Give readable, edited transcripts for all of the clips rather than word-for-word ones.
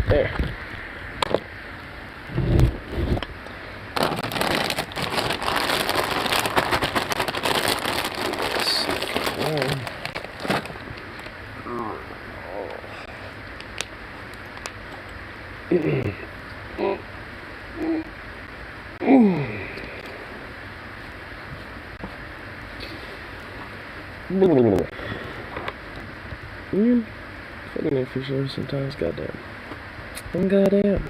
There. Fucking inefficient sometimes, goddamn. Goddamn.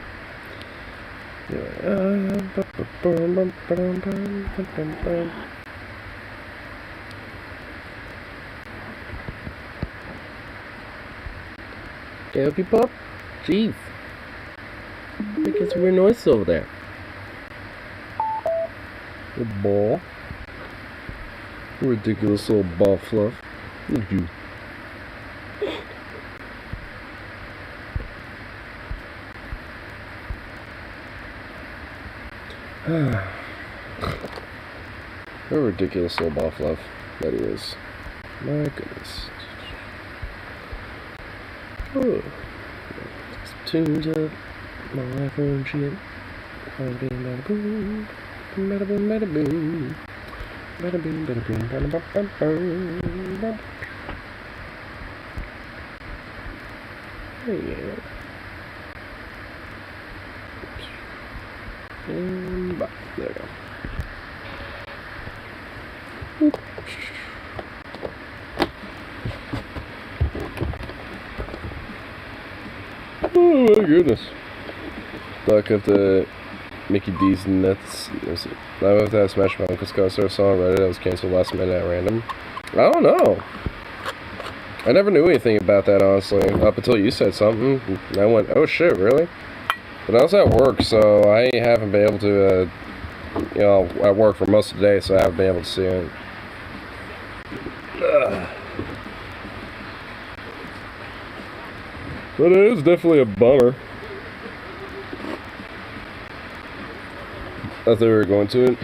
Can I help you, pup? Jeez. Making some weird noises over there. Little ball. Ridiculous little ball fluff. Look at you. A ridiculous little ball fluff that he is. My goodness. Oh. Tunes up my iPhone shit. Bada boom, bada boom, bada boom. Bada boom, bada boom, bada boom, bada boom. There you go. And back. There we go. Oop. Oh my goodness. Back up to Mickey D's Nuts. I have to Smash Pumpkins because I saw on Reddit that was canceled last minute at random. I don't know. I never knew anything about that, honestly. Up until you said something. And I went, oh shit, really? But I was at work, so I haven't been able to, at work for most of the day, so I haven't been able to see it. But it is definitely a bummer. I thought we were going to it.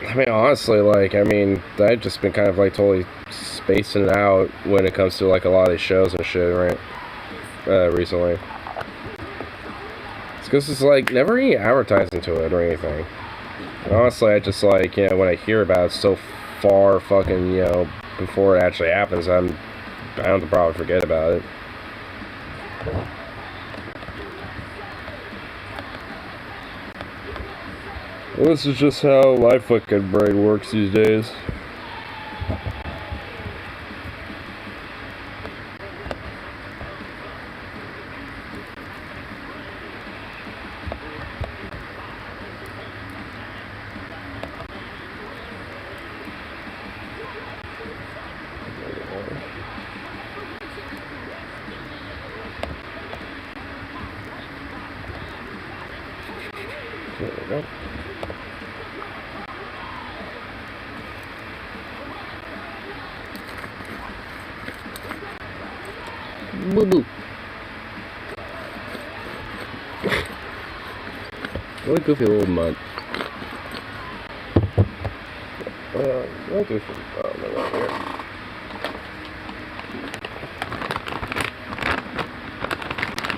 I mean, honestly, I've just been kind of totally spacing it out when it comes to a lot of these shows and shit, right? Recently. It's because it's never any advertising to it or anything. And honestly, I just when I hear about it so far fucking, before it actually happens, I'm bound to probably forget about it. Well, this is just how my fucking brain works these days. There we go. Boo boo. What a goofy little mud. What goofy? Oh, no, right here.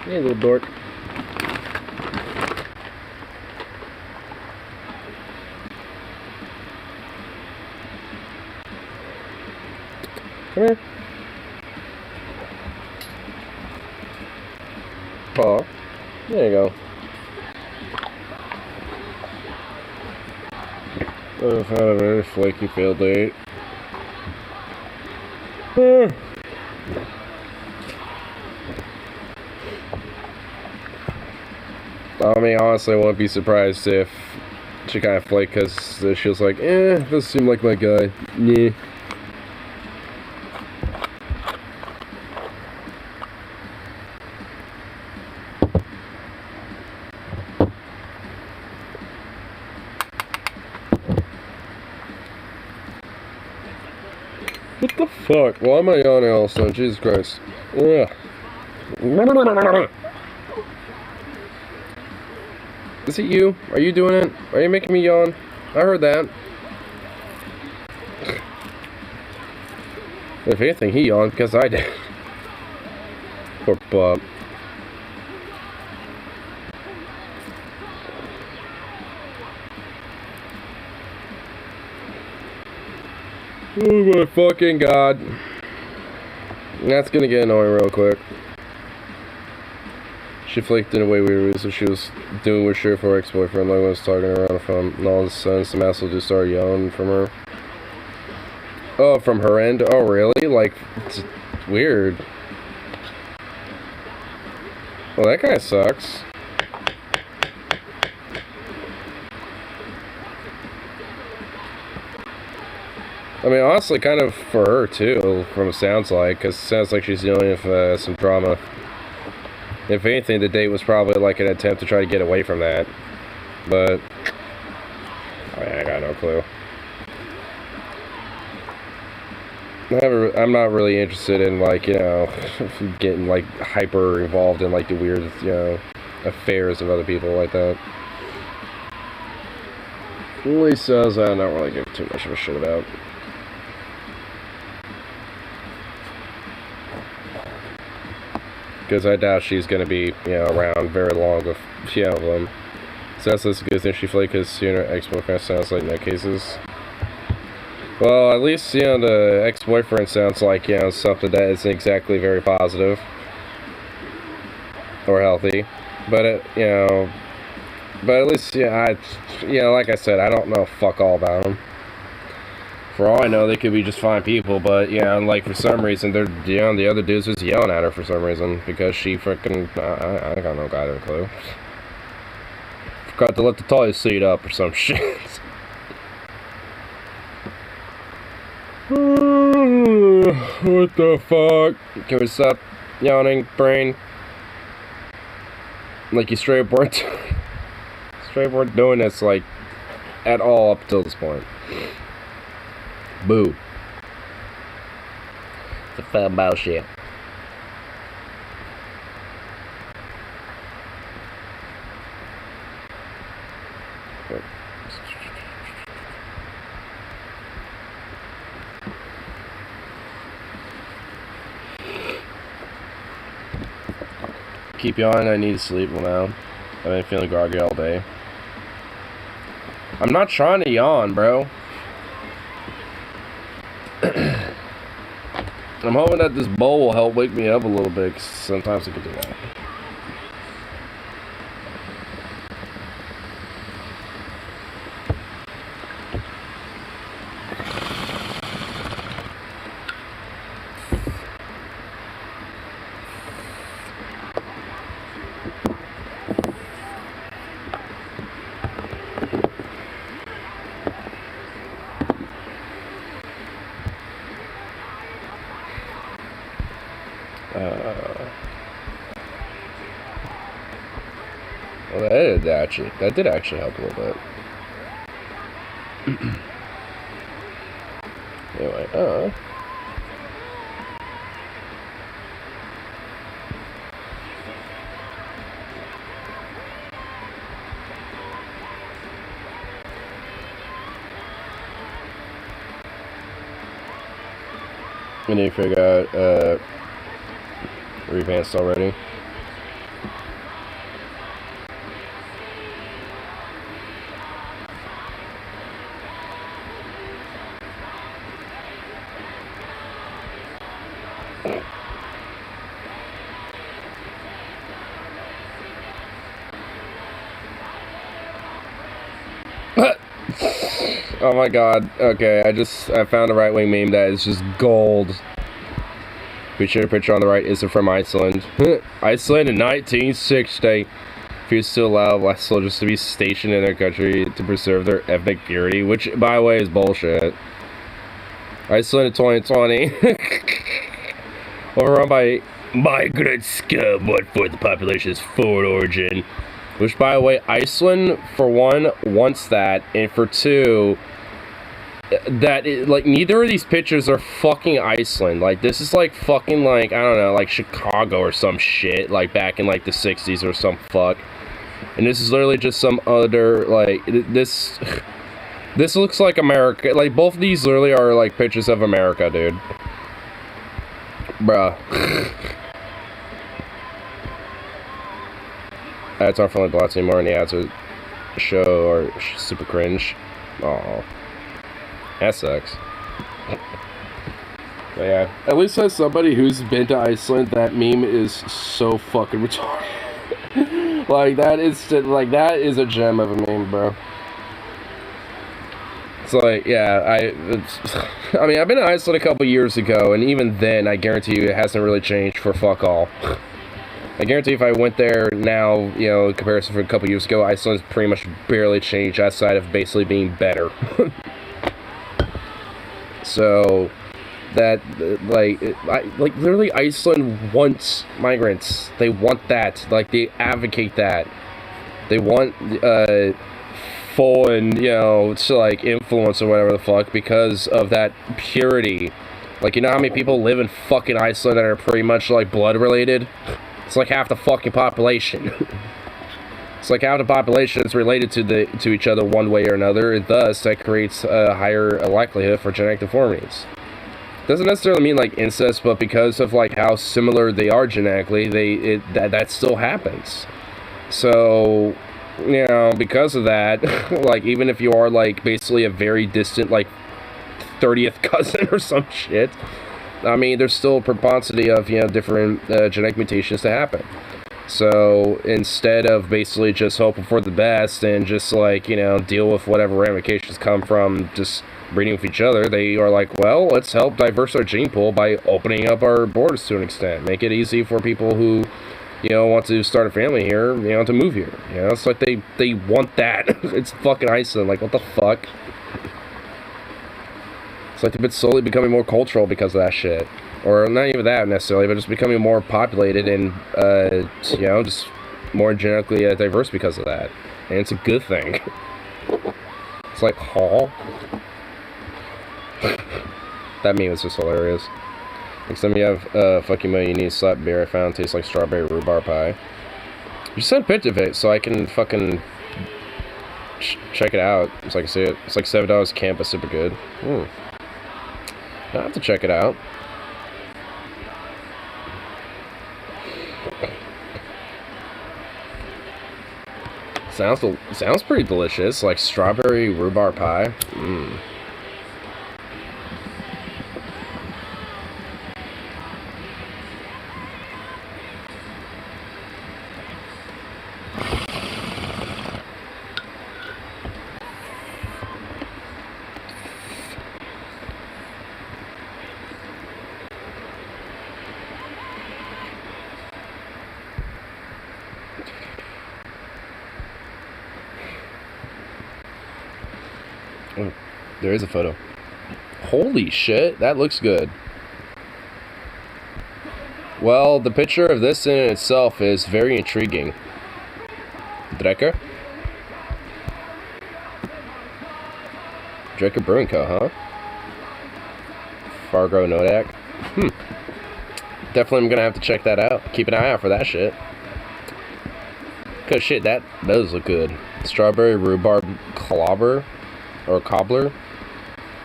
Hey, little dork. Come here. Paw. There you go. I've had a very flaky failed date. I mean, honestly, I wouldn't be surprised if she kind of flaked because she was like, doesn't seem like my guy. Yeah. What the fuck? Why am I yawning all of a sudden? Jesus Christ. Ugh. Is it you? Are you doing it? Are you making me yawn? I heard that. If anything, he yawned because I did. Poor bub. Oh my fucking god. That's gonna get annoying real quick. She flaked in a way weird, so she was doing with shit for her ex-boyfriend, like when I was talking around the phone, and all of a sudden some asshole just started yelling from her. Oh, from her end? Oh, really? Like, it's weird. Well, that kinda sucks. I mean, honestly, kind of for her, too, from what it sounds like, because it sounds like she's dealing with some trauma. If anything, the date was probably like an attempt to try to get away from that. But, I got no clue. I'm not really interested in, like, you know, getting, like, hyper involved in, like, the weird, you know, affairs of other people like that. Lisa's I don't really give too much of a shit about. Because I doubt she's going to be, you know, around very long with, you know, them. So that's a good thing she flaked, because, you know, ex-boyfriend sounds like nutcases. Well, at least, you know, the ex-boyfriend sounds like, you know, something that isn't exactly very positive. Or healthy. But, you know, but at least, yeah, you know, like I said, I don't know fuck all about them. For all I know, they could be just fine people, but, yeah, like, for some reason, they're, you know, the other dudes just yelling at her for some reason, because she freaking, I got no goddamn clue. Forgot to let the toilet seat up or some shit. What the fuck? Can we stop yawning, brain? Like, you straight weren't doing this, like, at all up till this point. Boo. It's a fun bullshit. Keep yawning, I need to sleep now. I've been feeling groggy all day. I'm not trying to yawn, bro. I'm hoping that this bowl will help wake me up a little bit, 'cause sometimes it can do that. Well, that did actually help a little bit. Anyway, I need to figure out, revanced already. Oh my god, okay, I found a right-wing meme that is just gold. Featured a picture on the right is from Iceland. Iceland in 1960. If you still allow black soldiers to be stationed in their country to preserve their ethnic purity, which, by the way, is bullshit. Iceland in 2020. Overrun by migrant scum, but for the population's foreign origin. Which, by the way, Iceland, for one, wants that, and for two, that like neither of these pictures are fucking Iceland. Like, this is like fucking, like, I don't know, like Chicago or some shit, like back in like the 60s or some fuck. And this is literally just some other, like, this looks like America. Like, both of these literally are like pictures of America, dude. Bruh. Ads aren't fully blocked anymore, and the ads are show are super cringe. Oh, that sucks. But yeah, at least as somebody who's been to Iceland, that meme is so fucking retarded. Like that is a gem of a meme, bro. It's like, yeah, I mean, I've been to Iceland a couple years ago, and even then, I guarantee you, it hasn't really changed for fuck all. I guarantee if I went there now, you know, in comparison for a couple years ago, Iceland's pretty much barely changed outside of basically being better. So, that, like literally Iceland wants migrants. They want that. Like, they advocate that. They want, foreign, you know, to, like, influence or whatever the fuck because of that purity. Like, you know how many people live in fucking Iceland that are pretty much, like, blood related? It's like half the fucking population. It's like half the population is related to each other one way or another, and thus that creates a higher likelihood for genetic deformities. Doesn't necessarily mean like incest, but because of like how similar they are genetically, that still happens. So, you know, because of that, like even if you are like basically a very distant like 30th cousin or some shit, I mean, there's still a propensity of, you know, different genetic mutations to happen. So instead of basically just hoping for the best and just like, you know, deal with whatever ramifications come from just breeding with each other, they are like, well, let's help diverse our gene pool by opening up our borders to an extent. Make it easy for people who, you know, want to start a family here, you know, to move here. You know, it's like they want that. It's fucking Iceland. Like, what the fuck? It's like they've been slowly becoming more cultural because of that shit. Or not even that necessarily, but just becoming more populated and, you know, just more genetically diverse because of that. And it's a good thing. It's like, huh? That meme is just hilarious. Next time you have fucking money, you need a slap beer. I found tastes like strawberry rhubarb pie. You send a picture of it so I can fucking check it out so I can see it. It's like $7 camp, but super good. I'll have to check it out. Sounds pretty delicious, like strawberry rhubarb pie. Oh, there is a photo. Holy shit, that looks good. Well, the picture of this in itself is very intriguing. Drekker? Drekker Brewing Co., huh? Fargo Nodak? Definitely I'm gonna have to check that out. Keep an eye out for that shit. Cause shit, that does look good. Strawberry rhubarb clobber? Or cobbler,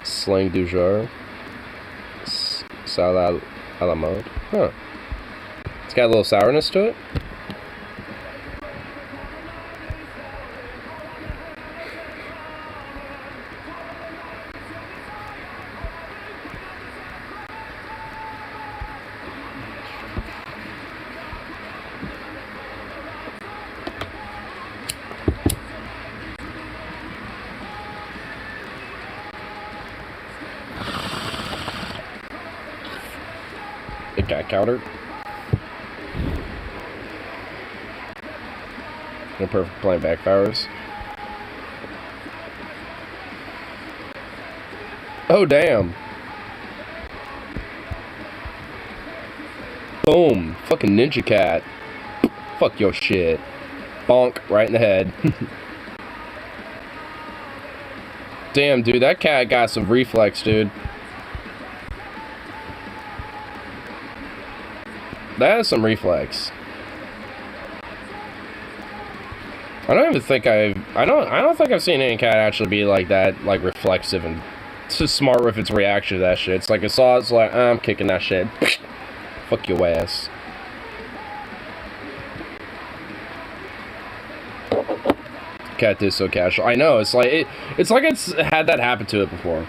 slang du jour, salad a la mode. Huh. It's got a little sourness to it. It got countered. No perfect plan backfires. Oh, damn. Boom. Fucking Ninja Cat. Fuck your shit. Bonk. Right in the head. Damn, dude. That cat got some reflex, dude. That is some reflex. I don't think I've seen any cat actually be like that, like reflexive and just smart with its reaction to that shit. It's like it saw, it's like, I'm kicking that shit. Fuck your ass. Cat is so casual. I know, it's like it's had that happen to it before.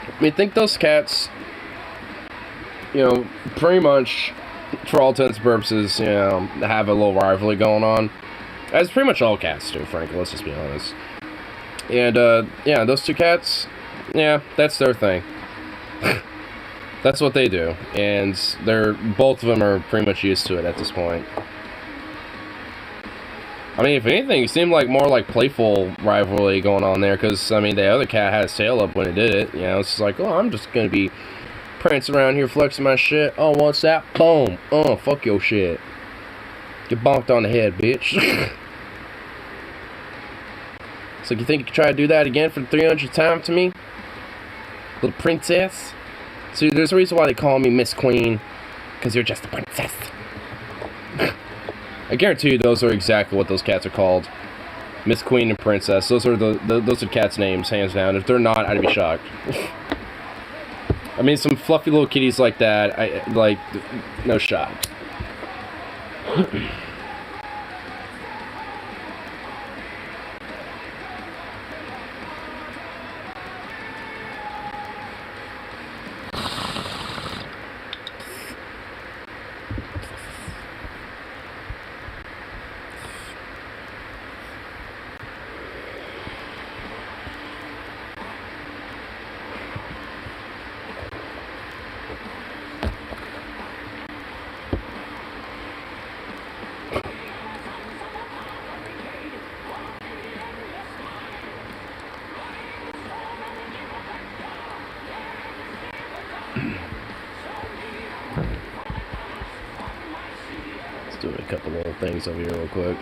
I mean, think those cats, you know, pretty much, for all intents and purposes, you know, have a little rivalry going on. As pretty much all cats do, frankly, let's just be honest. And, yeah, those two cats, yeah, that's their thing. That's what they do. And both of them are pretty much used to it at this point. I mean, if anything, it seemed like more like playful rivalry going on there, because, I mean, the other cat had his tail up when it did it, you know, it's just like, oh, I'm just gonna be prancing around here flexing my shit, oh, what's that? Boom, oh, fuck your shit. Get bonked on the head, bitch. It's like, you think you could try to do that again for the 300th time to me? Little princess? See, there's a reason why they call me Miss Queen, because you're just a princess. I guarantee you those are exactly what those cats are called. Miss Queen and Princess. Those are those are cats' names, hands down. If they're not, I'd be shocked. I mean, some fluffy little kitties like that, no shot. Do a couple little things over here real quick.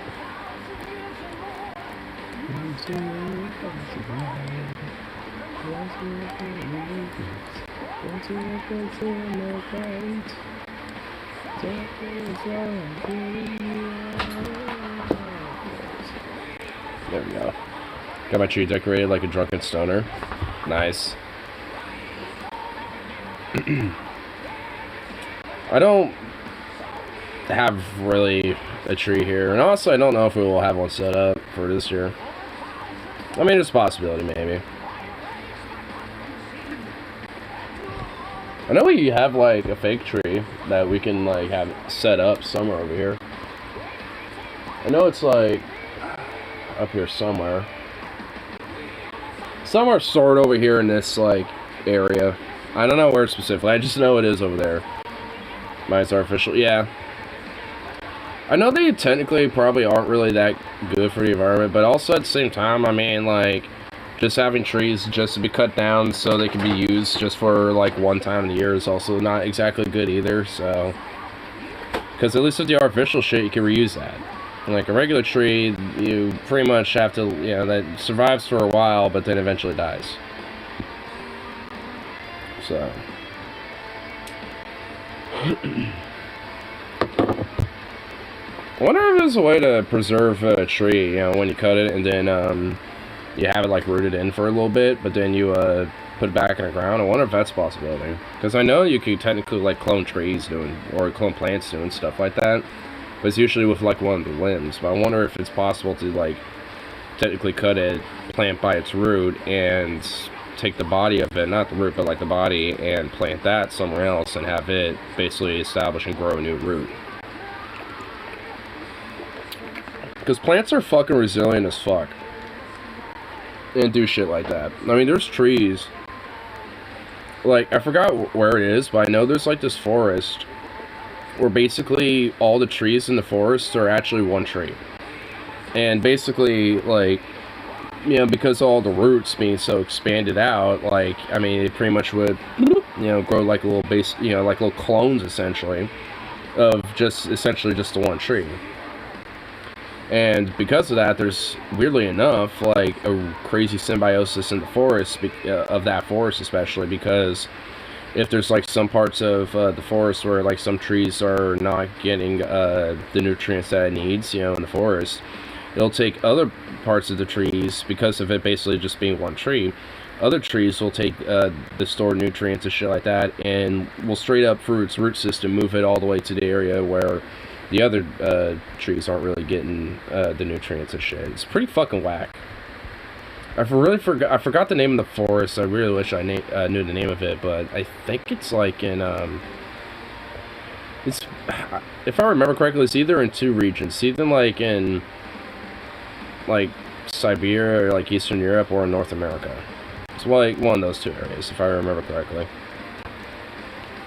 There we go. Got my tree decorated like a drunken stoner. Nice. I don't have really a tree here, and also I don't know if we will have one set up for this year. I mean, it's a possibility, maybe. I know we have like a fake tree that we can like have set up somewhere over here. I know it's like up here somewhere. Somewhere stored over here in this like area. I don't know where specifically, I just know it is over there. Mine's artificial, yeah. I know they technically probably aren't really that good for the environment, but also at the same time, I mean, like, just having trees just to be cut down so they can be used just for, like, one time in the year is also not exactly good either, so. Because at least with the artificial shit, you can reuse that. And like a regular tree, you pretty much have to, you know, that survives for a while, but then eventually dies. So. I wonder if there's a way to preserve a tree, you know, when you cut it and then you have it like rooted in for a little bit, but then you put it back in the ground. I wonder if that's a possibility. Because I know you could technically like clone trees or clone plants doing stuff like that, but it's usually with like one of the limbs. But I wonder if it's possible to like technically cut a plant by its root and take the body of it, not the root, but like the body, and plant that somewhere else and have it basically establish and grow a new root. Because plants are fucking resilient as fuck. And do shit like that. I mean, there's trees. Like, I forgot where it is, but I know there's like this forest where basically all the trees in the forest are actually one tree. And basically, like, you know, because all the roots being so expanded out, like, I mean, it pretty much would, you know, grow like a little base, you know, like little clones essentially of just essentially just the one tree. And because of that, there's, weirdly enough, like, a crazy symbiosis in the forest, of that forest especially, because if there's, like, some parts of the forest where, like, some trees are not getting the nutrients that it needs, you know, in the forest, it'll take other parts of the trees, because of it basically just being one tree, other trees will take the stored nutrients and shit like that, and will straight up through its root system move it all the way to the area where the other trees aren't really getting the nutrients and shit. It's pretty fucking whack. I forgot the name of the forest. I really wish I knew the name of it, but I think it's like in it's, if I remember correctly, it's either in two regions. It's either like in like Siberia or like Eastern Europe or in North America. It's like one of those two areas, if I remember correctly.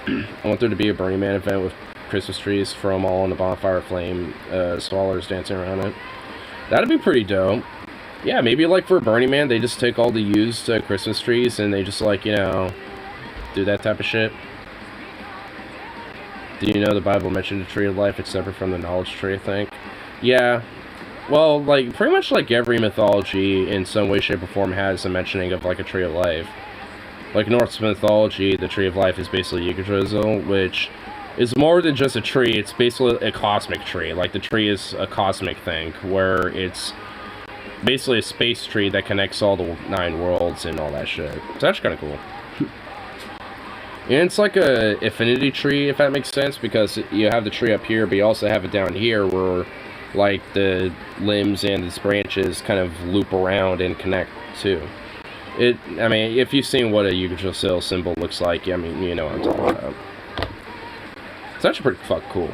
I want there to be a Burning Man event with Christmas trees from all on the bonfire flame, swallowers dancing around it. That'd be pretty dope. Yeah, maybe like for Burning Man, they just take all the used Christmas trees and they just like, you know, do that type of shit. Do you know the Bible mentioned the tree of life? It's separate from the knowledge tree, I think. Yeah. Well, like, pretty much like every mythology in some way, shape, or form has a mentioning of like a tree of life. Like Norse mythology, the tree of life is basically Yggdrasil, which is more than just a tree. It's basically a cosmic tree. Like, the tree is a cosmic thing, where it's basically a space tree that connects all the 9 worlds and all that shit. It's actually kind of cool. And it's like a infinity tree, if that makes sense, because you have the tree up here, but you also have it down here where, like, the limbs and its branches kind of loop around and connect, too. I mean, if you've seen what a Yggdrasil symbol looks like, I mean, you know what I'm talking about. It's actually pretty fucking cool.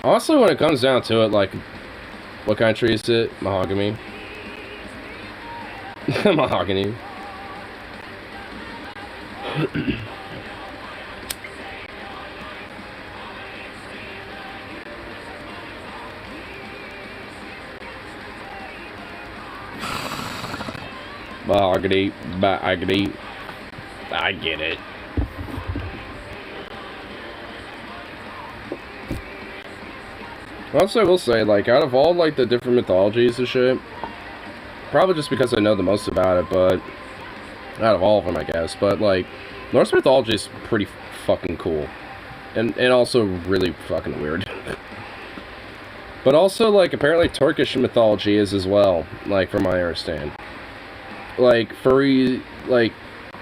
Also, when it comes down to it, like, what kind of tree is it? Mahogany. Mahogany. Mahogany. Mahogany. I get it. Also, I will say, like, out of all, like, the different mythologies and shit, probably just because I know the most about it, but out of all of them, I guess, but, like, Norse mythology is pretty fucking cool, and also really fucking weird. But also, like, apparently Turkish mythology is as well, like, from what I understand. Like, furry, like,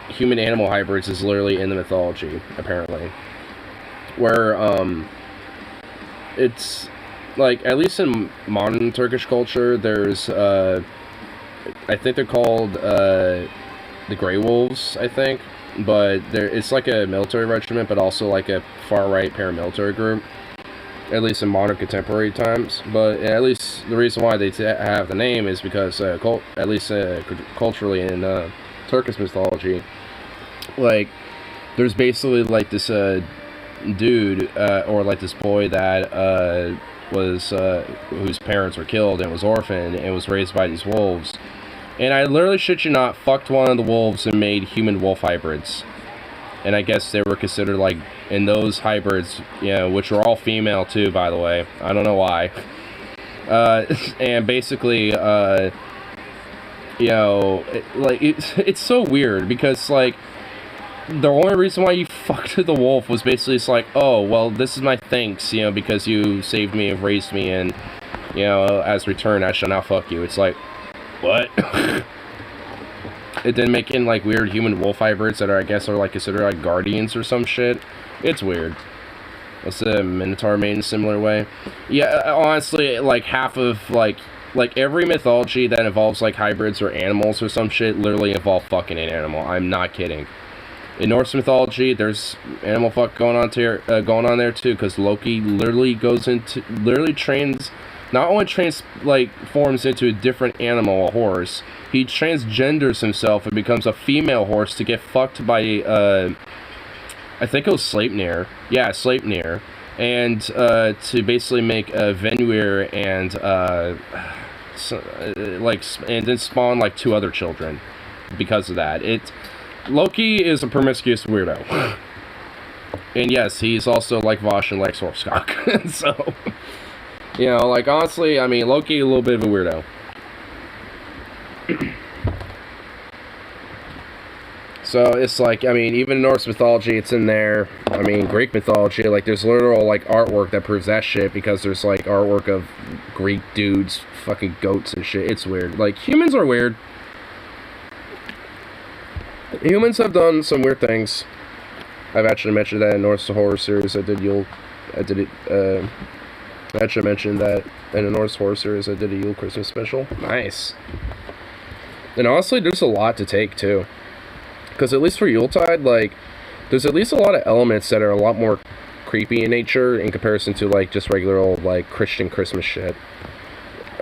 human-animal hybrids is literally in the mythology, apparently. Where, it's, like, at least in modern Turkish culture, there's, I think they're called, the Grey Wolves, I think. But it's like a military regiment, but also like a far-right paramilitary group. At least in modern contemporary times. But at least the reason why they have the name is because, at least culturally in Turkish mythology, like, there's basically like this dude, or like this boy that was whose parents were killed and was orphaned and was raised by these wolves. And I literally, shit you not, fucked one of the wolves and made human-wolf hybrids. And I guess they were considered, like, in those hybrids, you know, which were all female, too, by the way. I don't know why. And basically, you know, it's so weird, because, like, the only reason why you fucked the wolf was basically it's like, oh, well, this is my thanks, you know, because you saved me and raised me, and, you know, as return, I shall now fuck you. It's like, what? It then making like weird human wolf hybrids that are, I guess, are like considered like guardians or some shit. It's weird. What's the Minotaur made in a similar way? Yeah, honestly, like half of like every mythology that involves like hybrids or animals or some shit literally involve fucking an animal. I'm not kidding. In Norse mythology, there's animal fuck going on there too, because Loki literally not only transforms into a different animal, a horse, he transgenders himself and becomes a female horse to get fucked by, I think it was Sleipnir. Yeah, Sleipnir. And, to basically make a Venwir and, and then spawn, like, 2 other children because of that. Loki is a promiscuous weirdo. And yes, he's also like Vosh and Lex Horsecock. So, you know, like, honestly, I mean, Loki, a little bit of a weirdo. So it's like, I mean, even Norse mythology, it's in there. I mean, Greek mythology, like, there's literal, like, artwork that proves that shit, because there's, like, artwork of Greek dudes, fucking goats and shit. It's weird. Like, humans are weird. Humans have done some weird things. I've actually mentioned that in Norse horror series I actually mentioned that in a Norse horror series I did a Yule Christmas special. Nice. And honestly, there's a lot to take, too. Because at least for Yuletide, like, there's at least a lot of elements that are a lot more creepy in nature in comparison to, like, just regular old, like, Christian Christmas shit,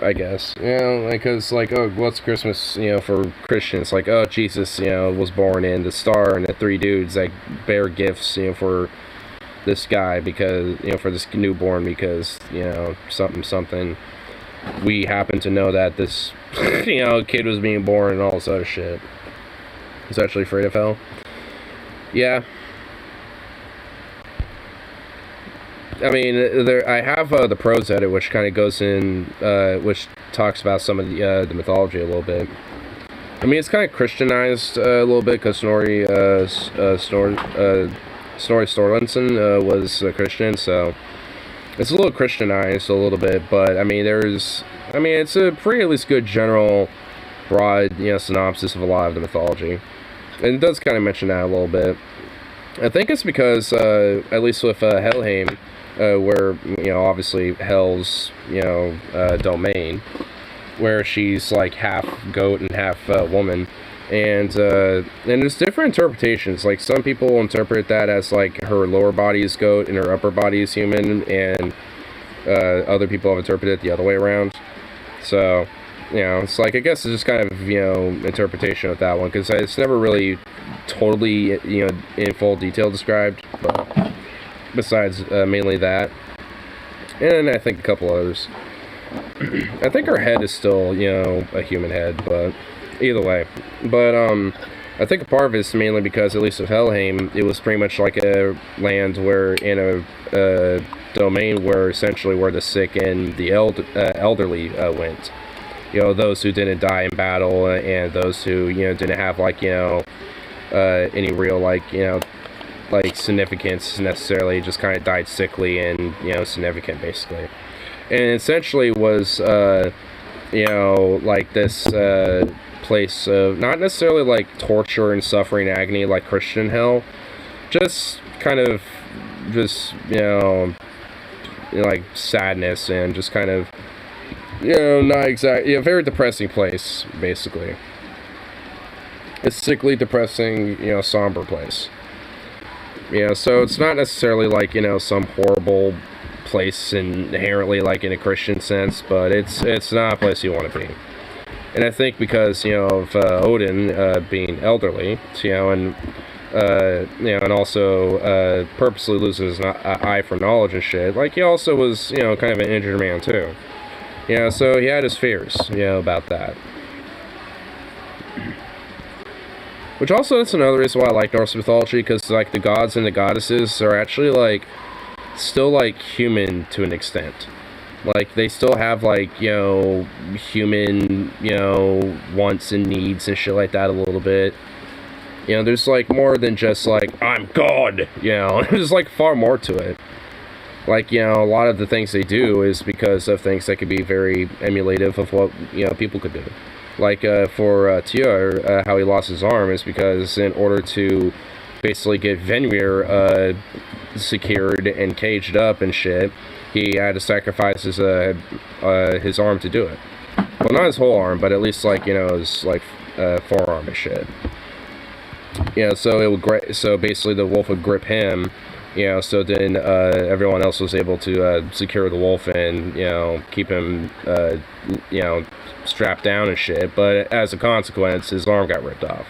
I guess. You know, because, like, oh, what's Christmas, you know, for Christians? Like, oh, Jesus, you know, was born in the star, and the three dudes that bear gifts, you know, for this guy, because, you know, for this newborn, because, you know, something. We happen to know that this, you know, kid was being born and all this other shit. He's actually afraid of hell. Yeah. I mean, I have the prose edit, which kind of goes in, which talks about some of the mythology a little bit. I mean, it's kind of Christianized a little bit, because Snorri Sturluson was a Christian, so it's a little Christianized a little bit. But I mean, it's a pretty at least good general, broad, you know, synopsis of a lot of the mythology. And it does kind of mention that a little bit. I think it's because, at least with Helheim, where, you know, obviously Hel's, you know, domain, where she's like half goat and half woman, and there's different interpretations. Like, some people interpret that as like her lower body is goat and her upper body is human, and other people have interpreted it the other way around. So, you know, it's like, I guess it's just kind of, you know, interpretation of that one, because it's never really totally, you know, in full detail described, but besides mainly that, and I think a couple others. I think her head is still, you know, a human head, but either way. But I think a part of it is mainly because, at least with Helheim, it was pretty much like a land where, in a domain where essentially where the sick and the elderly went. You know, those who didn't die in battle, and those who, you know, didn't have, like, you know, any real, like, you know, like, significance necessarily, just kind of died sickly and, you know, significant, basically. And essentially was, you know, like, this place of not necessarily, like, torture and suffering and agony like Christian hell, just kind of, just, you know, like, sadness and just kind of, you know, not exactly, a very depressing place, basically. A sickly, depressing, you know, somber place. You know, so it's not necessarily like, you know, some horrible place inherently, like, in a Christian sense, but it's not a place you want to be. And I think because, you know, of Odin being elderly, you know, and you know, and also purposely loses an eye for knowledge and shit, like, he also was, you know, kind of an injured man too. You know, so he had his fears, you know, about that. Which also, that's another reason why I like Norse mythology, because, like, the gods and the goddesses are actually, like, still, like, human to an extent. Like, they still have, like, you know, human, you know, wants and needs and shit like that a little bit. You know, there's, like, more than just, like, I'm God, you know, there's, like, far more to it. Like, you know, a lot of the things they do is because of things that could be very emulative of what, you know, people could do. Like, for Tyr, how he lost his arm is because, in order to basically get Venrir secured and caged up and shit, he had to sacrifice his arm to do it. Well, not his whole arm, but at least, like, you know, his, like, forearm and shit. You know, so it would so basically the wolf would grip him. You know, so then everyone else was able to secure the wolf and, you know, keep him, you know, strapped down and shit. But as a consequence, his arm got ripped off.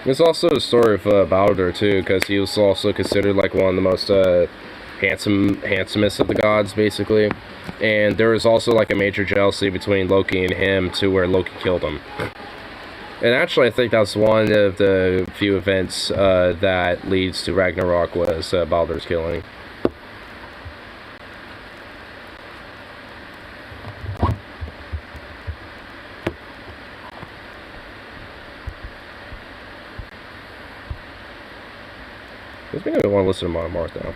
There's also the story of Baldur, too, because he was also considered, like, one of the most handsomest of the gods, basically. And there was also, like, a major jealousy between Loki and him, to where Loki killed him. And actually, I think that's one of the few events that leads to Ragnarok was Baldur's killing. I think I want to listen to Monomarth now.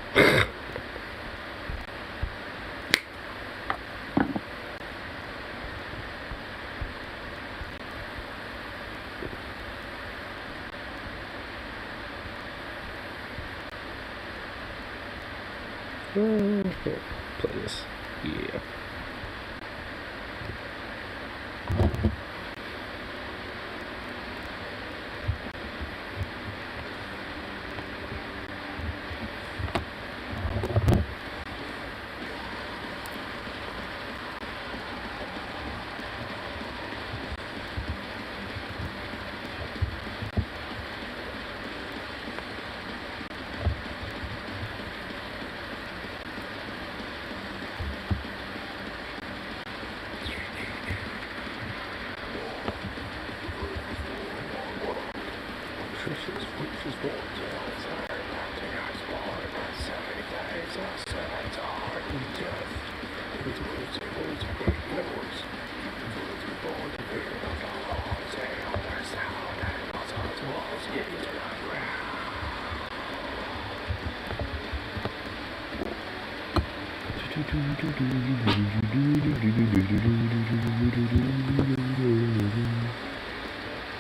Here, play this. Yeah.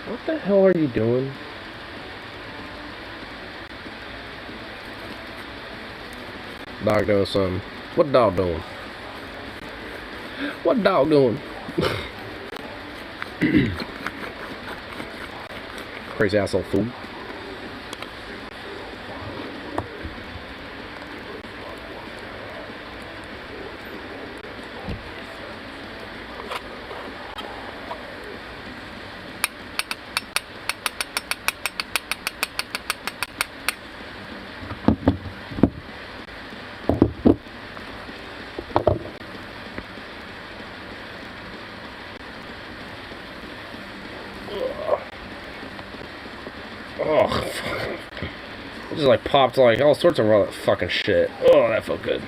What the hell are you doing? Dog doing something. What dog doing? What dog doing? Crazy asshole fool. Oh, it just like popped like all sorts of raw fucking shit. Oh, that felt good.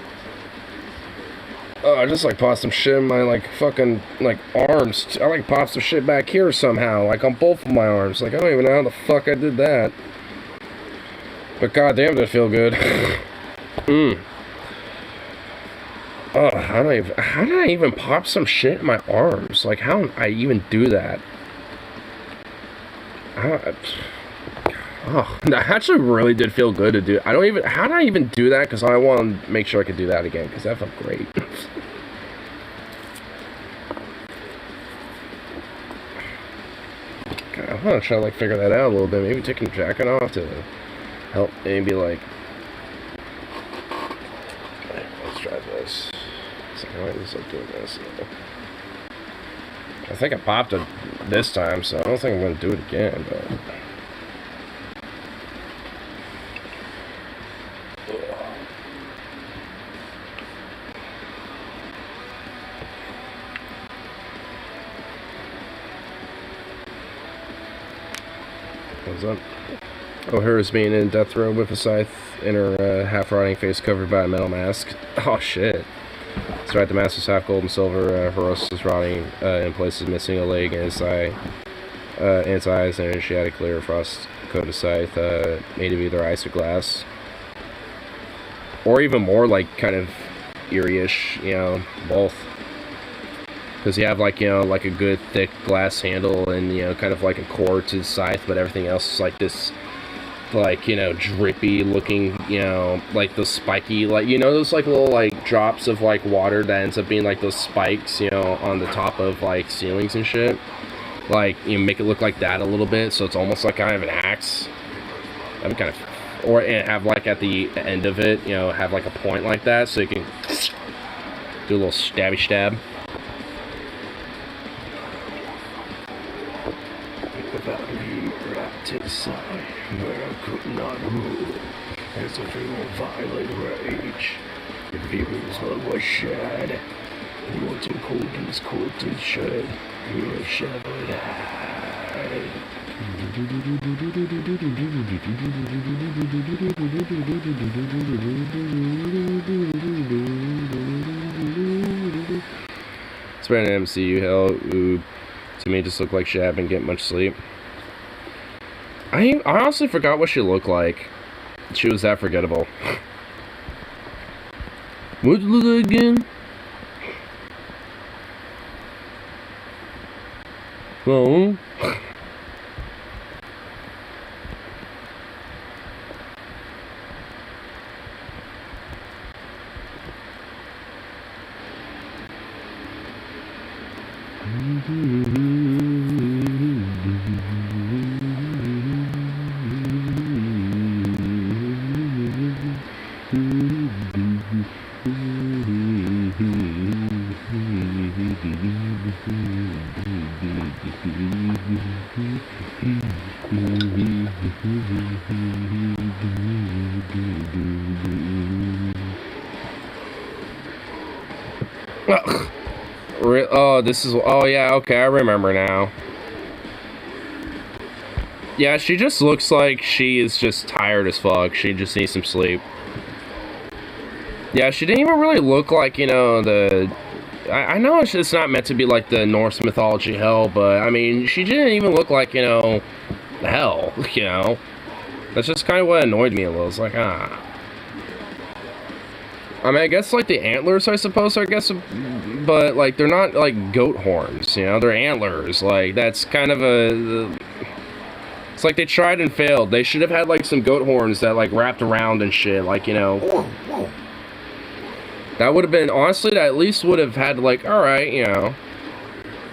Oh, I just like popped some shit in my like fucking like arms. I like popped some shit back here somehow, like on both of my arms. Like I don't even know how the fuck I did that. But goddamn, did it feel good. Oh, how did I even pop some shit in my arms? Like how did I even do that? Oh, that actually really did feel good to do. How did I even do that? Because I want to make sure I could do that again, because that felt great. God, I want to try to like figure that out a little bit. Maybe taking the jacket off to help maybe like... Let's try this. So I might just like doing this. I think I popped it this time, so I don't think I'm going to do it again, but... What's up? O'Hara's being in death row with a scythe in her half-rotting face covered by a metal mask. Oh shit. That's right, the mask is half gold and silver. Horos is rotting in places, missing a leg and his eye, in its eyes, and she had a clear frost-coated scythe made of either ice or glass. Or even more, like, kind of eerie-ish, you know, both. Because you have, like, you know, like a good thick glass handle and, you know, kind of like a core to the scythe, but everything else is like this, like, you know, drippy looking, you know, like those spiky, like, you know, those, like, little, like, drops of, like, water that ends up being, like, those spikes, you know, on the top of, like, ceilings and shit. Like, you make it look like that a little bit, so it's almost like kind of an axe. That'd be kind of... Or have, like, at the end of it, you know, have, like, a point like that, so you can do a little stabby stab. Side where I could not rule, as if in a violent rage. The feelings blood was shed, wanting cold and cold and shed, your severed head. It's been an MCU hell who to me just looked like she hadn't get much sleep. I honestly forgot what she looked like. She was that forgettable. What'd you look like again? Oh. Oh, this is... Oh, yeah, okay, I remember now. Yeah, she just looks like she is just tired as fuck. She just needs some sleep. Yeah, she didn't even really look like, you know, the... I know it's not meant to be like the Norse mythology hell, but, I mean, she didn't even look like, you know, hell, you know? That's just kind of what annoyed me a little. It's like, I mean, I guess, like, the antlers, I suppose, but, like, they're not, like, goat horns, you know? They're antlers. Like, that's kind of a... It's like they tried and failed. They should have had, like, some goat horns that, like, wrapped around and shit, like, you know... That would have been, honestly, that at least would have had, like, alright, you know.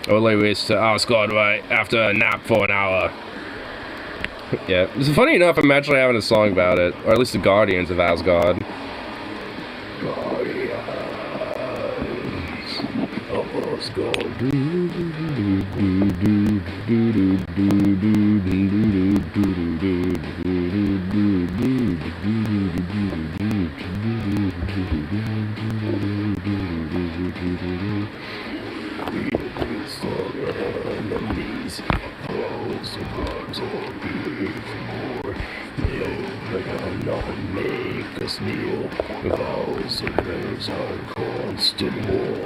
Oh, ways to Asgard right after a nap for an hour. Yeah, it's funny enough, I'm actually having a song about it, or at least the Guardians of Asgard. Guardians of Asgard. Make us kneel, vows of those are constant war.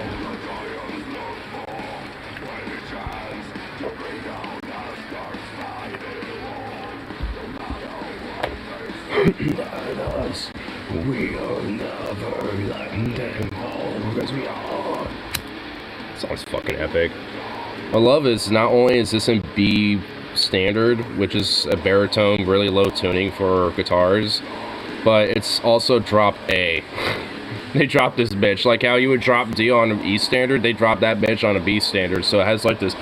Let us, we are never letting them fall because we are. Song's fucking epic. I love is not only is this in B standard, which is a baritone, really low tuning for guitars, but it's also drop A. They dropped this bitch. Like how you would drop D on an E standard, they dropped that bitch on a B standard, so it has like this...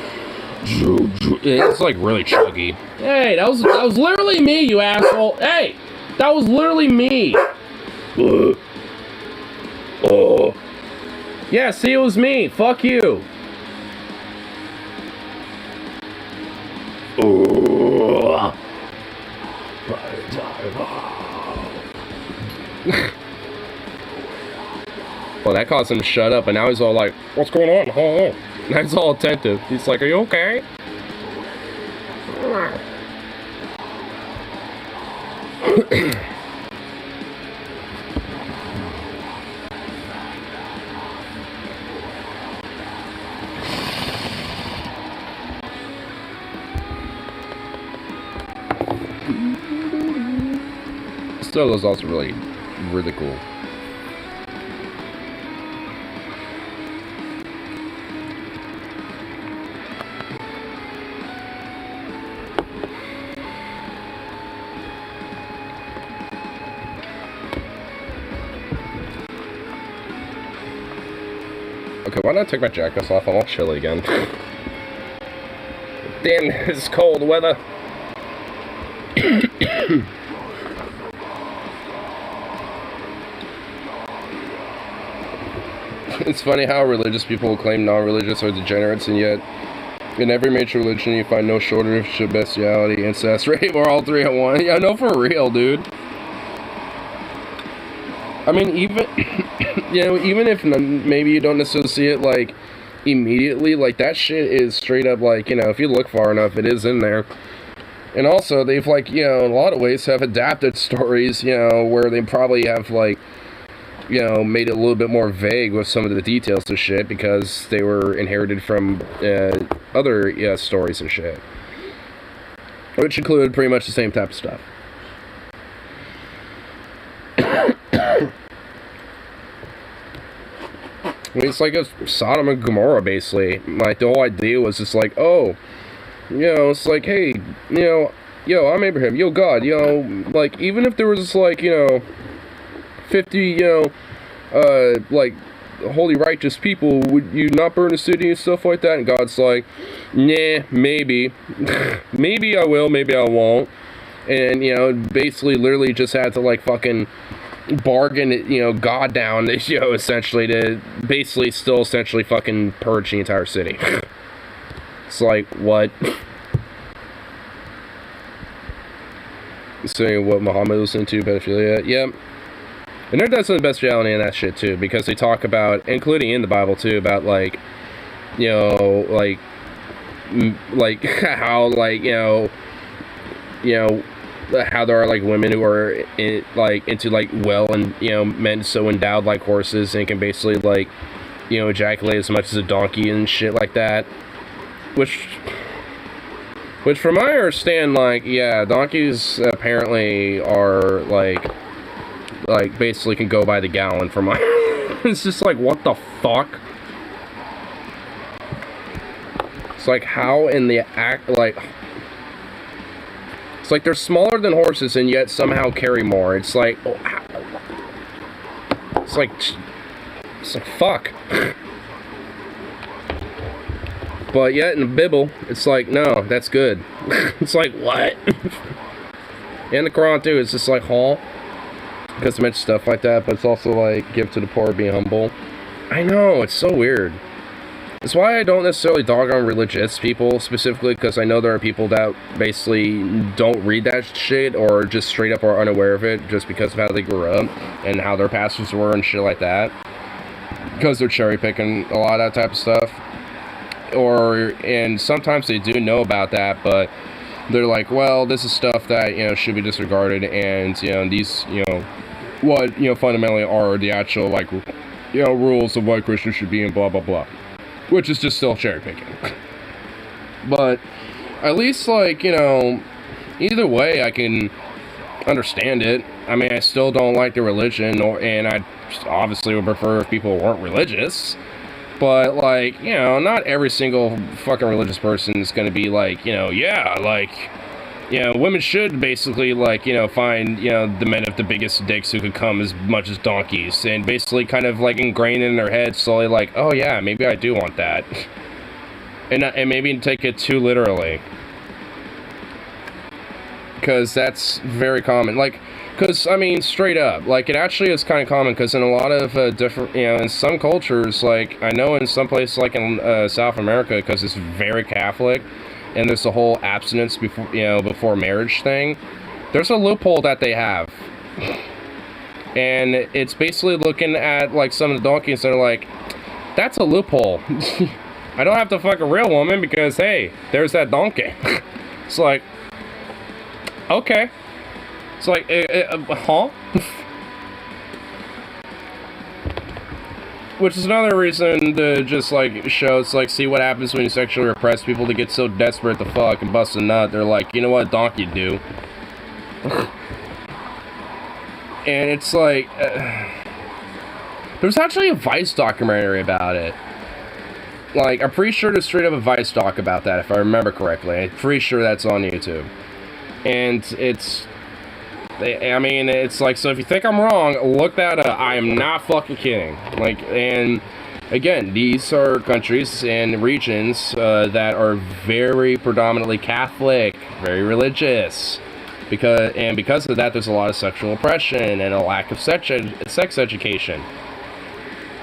It's like really chuggy. Hey, that was literally me, you asshole. Hey, that was literally me. Oh. Yeah, see, it was me. Fuck you. Well, that caused him to shut up, and now he's all like, what's going on? Oh. Now he's all attentive. He's like, are you okay? Still is also really, really cool. Okay, why not take my jacket off? I'm all chilly again. Damn, it's cold weather. It's funny how religious people claim non-religious are degenerates, and yet in every major religion you find no shortage of bestiality, incest, rape, or all three at once. Yeah, no, for real, dude. I mean, even, you know, even if maybe you don't necessarily see it, like, immediately, like, that shit is straight up, like, you know, if you look far enough, it is in there. And also, they've, like, you know, in a lot of ways have adapted stories, you know, where they probably have, like, you know, made it a little bit more vague with some of the details of shit because they were inherited from other stories and shit. Which included pretty much the same type of stuff. I mean, it's like a Sodom and Gomorrah, basically. Like, the whole idea was just like, oh, you know, it's like, hey, you know, yo, I'm Abraham, yo, God, you know, like, even if there was, like, you know, 50, you know, like, holy righteous people, would you not burn the city and stuff like that? And God's like, nah, maybe. Maybe I will, maybe I won't. And, you know, basically literally just had to, like, fucking bargain, you know, God down, you know, essentially to basically still essentially fucking purge the entire city. It's like, what? Saying what Muhammad was into, pedophilia, yeah. And there's some of the bestiality in that shit too, because they talk about, including in the Bible too, about like, you know, like how, like, you know, how there are like women who are into like well and, you know, men so endowed like horses and can basically like, you know, ejaculate as much as a donkey and shit like that, which from my understand, like, yeah, donkeys apparently are like basically can go by the gallon for my it's just like, what the fuck? It's like, how in the act, like, it's like they're smaller than horses and yet somehow carry more. It's like, oh, it's like fuck. But yet in the Bible, it's like, no, that's good. It's like, what? In the Quran too, it's just like, huh? Because it mentions stuff like that, but it's also like, give to the poor, be humble. I know, it's so weird. That's why I don't necessarily dog on religious people, specifically because I know there are people that basically don't read that shit, or just straight up are unaware of it, just because of how they grew up, and how their pastors were and shit like that. Because they're cherry picking a lot of that type of stuff. And sometimes they do know about that, but they're like, well, this is stuff that, you know, should be disregarded, and, you know, these, you know, what, you know, fundamentally are the actual, like, you know, rules of what Christians should be and blah, blah, blah. Which is just still cherry picking. But at least, like, you know, either way, I can understand it. I mean, I still don't like the religion, and I obviously would prefer if people weren't religious. But, like, you know, not every single fucking religious person is going to be like, you know, yeah, like, you know, women should basically, like, you know, find, you know, the men of the biggest dicks who could come as much as donkeys, and basically kind of, like, ingrain in their head slowly, like, oh, yeah, maybe I do want that. And maybe take it too literally. Because that's very common. Like, because, I mean, straight up, like, it actually is kind of common, because in a lot of different, you know, in some cultures, like, I know in some places, like in South America, because it's very Catholic, and there's the whole abstinence before marriage thing, there's a loophole that they have. And it's basically looking at, like, some of the donkeys that are like, that's a loophole. I don't have to fuck a real woman because, hey, there's that donkey. It's like, okay. It's like, huh? Which is another reason to just, like, show, it's like, see what happens when you sexually repress people to get so desperate to fuck and bust a nut. They're like, you know what, donkey do? And it's like, there's actually a Vice documentary about it. Like, I'm pretty sure there's straight up a Vice doc about that, if I remember correctly. I'm pretty sure that's on YouTube. And it's, I mean, it's like, so if you think I'm wrong, look that up. I am not fucking kidding. Like, and again, these are countries and regions that are very predominantly Catholic, very religious. Because of that, there's a lot of sexual oppression and a lack of sex education.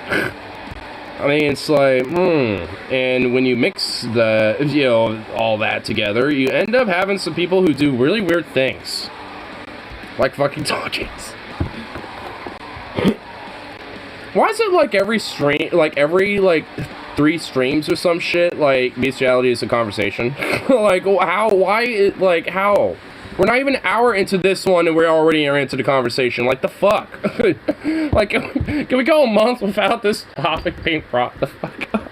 I mean, it's like, and when you mix the, you know, all that together, you end up having some people who do really weird things. Like fucking donkeys. Why is it like every 3 streams or some shit. Like, bestiality is a conversation. Like, how? Why? Like, how? We're not even an hour into this one and we're already into the conversation. Like, the fuck? Like, can we go a month without this topic being brought the fuck up?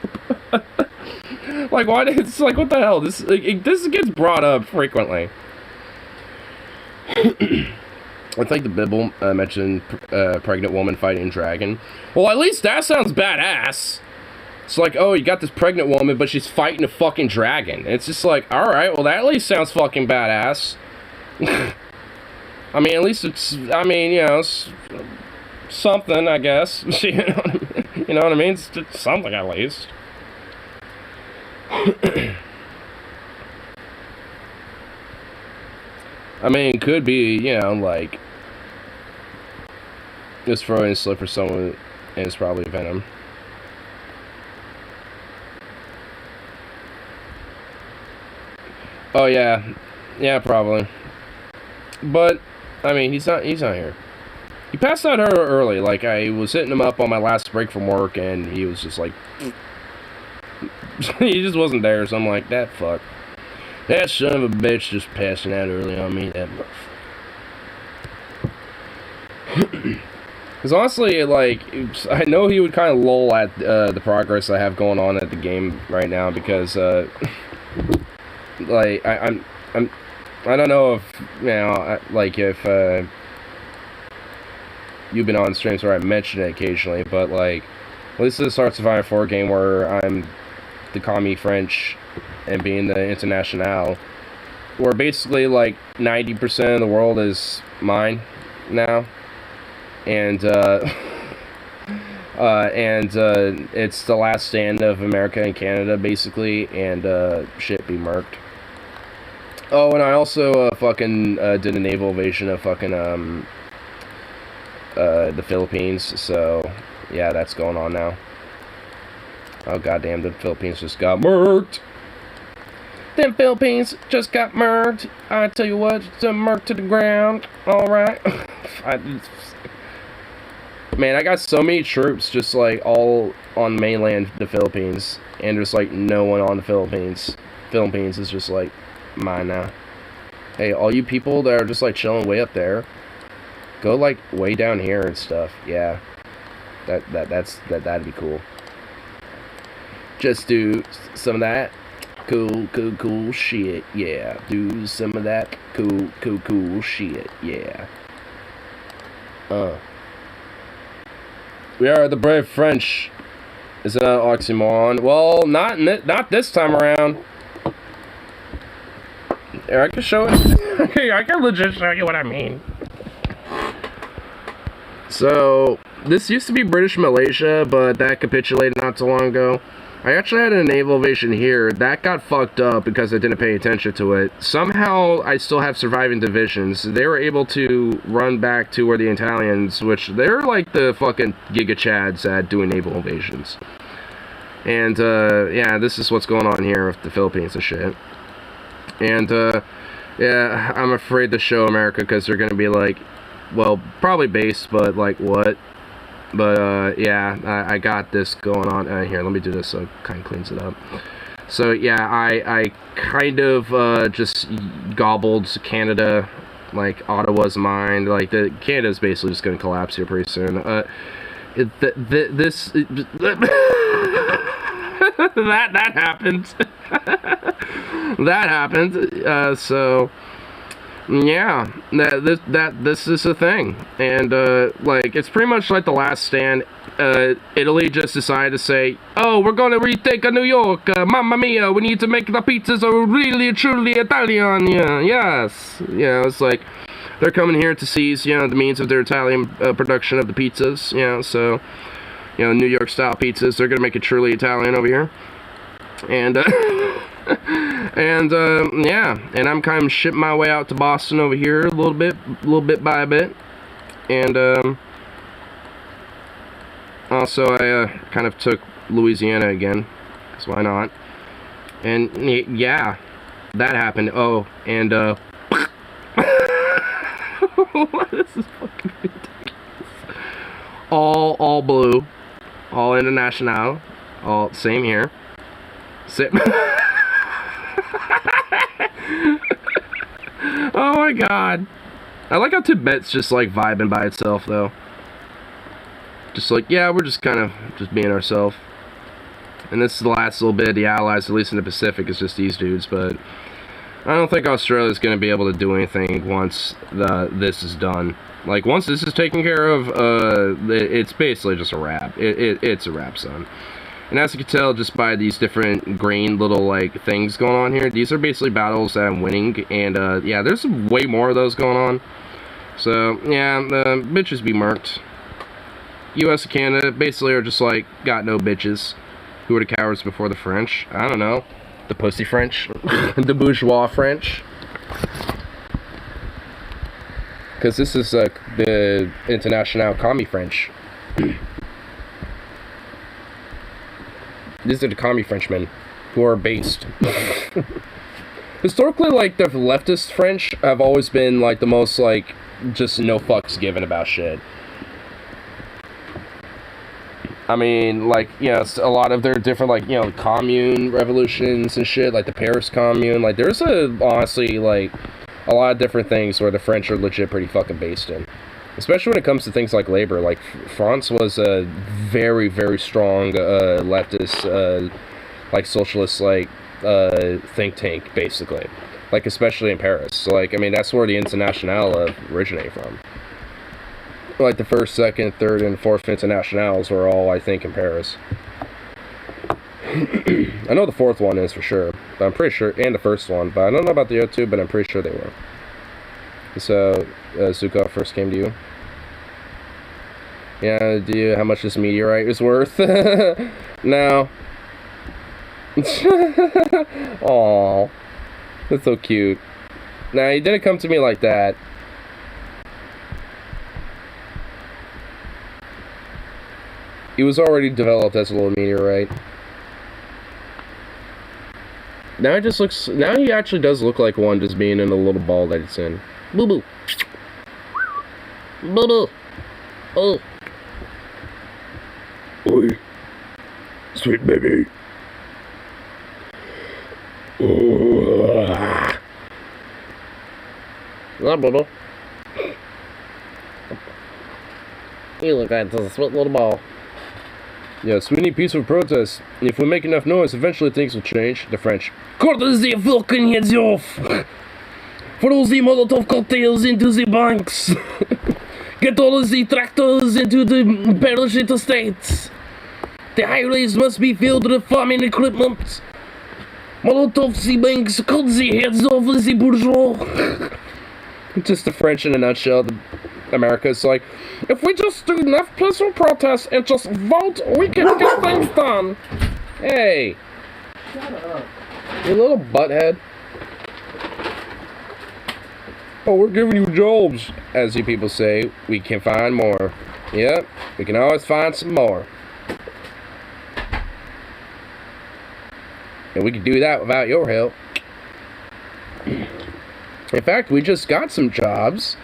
Like, why? It's like, what the hell? This gets brought up frequently. I think the Bible mentioned pregnant woman fighting dragon. Well, at least that sounds badass. It's like, oh, you got this pregnant woman, but she's fighting a fucking dragon. It's just like, alright, well, that at least sounds fucking badass. I mean, at least it's, I mean, you know, it's something, I guess. You know what I mean? It's something, at least. I mean, it could be, you know, like, just throwing a slip for someone, and it's probably venom. Oh, yeah. Yeah, probably. But, I mean, he's not here. He passed out early. Like, I was hitting him up on my last break from work, and he was just like... he just wasn't there, so I'm like, that fuck. That son of a bitch just passing out early on me, that motherfucker. Because honestly, like, I know he would kind of lull at the progress I have going on at the game right now, because, like, I don't know if, you know, like, if, you've been on streams where I mention it occasionally, but, like, at least this Hearts of Iron 4 game where I'm the commie French and being the international, where basically, like, 90% of the world is mine now, and, it's the last stand of America and Canada, basically, and, shit be murked. Oh, and I also, fucking, did a naval invasion of fucking, the Philippines, so, yeah, that's going on now. Oh, goddamn, the Philippines just got murked! Them Philippines just got murked! I tell you what, it's murked to the ground, alright? Man, I got so many troops just, like, all on mainland the Philippines, and there's, like, no one on the Philippines. Philippines is just, like, mine now. Hey, all you people that are just, like, chilling way up there, go, like, way down here and stuff. Yeah. That'd be cool. Just do some of that cool shit. Yeah. Do some of that cool shit. Yeah. We are the brave French. Is that an oxymoron? Well, not this time around. Here, I can show it. I can legit show you what I mean. So, this used to be British Malaysia, but that capitulated not too long ago. I actually had a naval invasion here. That got fucked up because I didn't pay attention to it. Somehow, I still have surviving divisions. They were able to run back to where the Italians, which they're like the fucking Giga Chads at doing naval invasions. And, yeah, this is what's going on here with the Philippines and shit. And, yeah, I'm afraid to show America because they're gonna be like, well, probably base, but like, what? But, yeah, I got this going on. Here, let me do this so it kind of cleans it up. So, yeah, I kind of, just gobbled Canada, like, Ottawa's mine. Like, Canada's basically just gonna collapse here pretty soon. That happened. That happened. So... yeah, this is a thing, and, like, it's pretty much like The Last Stand. Italy just decided to say, oh, we're gonna retake New York, mamma mia, we need to make the pizzas are really, truly Italian, yeah, yes, you know, it's like, they're coming here to seize, you know, the means of their Italian, production of the pizzas, you know, so, you know, New York style pizzas, they're gonna make it truly Italian over here, and, and, yeah, and I'm kind of shipping my way out to Boston over here a little bit by a bit, and, also I, kind of took Louisiana again, because why not, and, yeah, that happened. Oh, and, this is fucking ridiculous. All blue, all international, All same here. Same. Oh my god. I like how Tibet's just like vibing by itself though. Just like, yeah, we're just kind of just being ourselves. And this is the last little bit of the Allies, at least in the Pacific, is just these dudes, but I don't think Australia's going to be able to do anything once this is done. Like, once this is taken care of, it's basically just a wrap. It's a wrap, son. And as you can tell just by these different green little, like, things going on here, these are basically battles that I'm winning, and, yeah, there's way more of those going on. So, yeah, bitches be marked. US and Canada basically are just like, got no bitches. Who are the cowards before the French? I don't know. The pussy French? The bourgeois French? Because this is the International Commie French. These are the Commie Frenchmen who are based. Historically, like, the leftist French have always been, like, the most, like, just no fucks given about shit. I mean, like, you know, a lot of their different, like, you know, commune revolutions and shit, like the Paris Commune. Like, there's honestly, like, a lot of different things where the French are legit pretty fucking based in. Especially when it comes to things like labor. Like, France was a very, very strong leftist, like, socialist, like, think tank, basically. Like, especially in Paris. So, like, I mean, that's where the Internationale originated from. Like, the first, second, third, and fourth Internationals were all, I think, in Paris. I know the fourth one is for sure, but I'm pretty sure, and the first one, but I don't know about the other two, but I'm pretty sure they were. So, Zuko first came to you. Yeah, do you, how much this meteorite is worth? No. Aww. That's so cute. Nah, he didn't come to me like that. He was already developed as a little meteorite. Now he just looks... Now he actually does look like one, just being in a little ball that it's in. Boo-boo. Boo-boo. Oh. Oi. Sweet baby. Oh. Yeah, boo-boo. You look like a sweet little ball. Yes, we need peaceful protest. If we make enough noise, eventually things will change. The French. Cut the fucking heads off! Throw the Molotov cocktails into the banks! Get all of the tractors into the parachute estates! The highways must be filled with farming equipment! Molotov the banks, cut the heads off of the bourgeois! Just the French in a nutshell. America's like, if we just do enough peaceful protests and just vote, we can get things done. Hey. Shut up. You little butthead. Oh, we're giving you jobs. As you people say, we can find more. Yep, we can always find some more. And we can do that without your help. In fact, we just got some jobs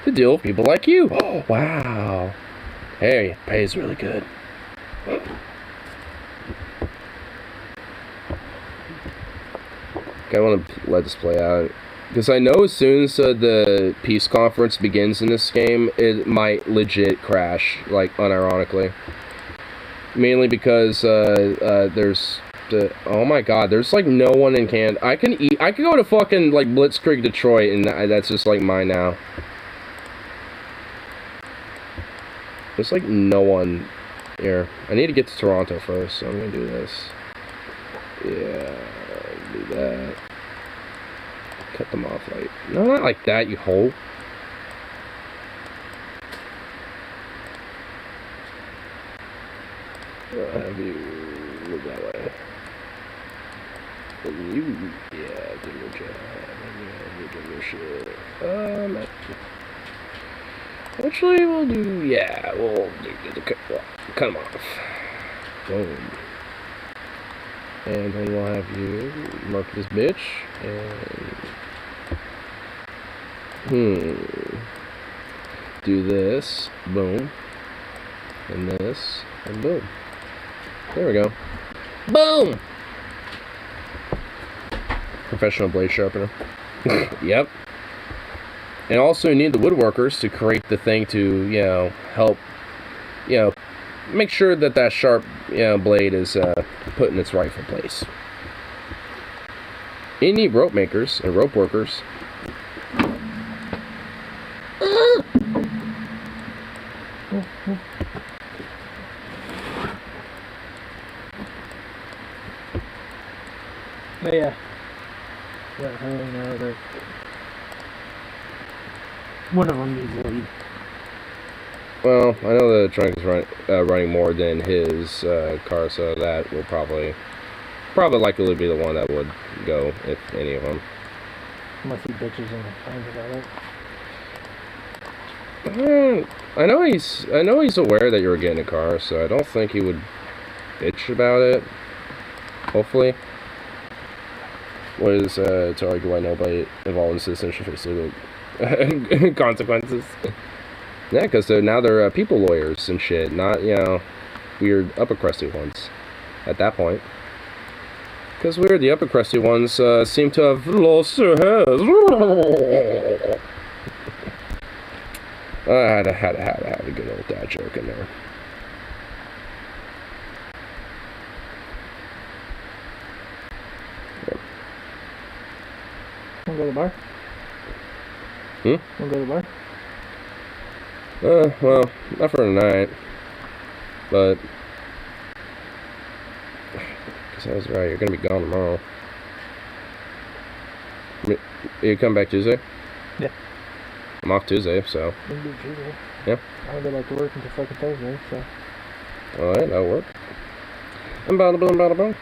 to deal with people like you. Oh, wow. Hey, pays really good. I want to let this play out. Because I know as soon as the peace conference begins in this game, it might legit crash, like, unironically. Mainly because there's... oh my god, there's like no one in Canada. I can go to fucking like Blitzkrieg Detroit and that's just like mine now. There's like no one here. I need to get to Toronto first, so I'm gonna do this. Yeah, do that. Cut them off like... No, not like that, you hoe. I'll have you move that way. And you, yeah, do your job. Yeah, you do your shit. Actually, we'll do, yeah, we'll cut them off. Boom. And then we'll have you mark this bitch, and... do this, boom, and this, and boom. There we go. Boom! Professional blade sharpener. Yep. And also you need the woodworkers to create the thing to, you know, help, you know, make sure that that sharp, you know, blade is put in its rightful place. You need rope makers and rope workers. But yeah. Yeah, I don't know that one of them needs a lead. Well, I know the trunk is running more than his car, so that will probably likely be the one that would go, if any of them. Unless he bitches and complains about it. I know he's aware that you're getting a car, so I don't think he would bitch about it. Hopefully. What is to argue why nobody involved in citizen should face legal consequences? Yeah, because now they're people lawyers and shit, not, you know, weird upper crusty ones at that point. Because weird, the upper crusty ones seem to have lost their heads. I had a good old dad joke in there. Wanna go to the bar? Hmm? Wanna go to the bar? Well, not for tonight. But guess I was right, you're gonna be gone tomorrow. You come back Tuesday? Yeah. I'm off Tuesday, so. We can do Tuesday. Yeah. I don't go back to work until fucking Thursday, so. Alright, that'll work. Bada.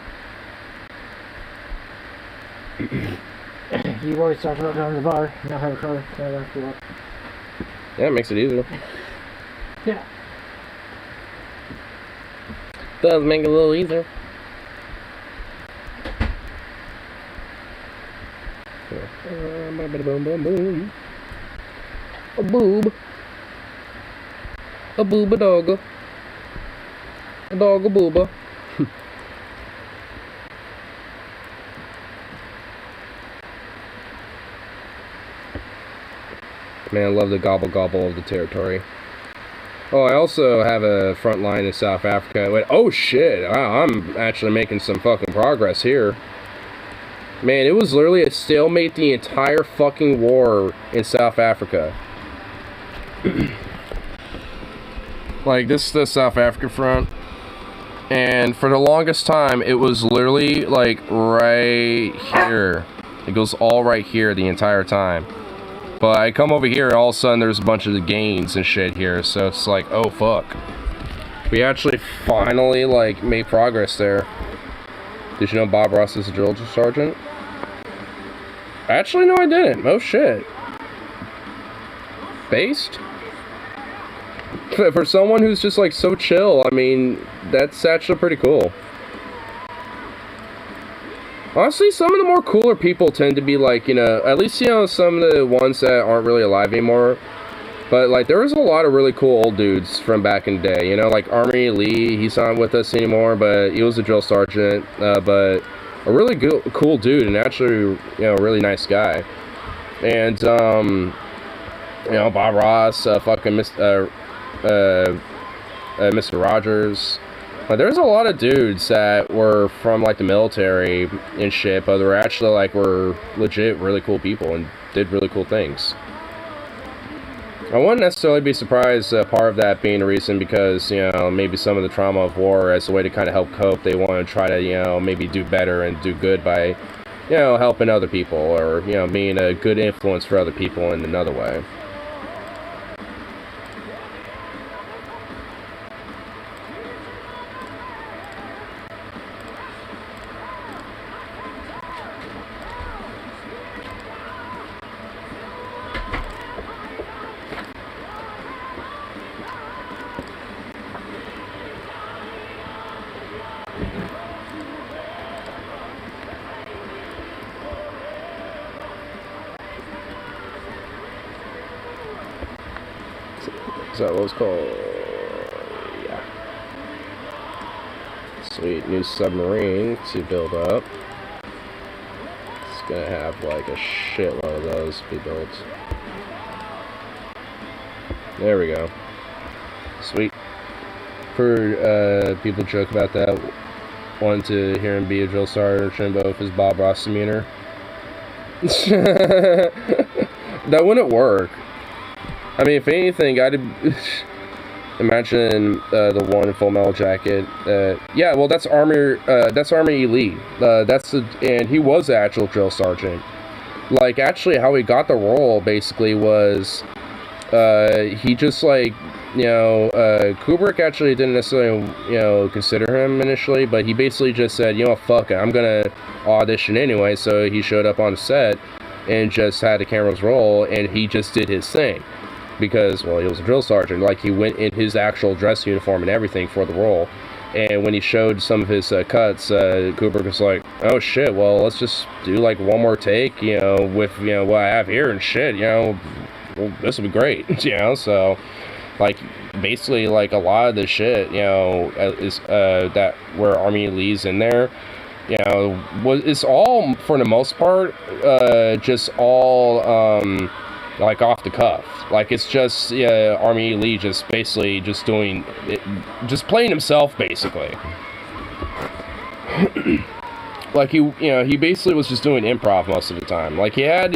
You've always talked about going to the bar, now have a car, now I have to walk. Yeah, it makes it easier. Yeah. Does make it a little easier. Boom. A boob. A booba dogga. A dogga booba. Man, I love the gobble gobble of the territory. Oh, I also have a front line in South Africa. Wait, oh shit, I'm actually making some fucking progress here. Man, it was literally a stalemate the entire fucking war in South Africa. Like, this is the South Africa front. And for the longest time, it was literally, like, right here. It goes all right here the entire time. But I come over here, and all of a sudden there's a bunch of the gains and shit here, so it's like, oh fuck. We actually finally, like, made progress there. Did you know Bob Ross is a drill sergeant? Actually, no I didn't. Oh shit. Based? For someone who's just, like, so chill, I mean, that's actually pretty cool. Honestly, some of the more cooler people tend to be like, you know, at least, you know, some of the ones that aren't really alive anymore. But, like, there was a lot of really cool old dudes from back in the day. You know, like Army Lee, he's not with us anymore, but he was a drill sergeant. But a really cool dude and actually, you know, a really nice guy. And, you know, Bob Ross, fucking Mr. Rogers. Like, there's a lot of dudes that were from, like, the military and shit, but they were actually, like, were legit really cool people and did really cool things. I wouldn't necessarily be surprised, part of that being the reason because, you know, maybe some of the trauma of war as a way to kind of help cope, they want to try to, you know, maybe do better and do good by, you know, helping other people or, you know, being a good influence for other people in another way. Is that what it's called? Yeah. Sweet new submarine to build up. It's gonna have like a shitload of those to be built. There we go. Sweet. For people joke about that, wanted to hear him be a drill sergeant, but with his Bob Ross demeanor. That wouldn't work. I mean, if anything, I'd imagine the one in Full Metal Jacket. Yeah, well, that's Army Elite. And he was the actual drill sergeant. Like, actually, how he got the role basically was he just like, Kubrick actually didn't necessarily consider him initially, but he basically just said, fuck it, I'm gonna audition anyway. So he showed up on set and just had the cameras roll, and he just did his thing. Because, well, he was a drill sergeant. Like, he went in his actual dress uniform and everything for the role. And when he showed some of his cuts, Kubrick was like, oh shit, well, let's just do like one more take, with, what I have here and shit, well, this will be great, so, like, basically, like, a lot of the shit, is, that where Army Lee's in there, it's all, for the most part, just all, like, off the cuff. Like, it's just Army Lee just basically just doing it, just playing himself, basically. Like, he basically was just doing improv most of the time. Like, he had,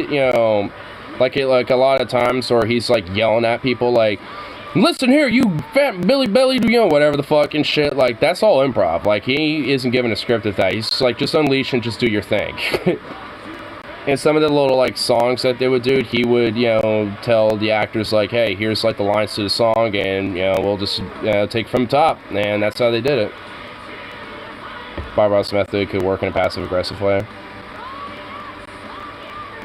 like a lot of times where he's like yelling at people like, listen here, you fat Billy Belly, whatever the fucking shit. Like, that's all improv. Like, he isn't given a script of that. He's like, just unleash and just do your thing. And some of the little, like, songs that they would do, he would, tell the actors, like, hey, here's, like, the lines to the song, and, we'll just, take from the top. And that's how they did it. Bob Ross method could work in a passive-aggressive way.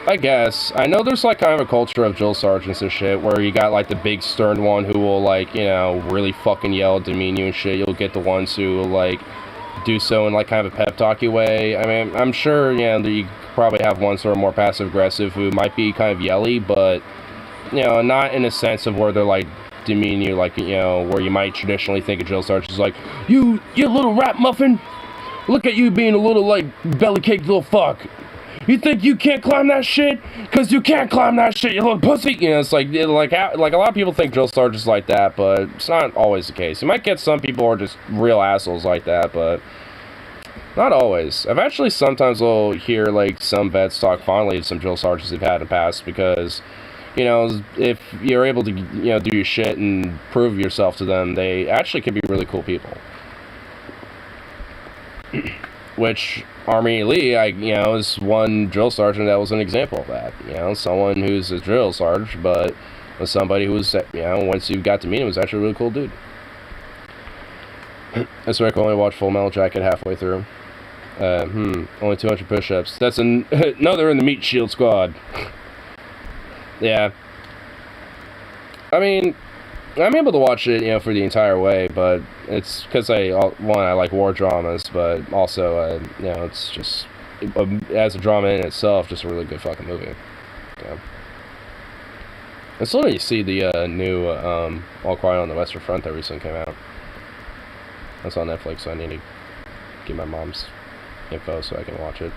I guess. I know there's, like, kind of a culture of drill sergeants and shit, where you got, like, the big stern one who will, like, really fucking yell, demean you and shit. You'll get the ones who will, like, do so in, like, kind of a pep talky way. I mean, I'm sure, you probably have ones that are more passive-aggressive who might be kind of yelly, but, not in a sense of where they're, like, demean you, like, where you might traditionally think a drill sergeant is like, you little rat muffin, look at you being a little, like, belly-caked little fuck. You think you can't climb that shit? Because you can't climb that shit, you little pussy! It's like a lot of people think drill sergeants like that, but it's not always the case. You might get some people who are just real assholes like that, but not always. I've actually sometimes will hear, like, some vets talk fondly of some drill sergeants they've had in the past, because, if you're able to, do your shit and prove yourself to them, they actually can be really cool people. Which, Army Lee, is one drill sergeant that was an example of that. Someone who's a drill sergeant, but was somebody who was, once you got to meet him, was actually a really cool dude. That's why I can only watch Full Metal Jacket halfway through. Only 200 push-ups. That's another in the Meat Shield squad. Yeah. I mean, I'm able to watch it, for the entire way, but it's because I like war dramas, but also, it's just, as a drama in itself, just a really good fucking movie. Yeah. And so you see the new All Quiet on the Western Front that recently came out. That's on Netflix, so I need to get my mom's info so I can watch it.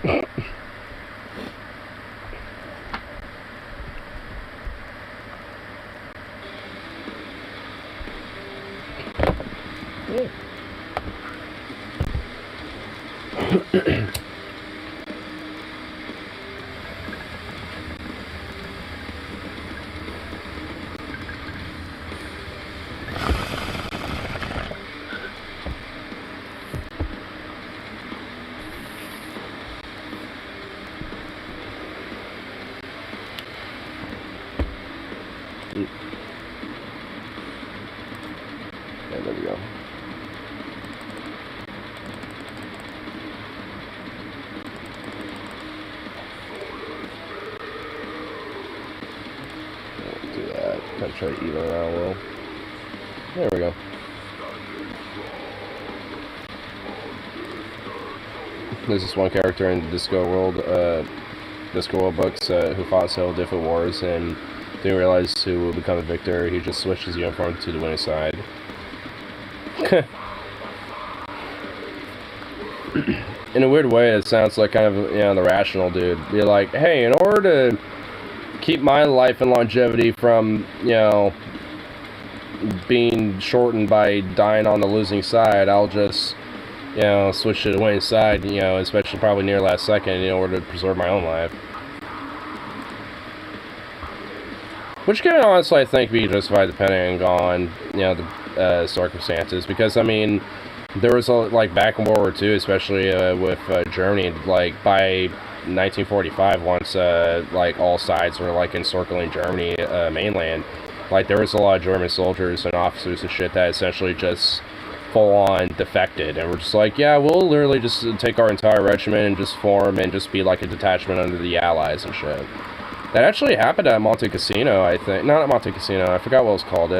Yeah, there we go. Do that. Kind of try to even it out a little. There we go. There's this one character in Disco World books who fought several different wars and didn't realize who would become a victor. He just switched his uniform to the winning side. in a weird way, it sounds like kind of, you know, the rational dude. Be like, hey, in order to keep my life and longevity from, you know, being shortened by dying on the losing side, I'll just, you know, switch to the winning side, you know, especially probably near last second in order to preserve my own life. Which can honestly, I think, be justified depending on, you know, the circumstances. Because, I mean, there was, like, back in World War II, especially with Germany, like, by 1945, once, like, all sides were, like, encircling Germany mainland, like, there was a lot of German soldiers and officers and shit that essentially just full-on defected. And we're just like, yeah, we'll literally just take our entire regiment and just form and just be, like, a detachment under the Allies and shit. That actually happened at Monte Cassino, I think. Not at Monte Cassino, I forgot what it was called.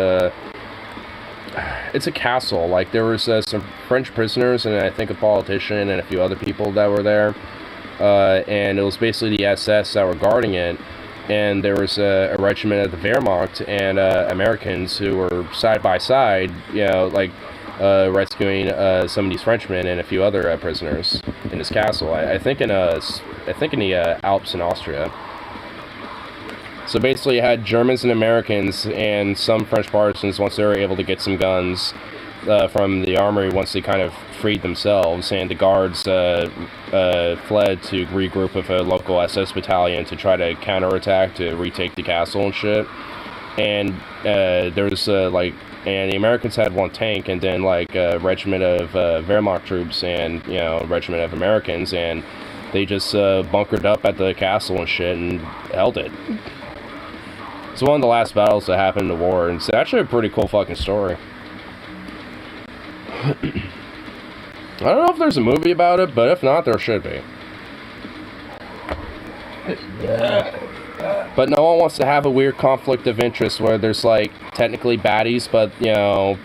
It's a castle. Like, there was some French prisoners and I think a politician and a few other people that were there. And it was basically the SS that were guarding it. And there was a regiment of the Wehrmacht and Americans who were side by side, you know, like, rescuing some of these Frenchmen and a few other prisoners in this castle. I think in the Alps in Austria. So basically you had Germans and Americans and some French partisans once they were able to get some guns from the armory once they kind of freed themselves, and the guards fled to regroup with a local SS battalion to try to counterattack to retake the castle and shit. And there's and the Americans had one tank and then like a regiment of Wehrmacht troops and, you know, a regiment of Americans, and they just bunkered up at the castle and shit and held it. It's one of the last battles that happened in the war, and it's actually a pretty cool fucking story. I don't know if there's a movie about it, but if not, there should be. But no one wants to have a weird conflict of interest where there's, like, technically baddies, but, you know,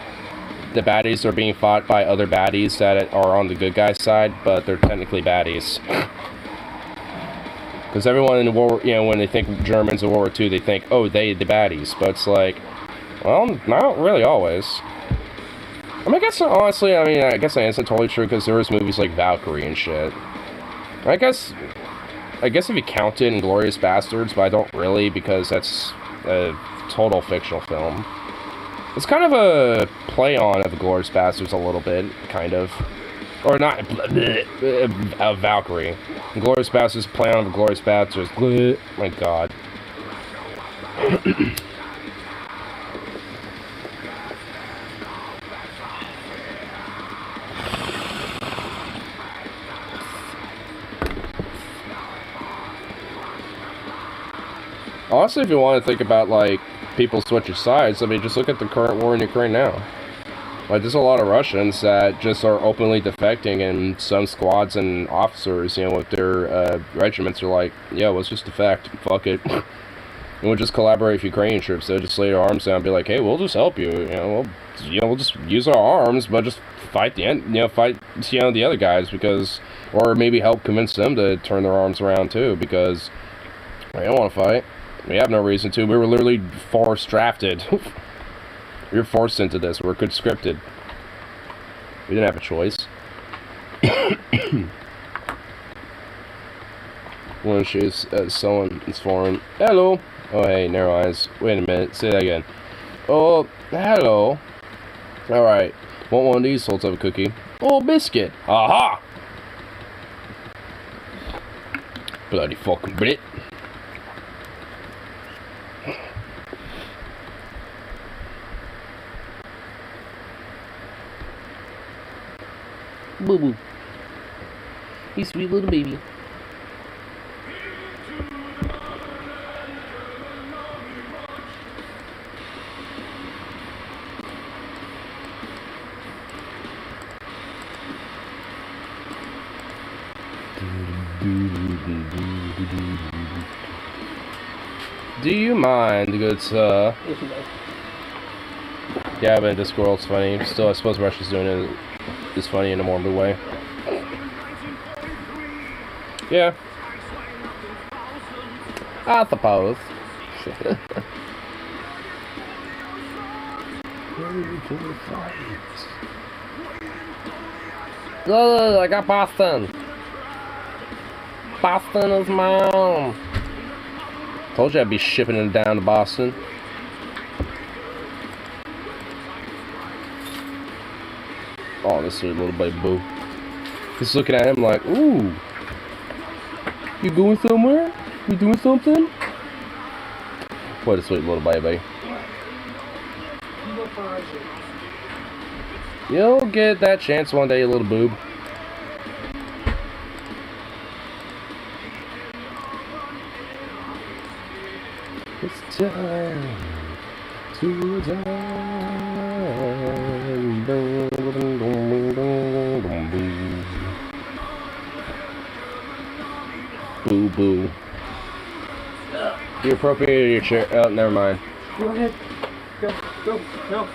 the baddies are being fought by other baddies that are on the good guy's side, but they're technically baddies. Because everyone in the war, you know, when they think Germans in World War II, they think, oh, the baddies. But it's like, well, not really always. I mean, I guess, honestly, I guess that isn't totally true, because there was movies like Valkyrie and shit. I guess if you count it, Inglourious Bastards, but I don't really, because that's a total fictional film. It's kind of a play on of Inglourious Bastards a little bit, kind of. Or not, Valkyrie. Inglourious Bastards play on Inglourious Bastards. My god. Honestly, if you want to think about, like, people switching sides, I mean, just look at the current war in Ukraine now. Like, there's a lot of Russians that just are openly defecting, and some squads and officers, you know, with their regiments are like, yeah, let's just defect, fuck it. And we'll just collaborate with Ukrainian troops. They'll just lay their arms down and be like, hey, we'll just help you, we'll just use our arms, but just fight the other guys, because, or maybe help convince them to turn their arms around too, because they don't want to fight. We have no reason to. We were literally forced drafted. We were forced into this. We were conscripted. We didn't have a choice. When she's someone is foreign. Hello. Oh, hey, narrow eyes. Wait a minute. Say that again. Oh, hello. Alright. Want one of these? Holds up a cookie. Oh, biscuit. Aha! Bloody fucking Brit. Boo boo. You sweet little baby. Do you mind, good sir? Yeah, but this girl's funny. Still, I suppose Russia's doing it is funny in a morbid way. Yeah. I suppose. I got Boston. Boston is mom. Told you I'd be shipping him down to Boston. Oh, this sweet little baby boo. He's looking at him like, ooh. You going somewhere? You doing something? What a sweet little baby. You'll get that chance one day, you little boob. It's time to die. Boo boo. You appropriated your chair. Oh, never mind. Go ahead. Go. No.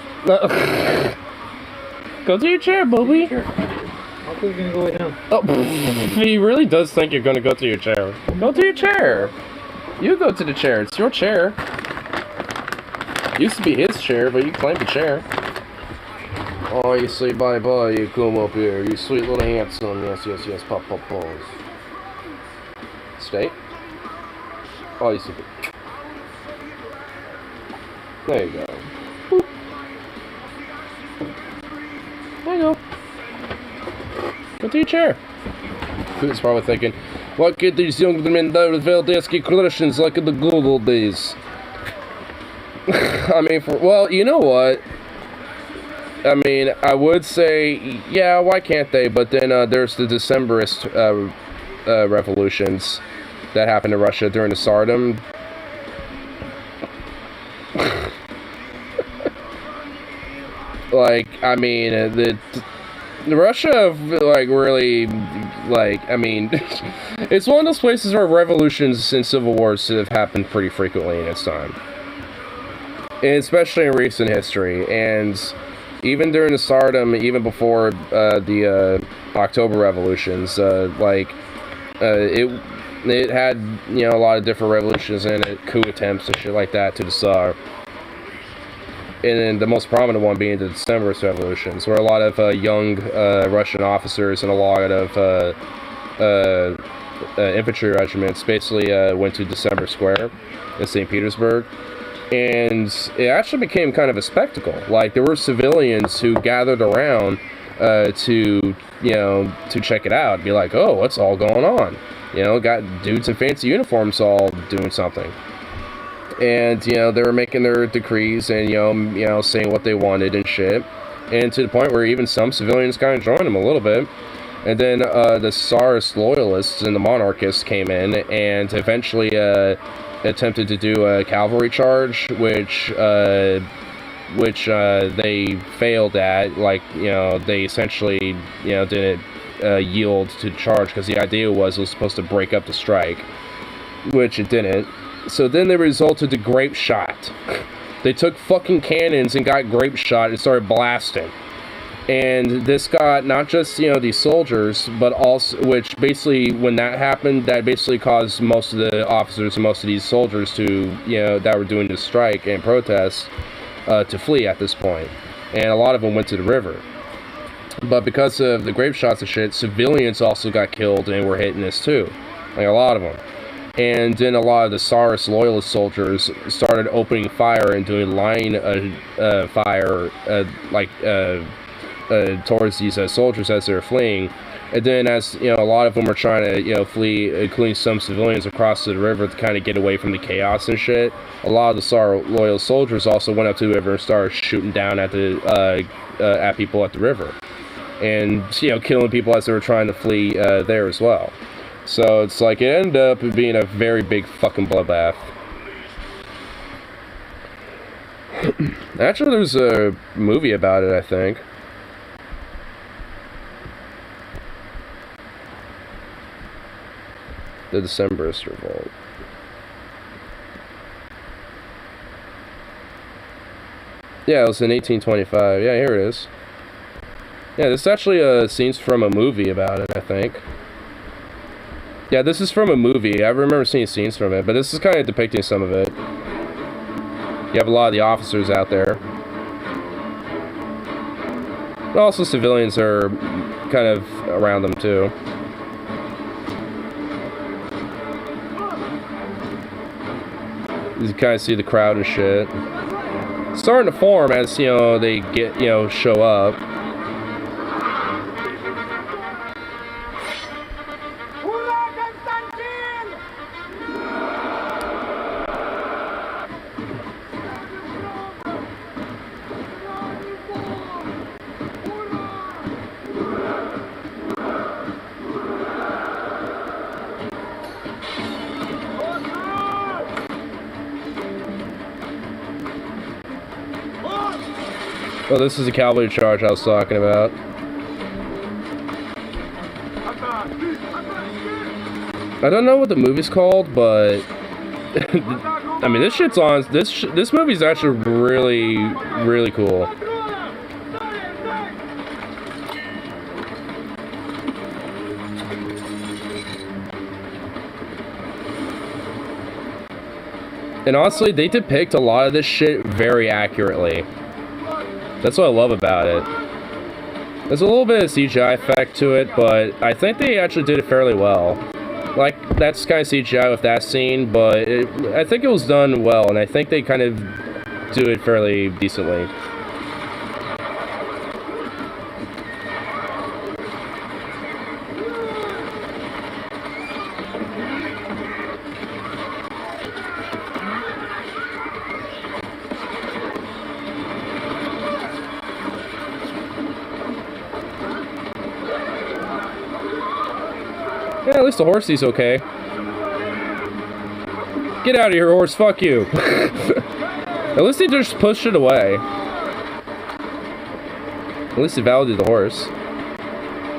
Go to your chair, Booby. Sure. I think you're gonna go way down. Oh, he really does think you're gonna go to your chair. Go to your chair. You go to the chair. It's your chair. Used to be his chair, but you claimed the chair. Oh, you sweet bye-bye. You come up here. You sweet little handsome. Yes. Pop. Stay. Oh, you stupid. There you go. Boop. There you go. Go to your chair. Who's probably thinking, what get these young men down with Valdeski questions like in the good old days? I mean, well, you know what? I mean, I would say, yeah, why can't they? But then there's the Decemberist revolutions that happened in Russia during the Tsardom. Like, I mean, the Russia, like, really, like, I mean, it's one of those places where revolutions and civil wars have happened pretty frequently in its time. And especially in recent history. And even during the Tsardom, even before the October revolutions, it had, you know, a lot of different revolutions in it, coup attempts and shit like that to the Tsar. And then the most prominent one being the Decemberist revolutions, where a lot of young Russian officers and a lot of infantry regiments basically went to December Square in St. Petersburg. And it actually became kind of a spectacle. Like, there were civilians who gathered around to check it out. Be like, oh, what's all going on? You know, got dudes in fancy uniforms all doing something. And, you know, they were making their decrees and, you know, saying what they wanted and shit. And to the point where even some civilians kind of joined them a little bit. And then the Tsarist loyalists and the monarchists came in and eventually attempted to do a cavalry charge, which they failed at. Like, you know, they essentially, you know, didn't yield to the charge because the idea was it was supposed to break up the strike, which it didn't. So then they resorted to grape shot. They took fucking cannons and got grape shot and started blasting. And this got not just, you know, these soldiers, but also, which basically, when that happened, that basically caused most of the officers and most of these soldiers to, you know, that were doing the strike and protest, to flee at this point. And a lot of them went to the river. But because of the grape shots and shit, civilians also got killed and were hit in this too. Like, a lot of them. And then a lot of the Tsarist loyalist soldiers started opening fire and doing line fire, towards these soldiers as they were fleeing. And then, as you know, a lot of them were trying to, you know, flee, including some civilians across the river to kind of get away from the chaos and shit. A lot of the Tsar loyal soldiers also went up to the river and started shooting down at the at people at the river, and, you know, killing people as they were trying to flee there as well. So it's like, it ended up being a very big fucking bloodbath. Actually, there's a movie about it, I think. The Decemberist Revolt. Yeah, it was in 1825. Yeah, here it is. Yeah, this is actually scenes from a movie about it, I think. Yeah, this is from a movie. I remember seeing scenes from it, but this is kind of depicting some of it. You have a lot of the officers out there. But also civilians are kind of around them, too. You kind of see the crowd and shit. Starting to form as, you know, they get, you know, show up. Oh, this is the cavalry charge I was talking about. I don't know what the movie's called, but I mean, this shit's on. This movie's actually really cool. And honestly, they depict a lot of this shit very accurately. That's what I love about it. There's a little bit of CGI effect to it, but I think they actually did it fairly well. Like, that's kind of CGI with that scene, but I think it was done well, and I think they kind of do it fairly decently. Yeah, at least the horsey's okay. Get out of here, horse. Fuck you. At least they just pushed it away. At least they validated the horse.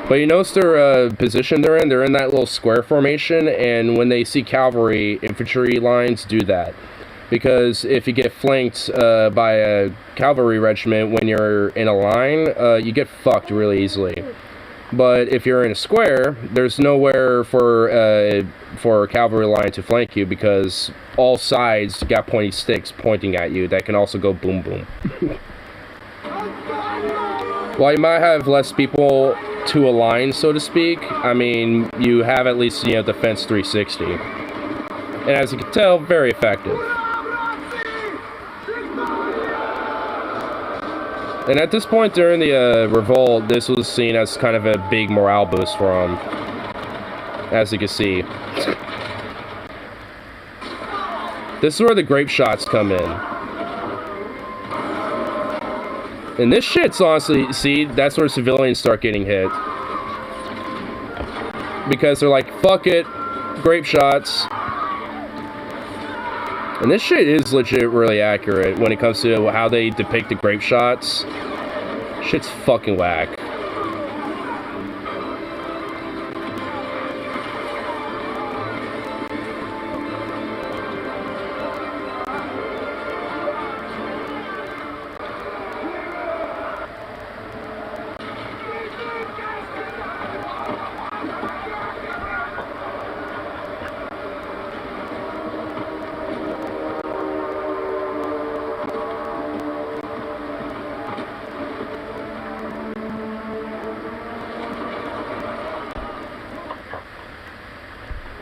But you notice their position they're in? They're in that little square formation, and when they see cavalry, infantry lines do that. Because if you get flanked by a cavalry regiment when you're in a line, you get fucked really easily. But if you're in a square, there's nowhere for a cavalry line to flank you because all sides got pointy sticks pointing at you that can also go boom boom. While you might have less people to a line, so to speak, I mean, you have at least, you know, defense 360. And as you can tell, very effective. And at this point during the revolt, this was seen as kind of a big morale boost for them, as you can see. This is where the grape shots come in. And this shit's honestly, see, that's where civilians start getting hit. Because they're like, fuck it, grape shots. And this shit is legit really accurate when it comes to how they depict the grape shots. Shit's fucking whack.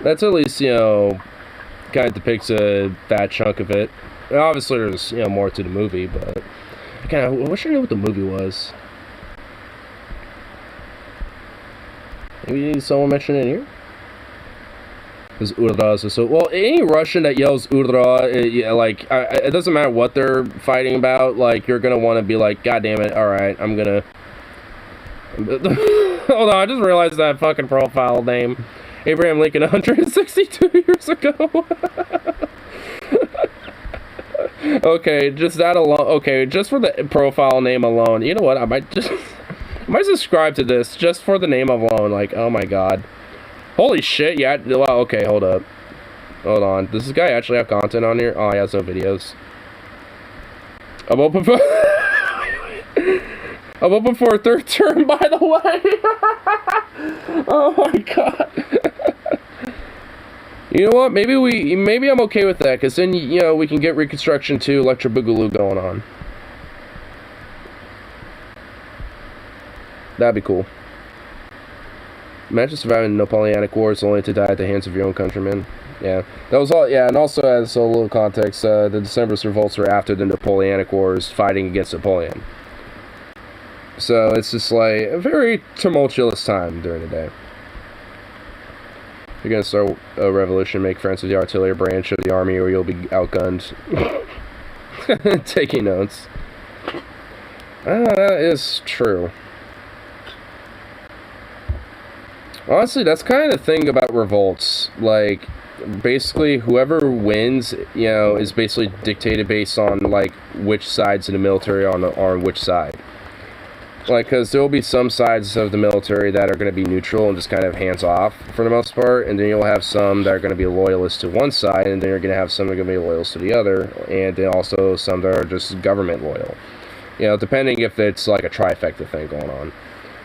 That's at least, you know, kind of depicts a bad chunk of it. And obviously, there's, you know, more to the movie, but I kind of wish I knew what the movie was. Maybe someone mentioned it here? Because Ura is so... Well, any Russian that yells Ura, it doesn't matter what they're fighting about, like, you're gonna want to be like, God damn it, alright, I'm gonna... Hold on, I just realized that fucking profile name. Abraham Lincoln 162 years ago. Okay, just that alone. Okay, just for the profile name alone. You know what? I might subscribe to this just for the name alone. Like, oh my god. Holy shit, yeah. Well, okay, hold up. Hold on. Does this guy actually have content on here? Oh, he has no videos. I'm open for... I'm open for a third term, by the way. Oh my god. You know what? Maybe I'm okay with that, because then, you know, we can get Reconstruction 2 Electro Boogaloo going on. That'd be cool. Imagine surviving the Napoleonic Wars only to die at the hands of your own countrymen. Yeah, that was all. Yeah, and also as a little context, the Decemberist revolts were after the Napoleonic Wars, fighting against Napoleon. So it's just like a very tumultuous time during the day. You're gonna start a revolution, make friends with the artillery branch of the army, or you'll be outgunned. Taking notes. That is true. Honestly, that's kind of the thing about revolts. Like, basically, whoever wins, is basically dictated based on, like, which sides of the military are on which side. Like, because there will be some sides of the military that are going to be neutral and just kind of hands-off for the most part, and then you'll have some that are going to be loyalists to one side, and then you're going to have some that are going to be loyalists to the other, and then also some that are just government loyal. Depending if it's like a trifecta thing going on.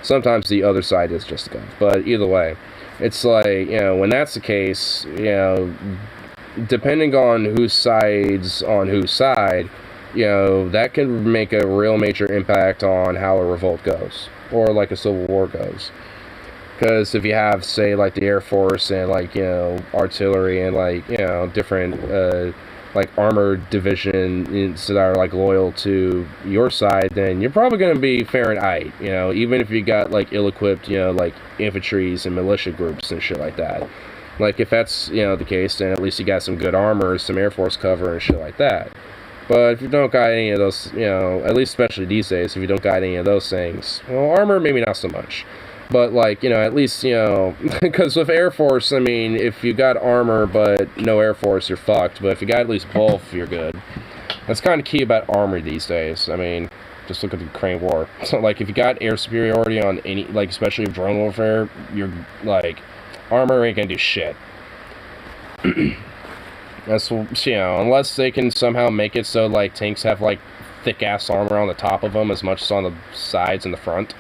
Sometimes the other side is just gov, but either way, it's like, when that's the case, depending on whose side's on whose side, that can make a real major impact on how a revolt goes, or like a civil war goes. Because if you have, say, like the Air Force and like, artillery and like, different, like armored divisions that are like loyal to your side, then you're probably going to be Fahrenheit, even if you got like ill-equipped, like infantries and militia groups and shit like that. Like if that's, the case, then at least you got some good armor, some Air Force cover and shit like that. But if you don't got any of those, at least especially these days, if you don't got any of those things, well, armor maybe not so much. But, like, at least, because with Air Force, I mean, if you got armor but no Air Force, you're fucked. But if you got at least both, you're good. That's kind of key about armor these days. I mean, just look at the Ukraine war. So, like, if you got air superiority on any, like, especially drone warfare, you're, like, armor ain't gonna do shit. That's, unless they can somehow make it so, like, tanks have, like, thick-ass armor on the top of them as much as on the sides and the front.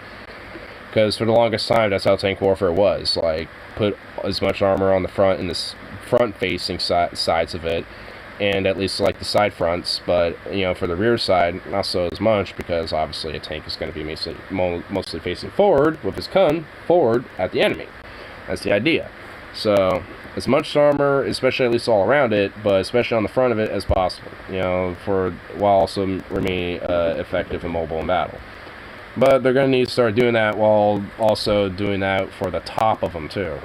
Because for the longest time, that's how tank warfare was. Like, put as much armor on the front and the front-facing sides of it, and at least, like, the side fronts. But, for the rear side, not so as much, because obviously a tank is going to be mostly facing forward with his gun forward at the enemy. That's the idea. So, as much armor, especially at least all around it, but especially on the front of it as possible, while also remaining effective and mobile in battle. But they're going to need to start doing that while also doing that for the top of them, too.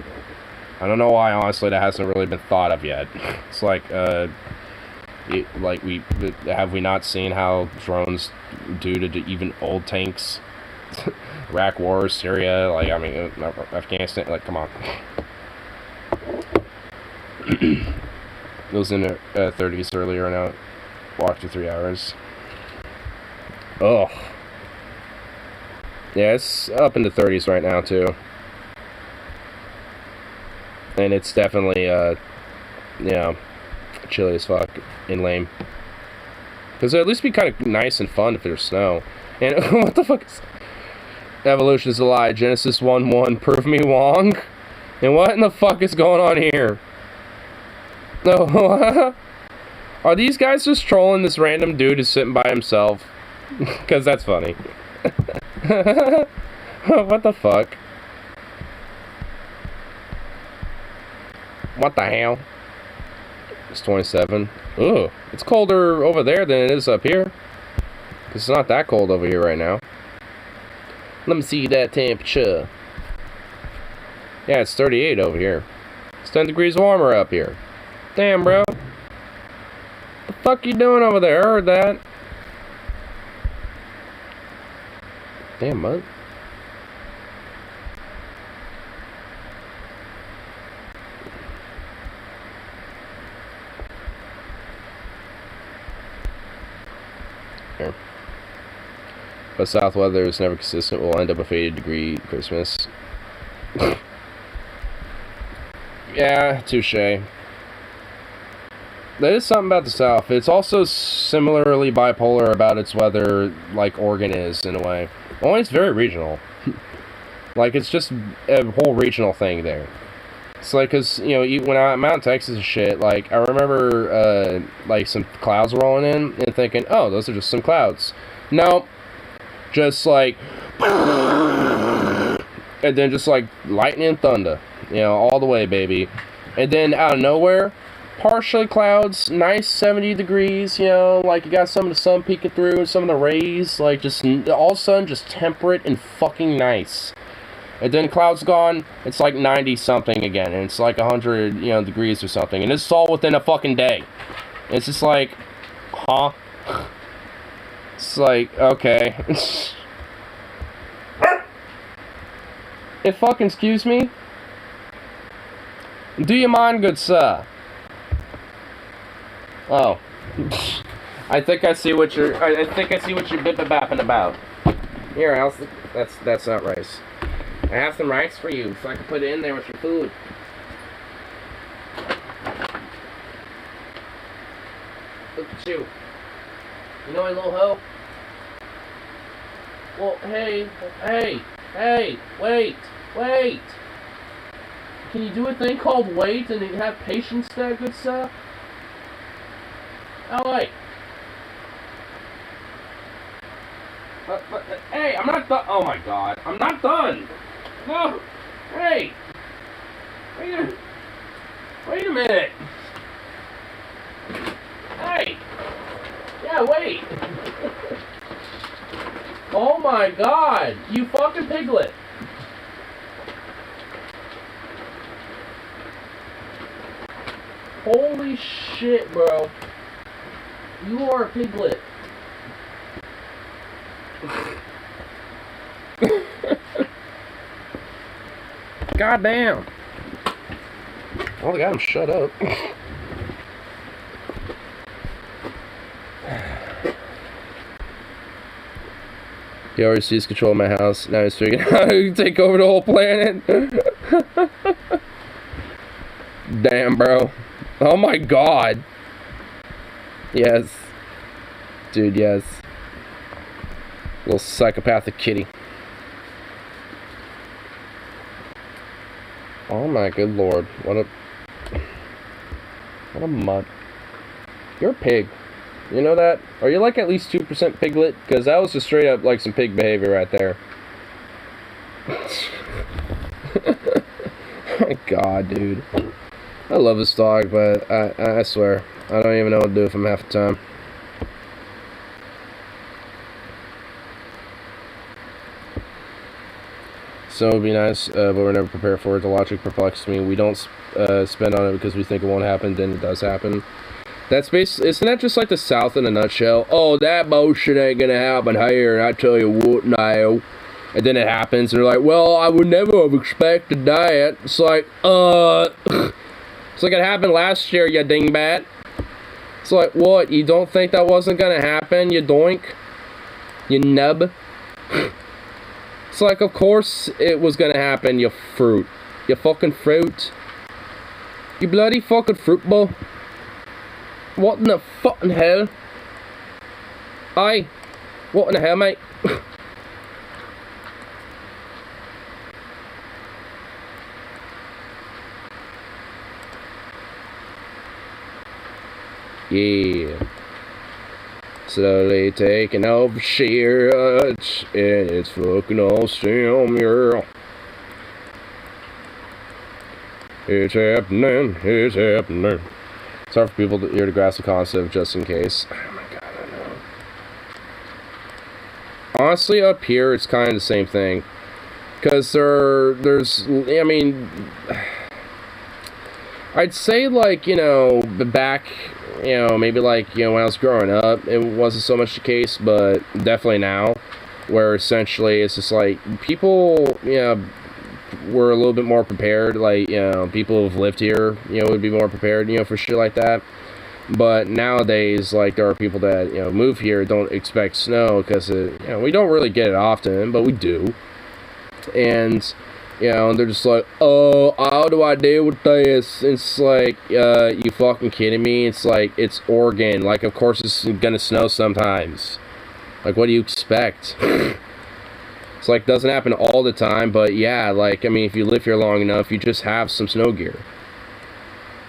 I don't know why, honestly, that hasn't really been thought of yet. It's like, have we not seen how drones do to even old tanks? Iraq War, Syria, like, I mean, Afghanistan, like, come on. It was in the 30s earlier, and I walked for 3 hours. Ugh. Yeah, it's up in the 30s right now, too. And it's definitely, chilly as fuck and lame. Because it'd at least be kind of nice and fun if there's snow. And what the fuck is... Evolution is a lie. Genesis 1:1. Prove me wrong. And what in the fuck is going on here? No, are these guys just trolling this random dude who's sitting by himself? Because that's funny. What the fuck? What the hell? It's 27. Ugh. It's colder over there than it is up here. It's not that cold over here right now. Let me see that temperature. Yeah, it's 38 over here. It's 10 degrees warmer up here. Damn, bro. What the fuck you doing over there? I heard that. Damn, bud. Here. But south weather is never consistent. We'll end up with 80 degree Christmas. Yeah, touche. That is something about the South. It's also similarly bipolar about its weather, like Oregon is, in a way. Only it's very regional. Like, it's just a whole regional thing there. It's like, because, when I'm out in Texas and shit, like, I remember, like, some clouds rolling in and thinking, oh, those are just some clouds. No. Just, like, and then just, like, lightning and thunder. All the way, baby. And then out of nowhere, partially clouds, nice 70 degrees, you know, like you got some of the sun peeking through and some of the rays, like just all of a sudden just temperate and fucking nice. And then clouds gone, it's like 90 something again, and it's like 100, you know, degrees or something, and this is all within a fucking day. It's just like, huh? It's like, okay. If fucking excuse me? Do you mind, good sir? Oh. I think I see what you're bip-a-bapping about. Here, Alice, that's not rice. I have some rice for you, so I can put it in there with your food. Look at you. You know my little hoe? Well, hey, wait. Can you do a thing called wait and have patience there, good sir? Oh, wait. Hey, I'm not done. Oh my god, I'm not done. No. Hey. Wait a minute. Hey. Yeah, wait. Oh my god, you fucking piglet. Holy shit, bro. You are a piglet. God damn. Oh, I got him shut up. He already sees control of my house. Now he's figuring out how to take over the whole planet. Damn, bro. Oh my god. Yes. Dude, yes. Little psychopathic kitty. Oh my good lord. What a mud. You're a pig. You know that? Are you like at least 2% piglet? Because that was just straight up like some pig behavior right there. Oh my god, dude. I love this dog, but I swear, I don't even know what to do with him half the time. So it would be nice, but we're never prepared for it. The logic perplexes me. We don't spend on it because we think it won't happen, then it does happen. That's basically, isn't that just like the South in a nutshell? Oh, that bullshit ain't gonna happen here, and I tell you what now. And then it happens, and they're like, well, I would never have expected that. It's like, it's like it happened last year, you dingbat. It's like, what, you don't think that wasn't gonna happen, you doink? You nub? It's like, of course it was gonna happen, you fruit. You fucking fruit. You bloody fucking fruit ball. What in the fucking hell? Aye. What in the hell, mate? Yeah. Slowly taking over shit, and it's fucking awesome, yeah. It's happening. Sorry for people here to grasp the concept just in case. Oh my god, I know. Honestly, up here, it's kind of the same thing. Because there's, I mean, I'd say, like, you know, back, you know, maybe like, you know, when I was growing up, it wasn't so much the case, but definitely now, where essentially it's just like, people, you know, were a little bit more prepared, like, you know, people who've lived here, you know, would be more prepared, you know, for shit like that. But nowadays, like, there are people that, you know, move here, don't expect snow, because, you know, we don't really get it often, but we do. And, you know, they're just like, oh, how do I deal with this? It's like, you fucking kidding me? It's like, it's Oregon. Like, of course it's gonna snow sometimes. Like, what do you expect? It's like, doesn't happen all the time, but yeah, like, I mean, if you live here long enough, you just have some snow gear.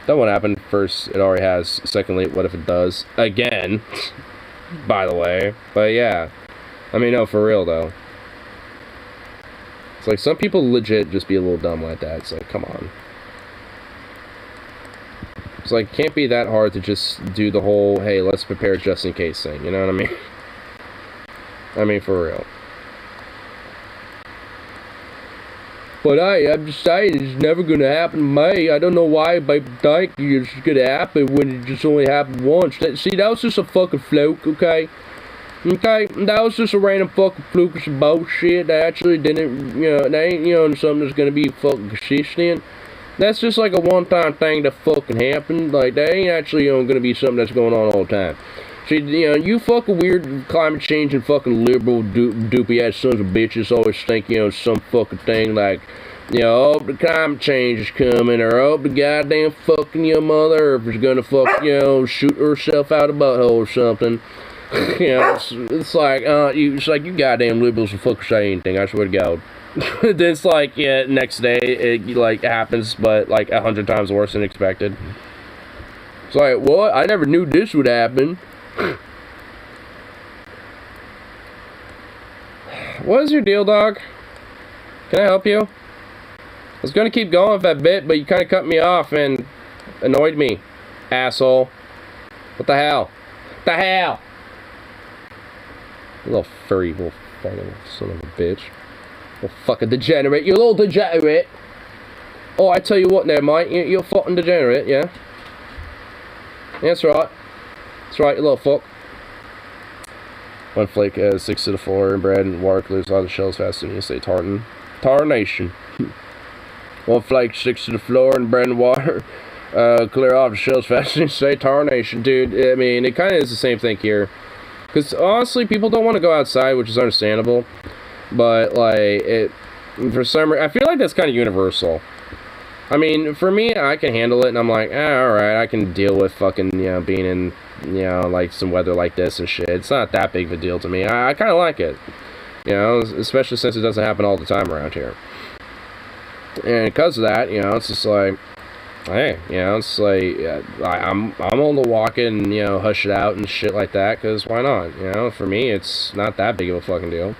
That won't happen. First, it already has. Secondly, what if it does? Again. By the way. But yeah. I mean, no, for real, though. It's like, some people legit just be a little dumb like that. It's like, come on. It's like, it can't be that hard to just do the whole, hey, let's prepare just in case thing, you know what I mean? I mean, for real. But I'm just saying, it's never gonna happen to me. I don't know why people think it's gonna happen when it just only happened once. See, that was just a fucking fluke, okay? Okay, that was just a random fucking fluke of some bullshit that actually didn't, that ain't, something that's gonna be fucking consistent. That's just like a one-time thing that fucking happened. Like, that ain't actually, gonna be something that's going on all the time. See, you fucking weird climate change and fucking liberal doopy ass sons of bitches always think, some fucking thing like, oh, the climate change is coming, or oh, the goddamn fucking, Mother Earth is gonna fuck, shoot herself out a butthole or something. It's like, you goddamn liberals will fucking say anything, I swear to God. Then it's like, yeah, next day, it, like, happens, but, like, 100 times worse than expected. It's like, what? I never knew this would happen. What is your deal, dog? Can I help you? I was gonna keep going with that bit, but you kind of cut me off and annoyed me, asshole. What the hell? What the hell? You little furry, little fucking son of a bitch. Little fucking degenerate, you little degenerate. Oh, I tell you what now, mate, you're fucking degenerate, yeah? Yeah, that's right. That's right, you little fuck. One flake sticks to the floor, and bread and water clears all the shells faster than you say tartan. Tarnation. One flake sticks to the floor, and bread and water clear off the shells faster than you say tarnation. Dude, I mean, it kind of is the same thing here. Because, honestly, people don't want to go outside, which is understandable. But, like, for some reason, I feel like that's kind of universal. I mean, for me, I can handle it, and I'm like, alright, I can deal with fucking, being in, like, some weather like this and shit. It's not that big of a deal to me. I kind of like it. Especially since it doesn't happen all the time around here. And because of that, it's just like, hey, it's like, I'm on the walk it and, hush it out and shit like that, because why not? For me, it's not that big of a fucking deal.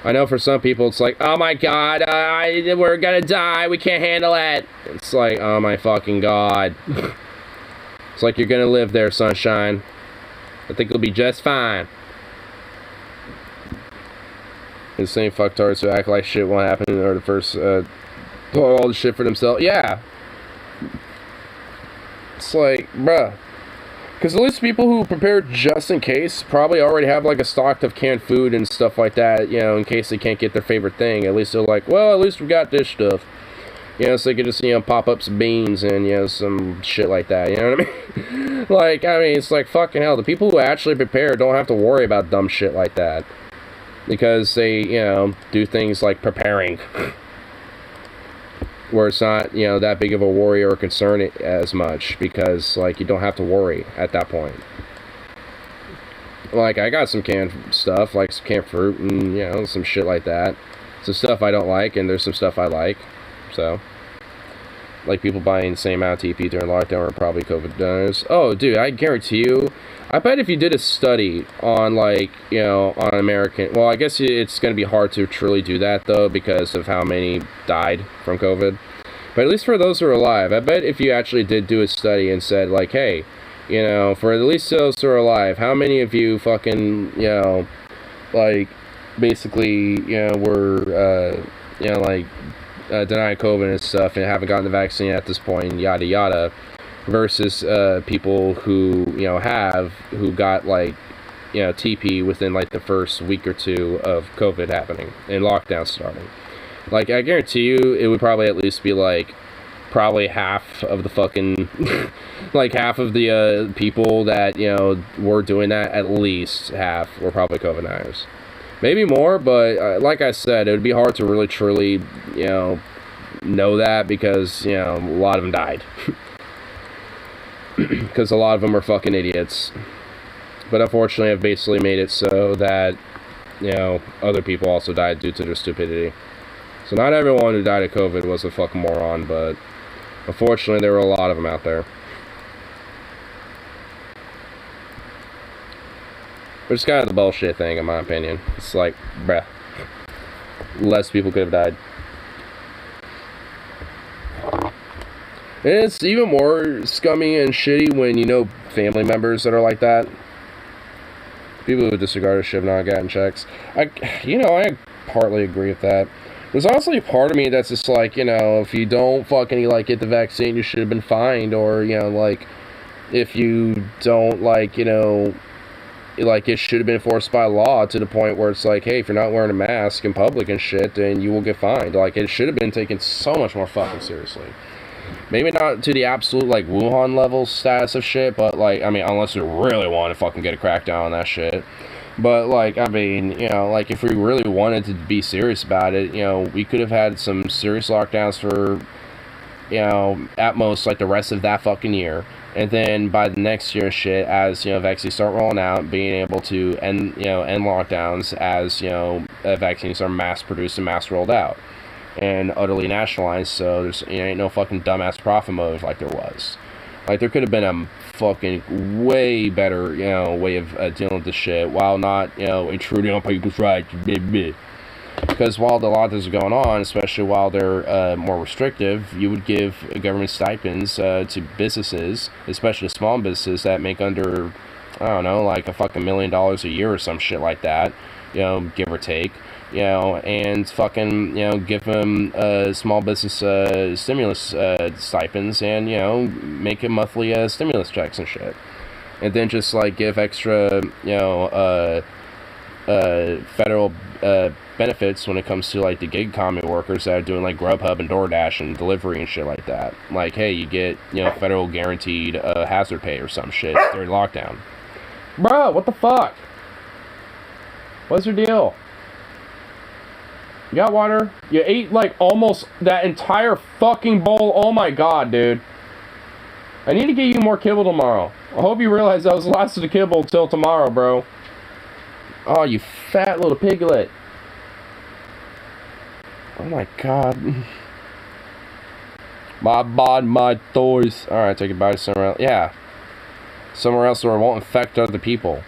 I know for some people it's like, oh my god, we're gonna die, we can't handle it. It's like, oh my fucking god. It's like, you're gonna live there, sunshine. I think it'll be just fine. The same fucktards who act like shit won't happen or the first, do all the shit for themselves. Yeah. It's like, bruh. Because at least people who prepare just in case probably already have, like, a stock of canned food and stuff like that, in case they can't get their favorite thing. At least they're like, well, at least we got this stuff. So they could just, pop up some beans and, some shit like that, you know what I mean? Like, I mean, it's like, fucking hell, the people who actually prepare don't have to worry about dumb shit like that. Because they, do things like preparing. Where it's not, that big of a worry or concern as much, because, like, you don't have to worry at that point. Like, I got some canned stuff, like some canned fruit and, some shit like that. Some stuff I don't like, and there's some stuff I like, so. Like, people buying the same amount of TP during lockdown are probably COVID donors. Oh, dude, I guarantee you, I bet if you did a study on, like, on American... Well, I guess it's going to be hard to truly do that, though, because of how many died from COVID. But at least for those who are alive, I bet if you actually did do a study and said, like, hey, for at least those who are alive, how many of you fucking, like, basically, were, denying COVID and stuff and haven't gotten the vaccine at this point, and yada yada, versus people who who got, like, TP within, like, the first week or two of COVID happening and lockdown starting. Like, I guarantee you it would probably at least be, like, probably half of the fucking like half of the people that were doing that, at least half were probably COVID deniers. Maybe more, but like I said, it would be hard to really truly know that, because a lot of them died. Because a lot of them are fucking idiots. But unfortunately, I've basically made it so that, other people also died due to their stupidity. So not everyone who died of COVID was a fucking moron, but unfortunately, there were a lot of them out there. Which is kind of the bullshit thing, in my opinion. It's like, bruh, less people could have died. And it's even more scummy and shitty when you know family members that are like that. People who disregard it should have not gotten checks. I partly agree with that. There's honestly a part of me that's just like, if you don't fucking, like, get the vaccine, you should have been fined, or, like, if you don't, like, like, it should have been enforced by law to the point where it's like, hey, if you're not wearing a mask in public and shit, then you will get fined. Like, it should have been taken so much more fucking seriously. Maybe not to the absolute, like, Wuhan level status of shit, but, like, I mean, unless you really want to fucking get a crackdown on that shit. But, like, I mean, like, if we really wanted to be serious about it, we could have had some serious lockdowns for, at most, like, the rest of that fucking year. And then by the next year shit, as, vaccines start rolling out, being able to end lockdowns as, vaccines are mass-produced and mass-rolled out. And utterly nationalized, so there's ain't no fucking dumbass profit motive like there was. Like, there could have been a fucking way better, way of dealing with this shit while not, intruding on people's rights. Because while the lockdowns are going on, especially while they're more restrictive, you would give government stipends to businesses, especially small businesses that make under, I don't know, like a fucking $1 million a year or some shit like that, give or take. And fucking, give them small business stimulus stipends and, make it monthly stimulus checks and shit. And then just, like, give extra, federal benefits when it comes to, like, the gig economy workers that are doing, like, Grubhub and DoorDash and delivery and shit like that. Like, hey, you get, federal guaranteed hazard pay or some shit during lockdown. Bro, what the fuck? What's your deal? You got water? You ate, like, almost that entire fucking bowl. Oh my god, dude. I need to get you more kibble tomorrow. I hope you realize that was the last of the kibble till tomorrow, bro. Oh, you fat little piglet. Oh my god. My bod, my toys. Alright, take a bite somewhere else. Yeah. Somewhere else where it won't infect other people.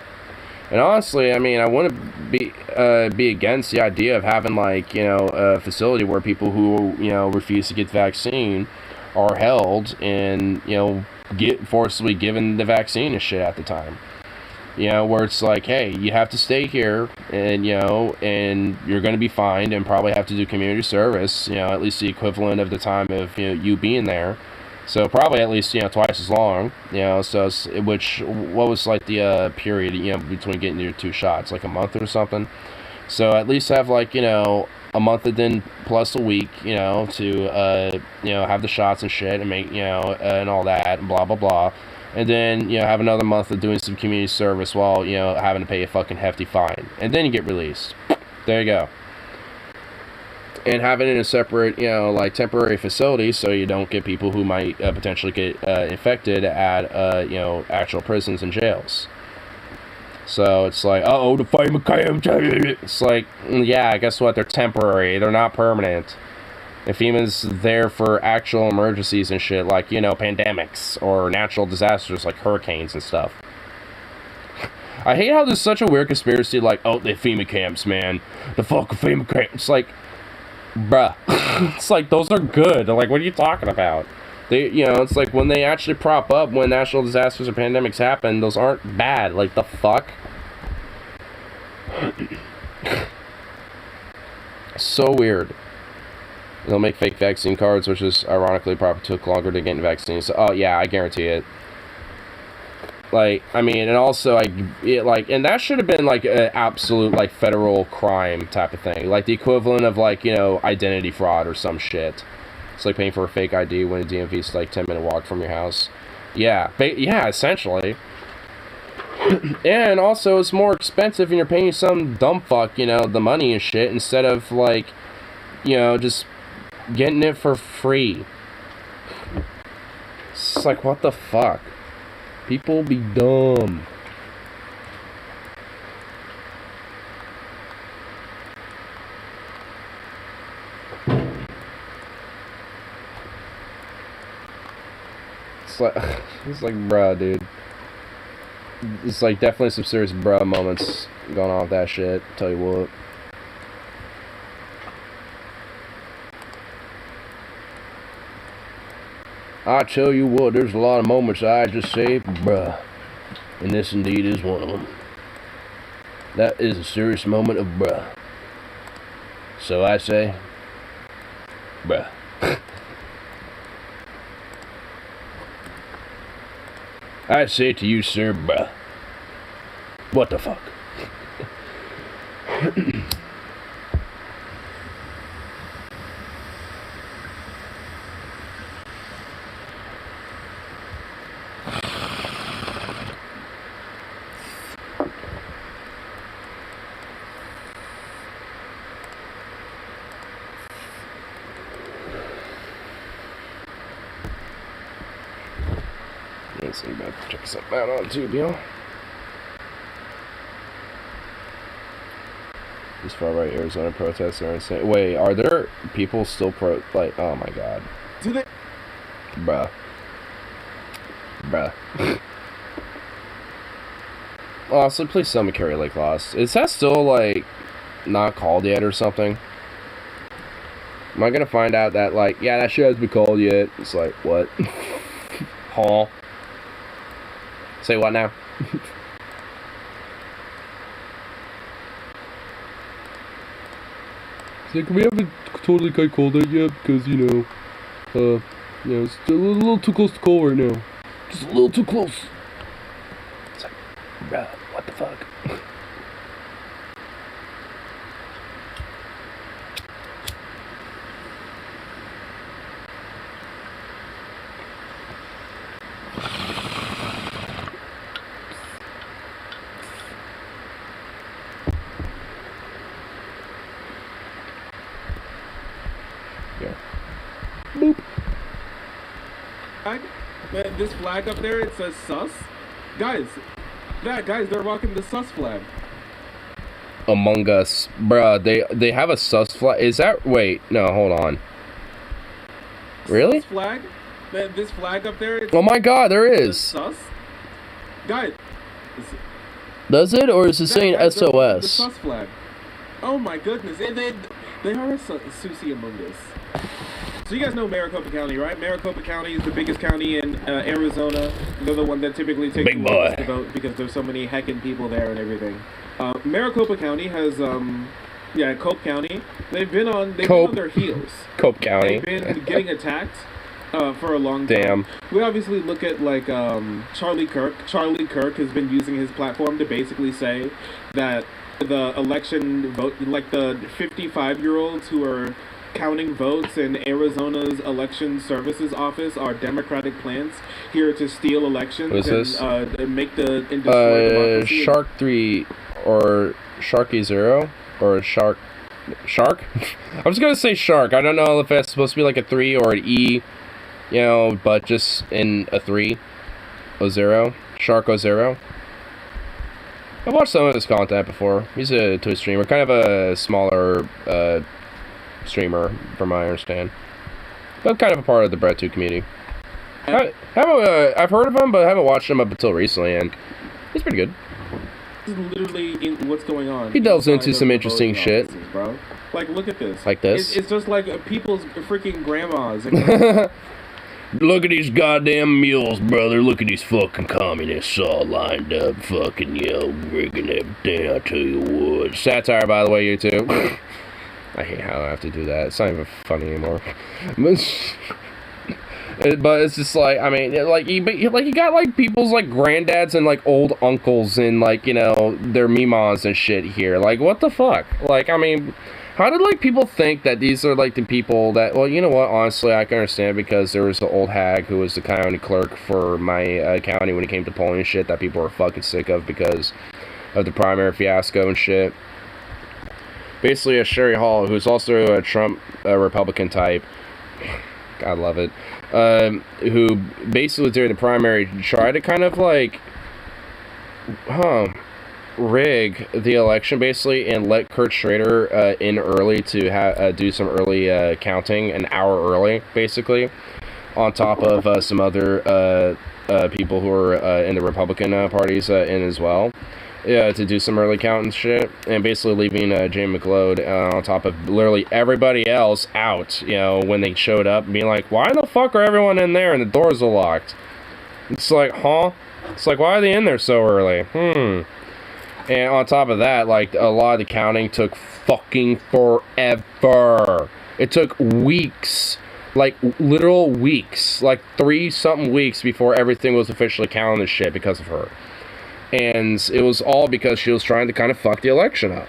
And honestly, I mean, I wouldn't be against the idea of having, like, a facility where people who, refuse to get the vaccine are held and, get forcibly given the vaccine and shit at the time. Where it's like, hey, you have to stay here and, and you're going to be fined and probably have to do community service, at least the equivalent of the time of, you being there. So probably at least, twice as long, so what was, like, the period, between getting your 2 shots, like a month or something. So at least have, like, a month and then plus a week, to, have the shots and shit and make, and all that and blah, blah, blah. And then, have another month of doing some community service while, having to pay a fucking hefty fine. And then you get released. There you go. And have it in a separate, like, temporary facility so you don't get people who might potentially get infected at, actual prisons and jails. So it's like, the FEMA camps. It's like, yeah, guess what? They're temporary. They're not permanent. And FEMA's there for actual emergencies and shit, like, pandemics or natural disasters like hurricanes and stuff. I hate how there's such a weird conspiracy, like, the FEMA camps, man. The fucking FEMA camps. It's like, bruh. It's like, those are good. Like, what are you talking about? They, it's like when they actually prop up when natural disasters or pandemics happen, those aren't bad. Like, the fuck? So weird. They'll make fake vaccine cards, which is ironically probably took longer to get vaccines. Oh yeah, I guarantee it. Like, I mean, and also, and that should have been, like, an absolute, like, federal crime type of thing. Like, the equivalent of, like, identity fraud or some shit. It's like paying for a fake ID when a DMV's, like, 10-minute walk from your house. Yeah, yeah, essentially. And also, it's more expensive and you're paying some dumb fuck, the money and shit, instead of, like, just getting it for free. It's like, what the fuck? People be dumb. It's like, bruh, dude. It's like definitely some serious bruh moments going on with that shit. Tell you what. I tell you what, there's a lot of moments I just say, bruh. And this indeed is one of them. That is a serious moment of bruh. So I say, bruh. I say to you, sir, bruh. What the fuck? Let's see, about to check something out on YouTube, yo. These far-right Arizona protests are insane. Wait, are there people still like, oh my god. Do they? Bruh. Bruh. Honestly, please tell me Carrie Lake lost. Is that still, like, not called yet or something? Am I gonna find out that, like, yeah, that shit hasn't been called yet? It's like, what? Huh? Say what now? It's like, we haven't totally quite called it yet because, you know, it's still a little too close to call right now. Just a little too close. It's like, bruh, what the fuck? Boop. This flag up there, it says sus. Guys, they're rocking the sus flag. Among Us, bruh, they have a sus flag. Is that, wait, no, hold on. Really? Sus flag? This flag up there, Oh my god, there is. Sus? Guys. Does it, or is it saying The SOS? sus flag. Oh my goodness, they are a Susie Among Us. So you guys know Maricopa County, right? Maricopa County is the biggest county in Arizona. They're the one that typically takes Big the longest boy. to vote because there's so many heckin' people there and everything. Maricopa County has, Cope County. They've been on their heels. Cope County. They've been getting attacked for a long time. Damn. We obviously look at, like, Charlie Kirk. Charlie Kirk has been using his platform to basically say that the election vote, like the 55-year-olds who are counting votes in Arizona's election services office are Democratic plants here to steal elections. Who is this? And make and destroy democracy. Shark 3 or Sharky 0 or Shark? I was gonna say Shark. I don't know if that's supposed to be like a 3 or an E, you know, but just in a 3 or 0. Shark 0. I've watched some of his content before. He's a Twitch streamer, kind of a smaller streamer, from what I understand, but kind of a part of the Bread2 community. I've heard of him, but I haven't watched him up until recently, and he's pretty good. This is literally what's going on. He delves into some interesting shit. Bro. Like, look at this. Like this? It's just like people's freaking grandmas. Look at these goddamn mules, brother. Look at these fucking communists all lined up, fucking, rigging everything. I tell you what. Satire, by the way, YouTube. I hate how I have to do that. It's not even funny anymore. But it's just like, I mean, you got like people's like granddads and like old uncles and like, their memas and shit here. Like, what the fuck? Like, I mean, how did like people think that these are like the people that? Well, you know what? Honestly, I can understand, because there was the old hag who was the county clerk for my county when it came to polling and shit that people were fucking sick of because of the primary fiasco and shit. Basically, a Sherry Hall, who's also a Trump Republican type, God love it, who basically during the primary tried to kind of like, rig the election basically and let Kurt Schrader in early to do some early counting, an hour early basically, on top of some other people who are in the Republican parties in as well. Yeah, to do some early count and shit, and basically leaving Jamie McLeod on top of literally everybody else out, you know, when they showed up, being like, why the fuck are everyone in there and the doors are locked? It's like, huh? It's like, why are they in there so early? And on top of that, like, a lot of the counting took fucking forever. It took weeks. Like, literal weeks. Like, 3-something weeks before everything was officially counted and shit because of her. And it was all because she was trying to kind of fuck the election up.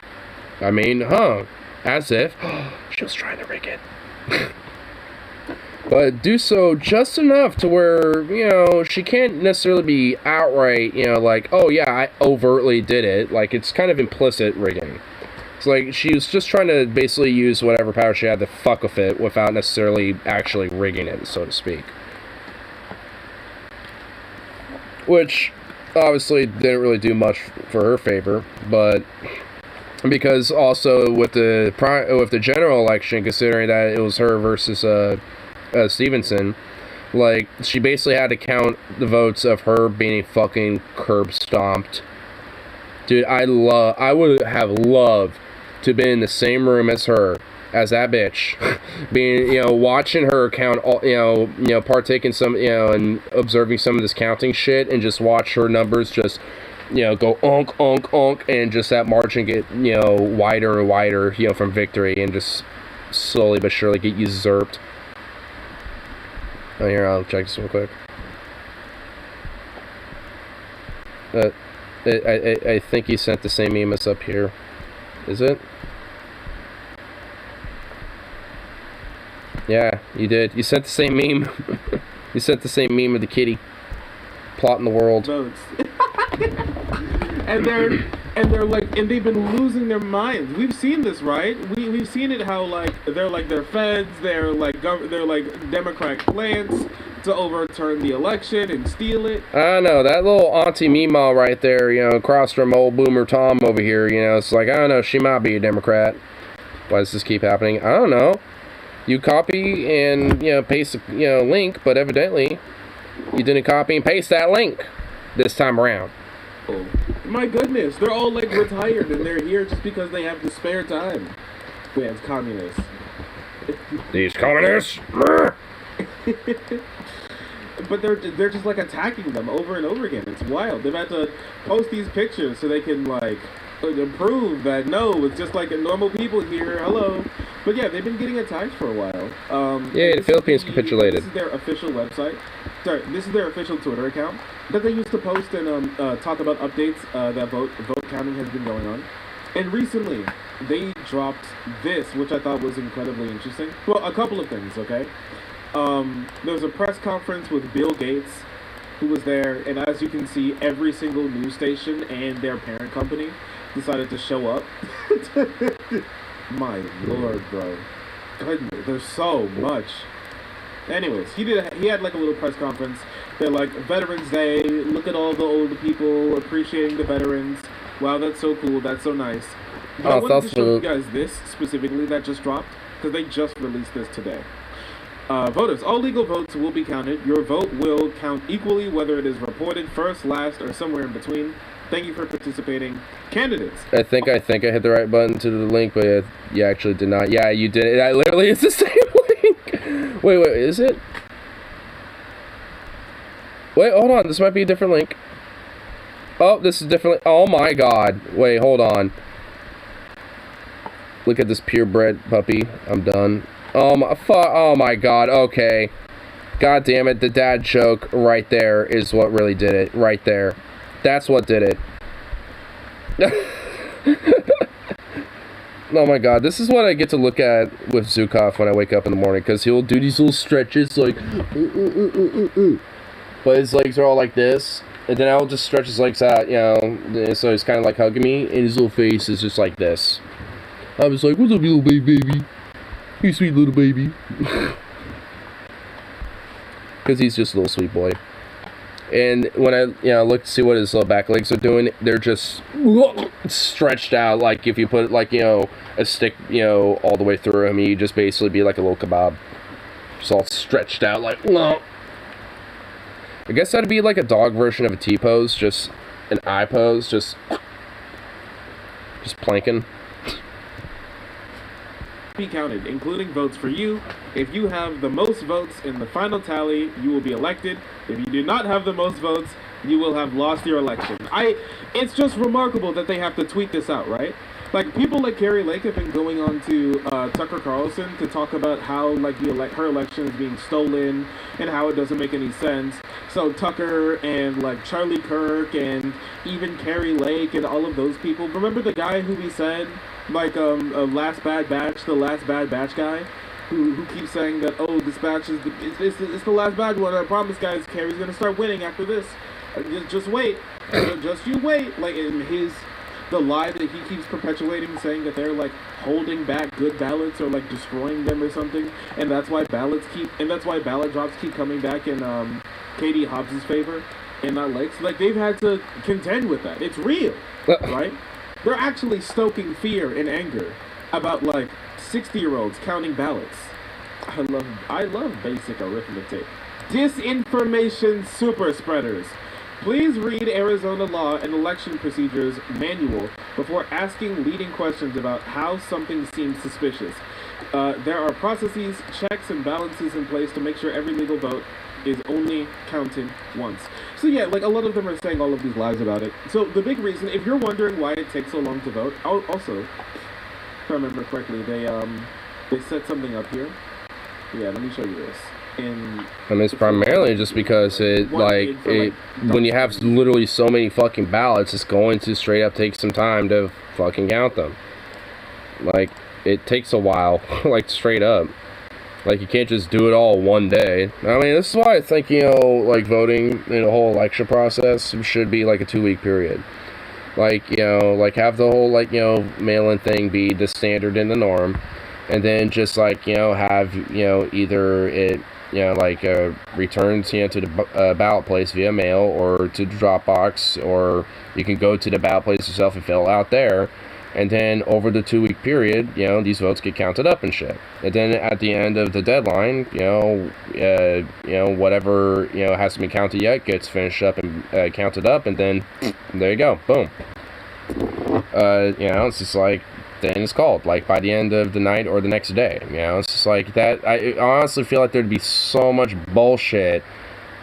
I mean, as if she was trying to rig it. But do so just enough to where, you know, she can't necessarily be outright, you know, like, oh yeah, I overtly did it. Like, it's kind of implicit rigging. It's like she was just trying to basically use whatever power she had to fuck with it without necessarily actually rigging it, so to speak. Which obviously didn't really do much for her favor, but because also with the general election, considering that it was her versus Stevenson, like, she basically had to count the votes of her being fucking curb stomped. Dude, I would have loved to be in the same room as her, as that bitch, being, you know, watching her count, all, you know, partake in some, you know, and observing some of this counting shit, and just watch her numbers just, you know, go onk, onk, onk, and just that margin get, you know, wider and wider, you know, from victory, and just slowly but surely get usurped. Oh, here, I'll check this real quick. I think you sent the same meme as up here. Is it? Yeah, you did. You sent the same meme. You sent the same meme of the kitty plotting the world. Votes. and they're like, and they've been losing their minds. We've seen this, right? We've seen it how like they're feds, they're like Democrat plants to overturn the election and steal it. I know, that little Auntie Meemaw right there, you know, across from old Boomer Tom over here, you know, it's like, I don't know, she might be a Democrat. Why does this keep happening? I don't know. You copy and, you know, paste a, you know, link, but evidently you didn't copy and paste that link this time around. Oh, my goodness, they're all like retired and they're here just because they have the spare time. Wait, it's communists. These communists? But they're just like attacking them over and over again. It's wild. They've had to post these pictures so they can like prove that no, it's just like normal people here. Hello. But yeah, they've been getting attacked for a while. Yeah, the Philippines capitulated. This is their official website. Sorry, this is their official Twitter account that they used to post and talk about updates that vote counting has been going on. And recently, they dropped this, which I thought was incredibly interesting. Well, a couple of things, okay? There was a press conference with Bill Gates, who was there, and as you can see, every single news station and their parent company decided to show up. My lord, bro. Goodness, there's so much. Anyways, he had like a little press conference. They're like, Veterans Day, look at all the old people appreciating the veterans. Wow, that's so cool, that's so nice. But I wanted to show you guys this specifically that just dropped, because they just released this today. Voters, all legal votes will be counted. Your vote will count equally whether it is reported first, last, or somewhere in between. Thank you for participating. Candidates. I think I hit the right button to the link, but you actually did not. Yeah, you did. It literally is the same link. Wait, is it? Wait, hold on. This might be a different link. Oh, this is different. Oh my god. Wait, hold on. Look at this purebred puppy. I'm done. Oh my god. Okay. God damn it. The dad joke right there is what really did it. Right there. That's what did it. Oh my god, this is what I get to look at with Zukov when I wake up in the morning, because he'll do these little stretches like but his legs are all like this, and then I'll just stretch his legs out, you know, so he's kind of like hugging me, and his little face is just like this. I was like, what's up, you little baby? You sweet little baby. Because he's just a little sweet boy. And when I, look to see what his little back legs are doing, they're just stretched out, like if you put, like, a stick, all the way through him, he'd just basically be like a little kebab. Just all stretched out, like, I guess that'd be like a dog version of a T-pose, just an I pose, just Just planking. Be counted, including votes for you. If you have the most votes in the final tally, you will be elected. If you do not have the most votes, you will have lost your election. It's just remarkable that they have to tweet this out, right? Like, people like Carrie Lake have been going on to Tucker Carlson to talk about how, like, her election is being stolen and how it doesn't make any sense. So Tucker and, like, Charlie Kirk and even Carrie Lake and all of those people. Remember the guy who we said, like, Last Bad Batch, the Last Bad Batch guy? Who keeps saying that, oh, this batch is it's the last bad one. I promise, guys, Carrie's gonna start winning after this. Just wait. Just you wait. Like, in the lie that he keeps perpetuating, saying that they're, like, holding back good ballots or, like, destroying them or something, and that's why ballot drops keep coming back in Katie Hobbs' favor and not Lake's. Like, they've had to contend with that. It's real, right? They're actually stoking fear and anger about, like, 60-year-olds counting ballots. I love basic arithmetic. Disinformation super spreaders. Please read Arizona Law and Election Procedures Manual before asking leading questions about how something seems suspicious. There are processes, checks, and balances in place to make sure every legal vote is only counted once. So yeah, like, a lot of them are saying all of these lies about it. So the big reason, if you're wondering why it takes so long to vote, also, if I remember correctly, they set something up here. Yeah, let me show you this. And it's primarily just because when you have literally so many fucking ballots, it's going to straight up take some time to fucking count them. Like, it takes a while, like, straight up. Like, you can't just do it all one day. I mean, this is why I think, like, voting in the whole election process should be, like, a 2-week period. Like, like, have the whole, like, mail-in thing be the standard and the norm. And then just, like, have, either it, like, returns, to the ballot place via mail or to the Dropbox, or you can go to the ballot place yourself and fill it out there. And then over the 2-week period, these votes get counted up and shit. And then at the end of the deadline, whatever, hasn't been counted yet gets finished up and counted up, and then there you go, boom. It's just like, then it's called, like, by the end of the night or the next day. It's just like that. I honestly feel like there'd be so much bullshit,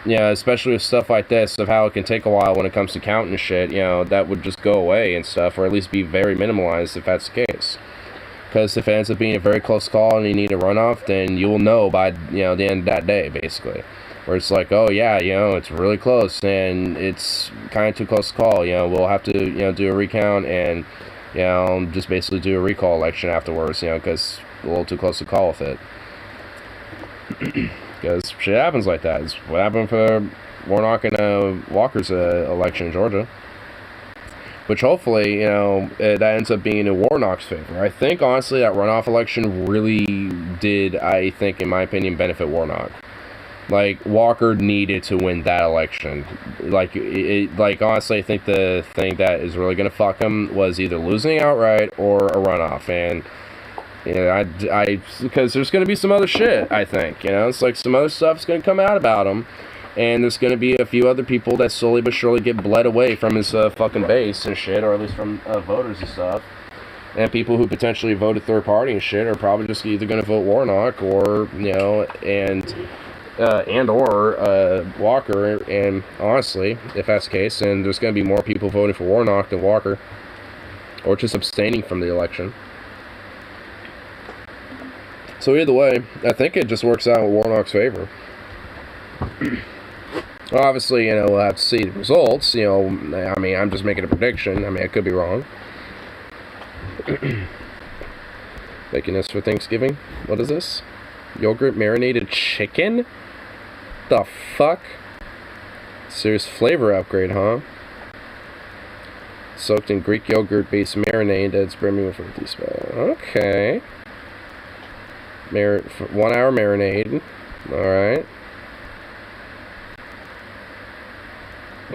especially with stuff like this, of how it can take a while when it comes to counting shit, that would just go away and stuff, or at least be very minimalized if that's the case. Because if it ends up being a very close call and you need a runoff, then you will know by, the end of that day, basically. Where it's like, oh yeah, it's really close and it's kind of too close to call, we'll have to, do a recount and, just basically do a recall election afterwards, because a little too close to call with it. Because shit happens like that. It's what happened for Warnock and Walker's election in Georgia. Which hopefully, that ends up being in Warnock's favor. I think, honestly, that runoff election really did, I think, in my opinion, benefit Warnock. Like, Walker needed to win that election. Like, honestly, I think the thing that is really going to fuck him was either losing outright or a runoff. And, because there's going to be some other shit, I think. It's like some other stuff's going to come out about him. And there's going to be a few other people that slowly but surely get bled away from his fucking base and shit, or at least from voters and stuff. And people who potentially voted third party and shit are probably just either going to vote Warnock or, or Walker, and honestly, if that's the case, then there's going to be more people voting for Warnock than Walker, or just abstaining from the election. So either way, I think it just works out in Warnock's favor. Obviously, we'll have to see the results, I mean, I'm just making a prediction, I mean, I could be wrong. Making this for Thanksgiving? What is this? Yogurt marinated chicken? The fuck? Serious flavor upgrade, huh? Soaked in Greek yogurt based marinade that's brimming with a teaspoon. Okay. 1 hour marinade. Alright.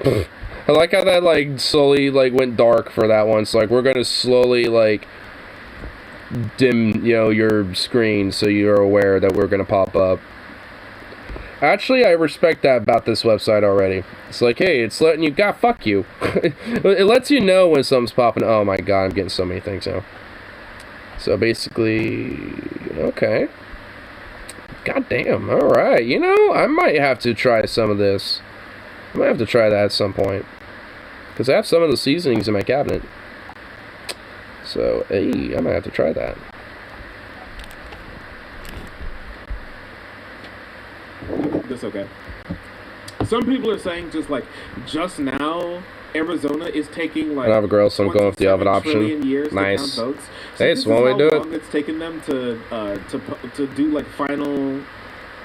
I like how that, like, slowly, like, went dark for that one. So, like, we're gonna slowly, like, dim, your screen so you're aware that we're gonna pop up. Actually, I respect that about this website already. It's like, hey, it's letting you, God, fuck you. It lets you know when something's popping. Oh my god, I'm getting so many things now. So basically, okay. God damn, alright. You know, I might have to try some of this. I might have to try that at some point. Because I have some of the seasonings in my cabinet. So, hey, I might have to try that. That's okay. Some people are saying just now, Arizona is taking I don't have a grill, so I'm going with the oven 27 trillion option. years Nice. to count votes. So Hey, this it's one way is to do how it. long it's taken them to do like final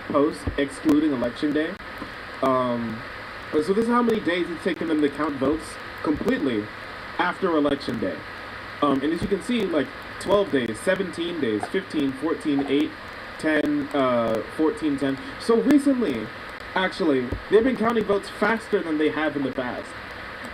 posts excluding election day. So this is how many days it's taken them to count votes completely after election day. And as you can see, like 12 days, 17 days, 15, 14, 8, 10, 14, 10. So recently, actually, they've been counting votes faster than they have in the past.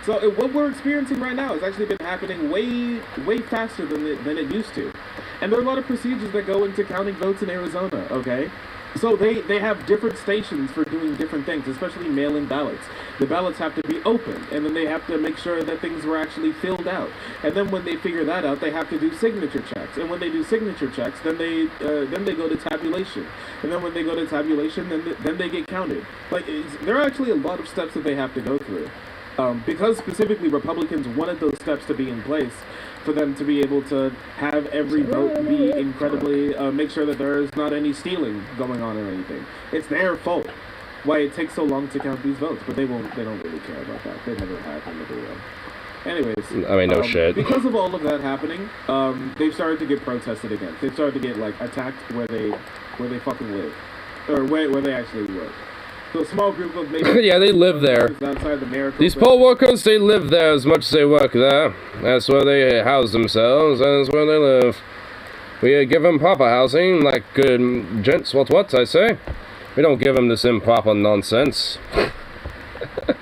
So what we're experiencing right now has actually been happening way faster than it used to. And there are a lot of procedures that go into counting votes in Arizona, okay? So they have different stations for doing different things, especially mail-in ballots. The ballots have to be opened, and then they have to make sure that things were actually filled out. And then when they figure that out, they have to do signature checks. And when they do signature checks, then they go to tabulation. And then when they go to tabulation, then they get counted. Like there are actually a lot of steps that they have to go through. Because specifically Republicans wanted those steps to be in place for them to be able to have every vote be incredibly, make sure that there is not any stealing going on or anything. It's their fault why it takes so long to count these votes, but they don't really care about that. They never have and never will. Anyways, I mean, no shit. Because of all of that happening, they've started to get protested again. They've started to get like attacked where they fucking live, or where they actually work. So a small group of maybe yeah, they live there. outside the Maricopa. These poll workers, they live there as much as they work there. That's where they house themselves, that's where they live. We give them proper housing, like good gents, what, I say? We don't give them this improper nonsense.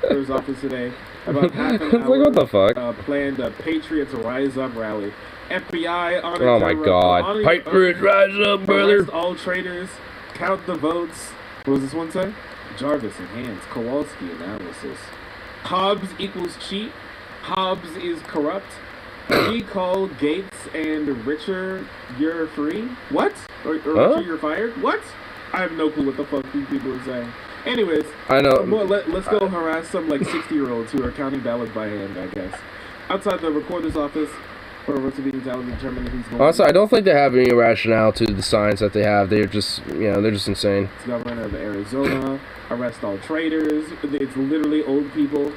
There's office today. About half an hour, like, what the fuck? Planned a Patriots Rise Up rally. FBI on Oh my god. Patriots rise up, brother! Arrest all traitors. Count the votes. What does this one say? Jarvis enhanced. Kowalski analysis. Hobbs equals cheat. Hobbs is corrupt. Recall Gates and Richard, you're free? What? Or Richard, you're fired? What? I have no clue what the fuck these people are saying. Anyways, I know. Let's go harass some like 60-year-olds who are counting ballots by hand, I guess. Outside the recorder's office, for what's being told to determine who's going. Honestly, I don't think they have any rationale to the signs that they have. They're just, they're just insane. It's governor of Arizona. Arrest all traitors. It's literally old people.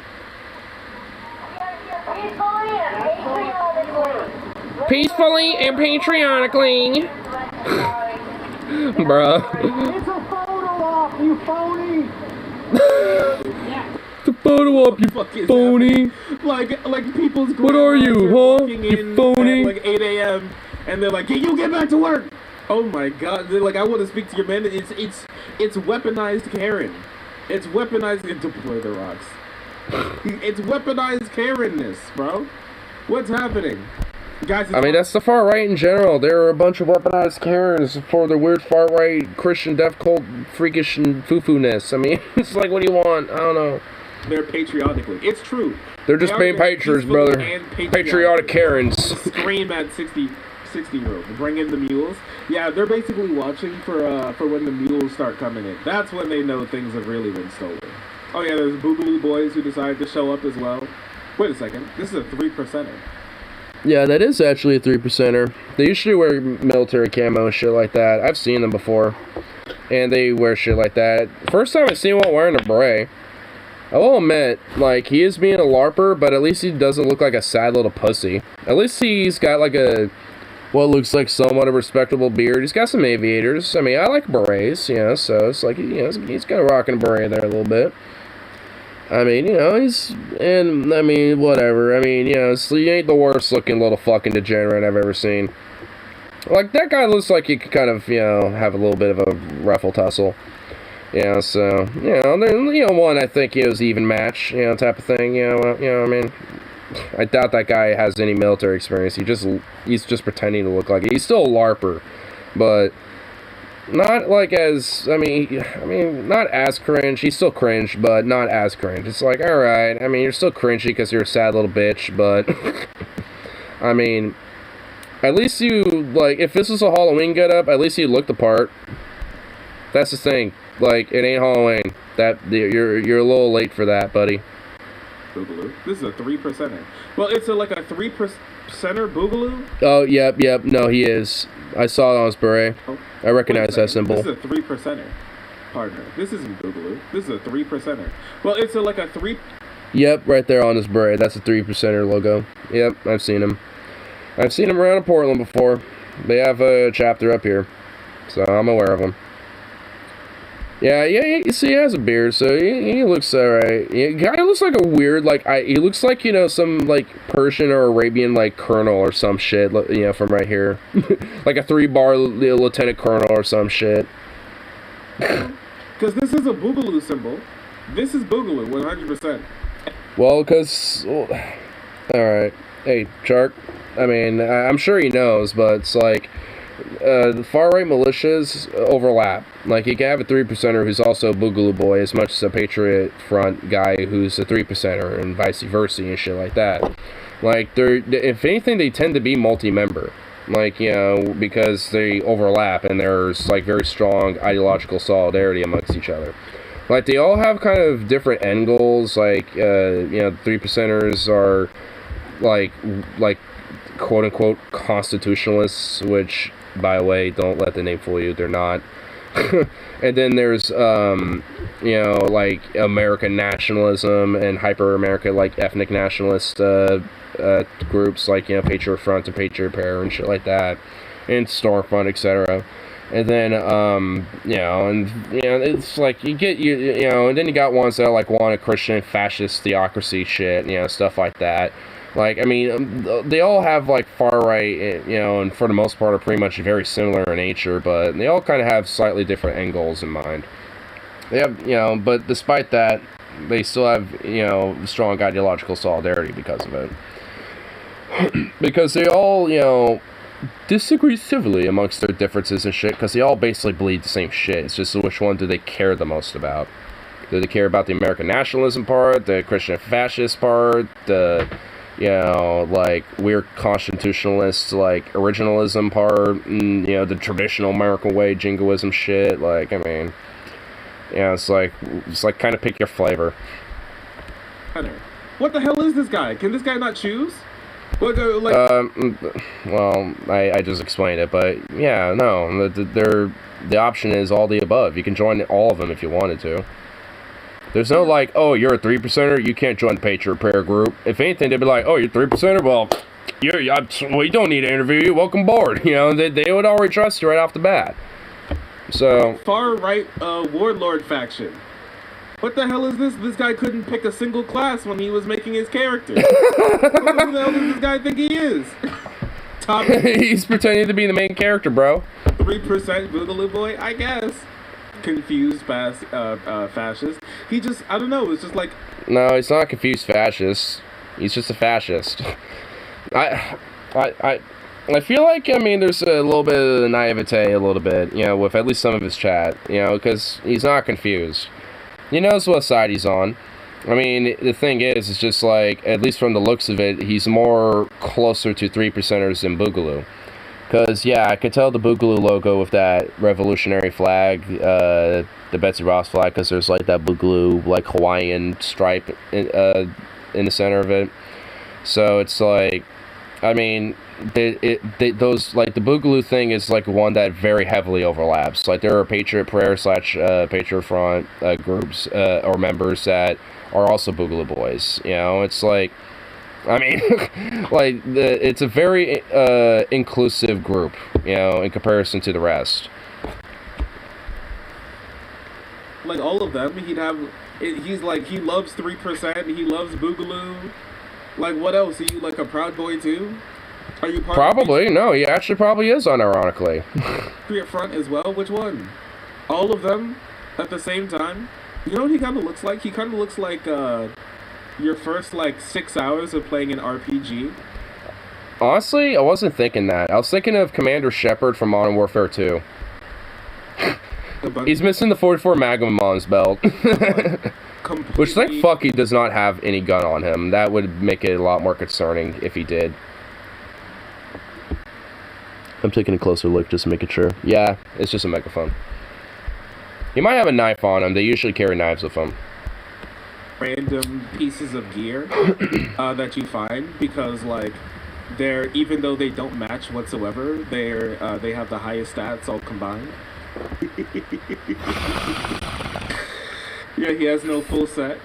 Peacefully and patriotically. Bruh. It's a photo op, you phony! The photo op, you Fuck is phony. Like people's. What are you, huh? Walking You in phony. At like 8 a.m. and they're like, "Can you get back to work?" Oh my god! They're like, "I want to speak to your man." It's weaponized Karen. It's weaponized. Deploy the rocks. It's weaponized Karenness, bro. What's happening? Guys, I mean, that's the far right in general. There are a bunch of weaponized Karens for the weird far right Christian death cult freakish and foo-foo-ness. I mean, it's like, what do you want? I don't know. they're patriotically. It's true. They're just being patriots, brother. Patriotic Karens. Scream at 60-year-olds. Bring in the mules. Yeah, they're basically watching for when the mules start coming in. That's when they know things have really been stolen. Oh yeah, there's Boogaloo boys who decided to show up as well. Wait a second. This is a 3%er. Yeah, that is actually a 3%er. They usually wear military camo and shit like that. I've seen them before. And they wear shit like that. First time I seen one wearing a beret. I will admit, like, he is being a LARPer, but at least he doesn't look like a sad little pussy. At least he's got, like, what looks like somewhat a respectable beard. He's got some aviators. I mean, I like berets, so it's like, he's kind of rocking a beret there a little bit. I mean, whatever. I mean, he ain't the worst looking little fucking degenerate I've ever seen. Like, that guy looks like he could kind of, have a little bit of a ruffle tussle. Yeah, so, one, I think, is even match, type of thing, I mean, I doubt that guy has any military experience. He's just pretending to look like it. He's still a LARPer, but, Not like as, not as cringe. He's still cringe, but not as cringe. It's like, alright, I mean, you're still cringy because you're a sad little bitch, but, I mean, at least you, like, if this was a Halloween getup, at least you look the part. That's the thing. Like, it ain't Halloween. You're a little late for that, buddy. Boogaloo. This is a 3%er. Well, it's like a 3%er Boogaloo? Oh, yep. No, he is. I saw it on his beret. Oh, I recognize that symbol. This is a 3%er. Partner. This isn't Boogaloo. This is a 3%er. Well, it's like a 3... Yep, right there on his beret. That's a 3%er logo. Yep, I've seen him. I've seen him around in Portland before. They have a chapter up here, so I'm aware of him. Yeah, you see, he has a beard, so he looks alright. He kind of looks like a weird, like, he looks like, some, like, Persian or Arabian, like, colonel or some shit, from right here. Like a 3-bar lieutenant colonel or some shit. Because this is a Boogaloo symbol. This is Boogaloo, 100%. Well, because... Alright. Hey, Shark. I mean, I'm sure he knows, but it's like... the far-right militias overlap. Like, you can have a 3%er who's also a Boogaloo boy as much as a Patriot Front guy who's a 3%er and vice versa and shit like that. Like, if anything, they tend to be multi-member. Like, because they overlap and there's, like, very strong ideological solidarity amongst each other. Like, they all have kind of different end goals. Like, 3%ers are, like quote-unquote constitutionalists, which, by the way, don't let the name fool you, they're not. And then there's, like, American nationalism and hyper-America, like, ethnic nationalist groups, like, Patriot Front and Patriot Prayer and shit like that, and Stormfront, etc. And then, it's like, and then you got ones that, like, want a Christian fascist theocracy shit, stuff like that. Like, I mean, they all have, like, far-right, and for the most part are pretty much very similar in nature, but they all kind of have slightly different end goals in mind. They have, but despite that, they still have, strong ideological solidarity because of it. Because they all, disagree civilly amongst their differences and shit, because they all basically bleed the same shit. It's just which one do they care the most about. Do they care about the American nationalism part, the Christian fascist part, the... like, weird constitutionalist, like, originalism part, and, the traditional American way, jingoism shit, like, I mean, it's like, kind of pick your flavor. What the hell is this guy? Can this guy not choose? What, like... well, I just explained it, but, yeah, no, the option is all the above. You can join all of them if you wanted to. There's no, like, oh, you're a 3%er, you can't join the Patriot Prayer group. If anything, they'd be like, oh, you're 3%er? Well, you don't need to interview you, welcome aboard. They would already trust you right off the bat. So... Far-right warlord faction. What the hell is this? This guy couldn't pick a single class when he was making his character. Who the hell does this guy think he is? He's pretending to be the main character, bro. 3% Boogaloo boy, I guess. Confused fascist. He just, I don't know, it's just like... No, he's not a confused fascist. He's just a fascist. I feel like, I mean, there's a little bit of naivete, a little bit, with at least some of his chat, because he's not confused. He knows what side he's on. I mean, the thing is, it's just like, at least from the looks of it, he's more closer to 3%ers than Boogaloo. Because, yeah, I could tell the Boogaloo logo with that revolutionary flag, the Betsy Ross flag, because there's, like, that Boogaloo, like, Hawaiian stripe in the center of it. So it's like, I mean, those, like, the Boogaloo thing is, like, one that very heavily overlaps. Like, there are Patriot Prayer / Patriot Front groups or members that are also Boogaloo boys. It's like... I mean, like, it's a very inclusive group, in comparison to the rest. Like, all of them, he's like, he loves 3%, he loves Boogaloo. Like, what else? Are you, like, a Proud Boy, too? Are you part Probably, no, he actually probably is, unironically. Patriot Front as well? Which one? All of them at the same time? You know what he kind of looks like? He kind of looks like, your first, like, 6 hours of playing an RPG. Honestly, I wasn't thinking that. I was thinking of Commander Shepard from Modern Warfare 2. He's missing the 44 Magnum on his belt. Which, thank fuck, he does not have any gun on him. That would make it a lot more concerning if he did. I'm taking a closer look, just making sure. Yeah, it's just a megaphone. He might have a knife on him. They usually carry knives with them. Random pieces of gear that you find because, like, they're, even though they don't match whatsoever, they have the highest stats all combined. Yeah, he has no full set.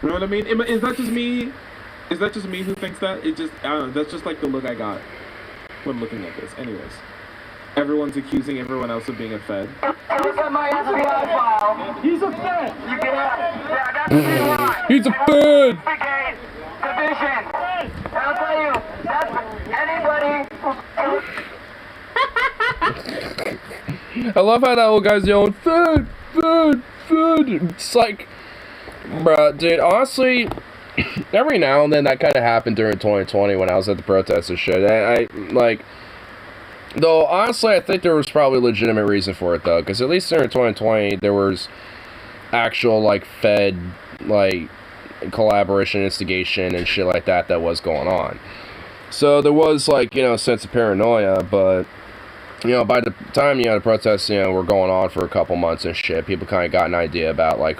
You know what I mean? Is that just me? Is that just me who thinks that? It just, I don't know, that's just like the look I got when looking at this. Anyways, everyone's accusing everyone else of being a Fed. Look at my FBI file. He's a Fed. You get out. Yeah, that's He's a Fed. Division. I'll tell you, that's anybody. I love how that old guy's yelling, Fed, Fed, Fed. It's like, bruh, dude, honestly, every now and then that kind of happened during 2020 when I was at the protests and shit. I like, though, honestly, I think there was probably a legitimate reason for it, though, because at least during 2020, there was actual, like, Fed, like, collaboration, instigation, and shit like that was going on. So there was, like, you know, a sense of paranoia, but, you know, by the time, you know, the protests, you know, were going on for a couple months and shit, people kind of got an idea about, like,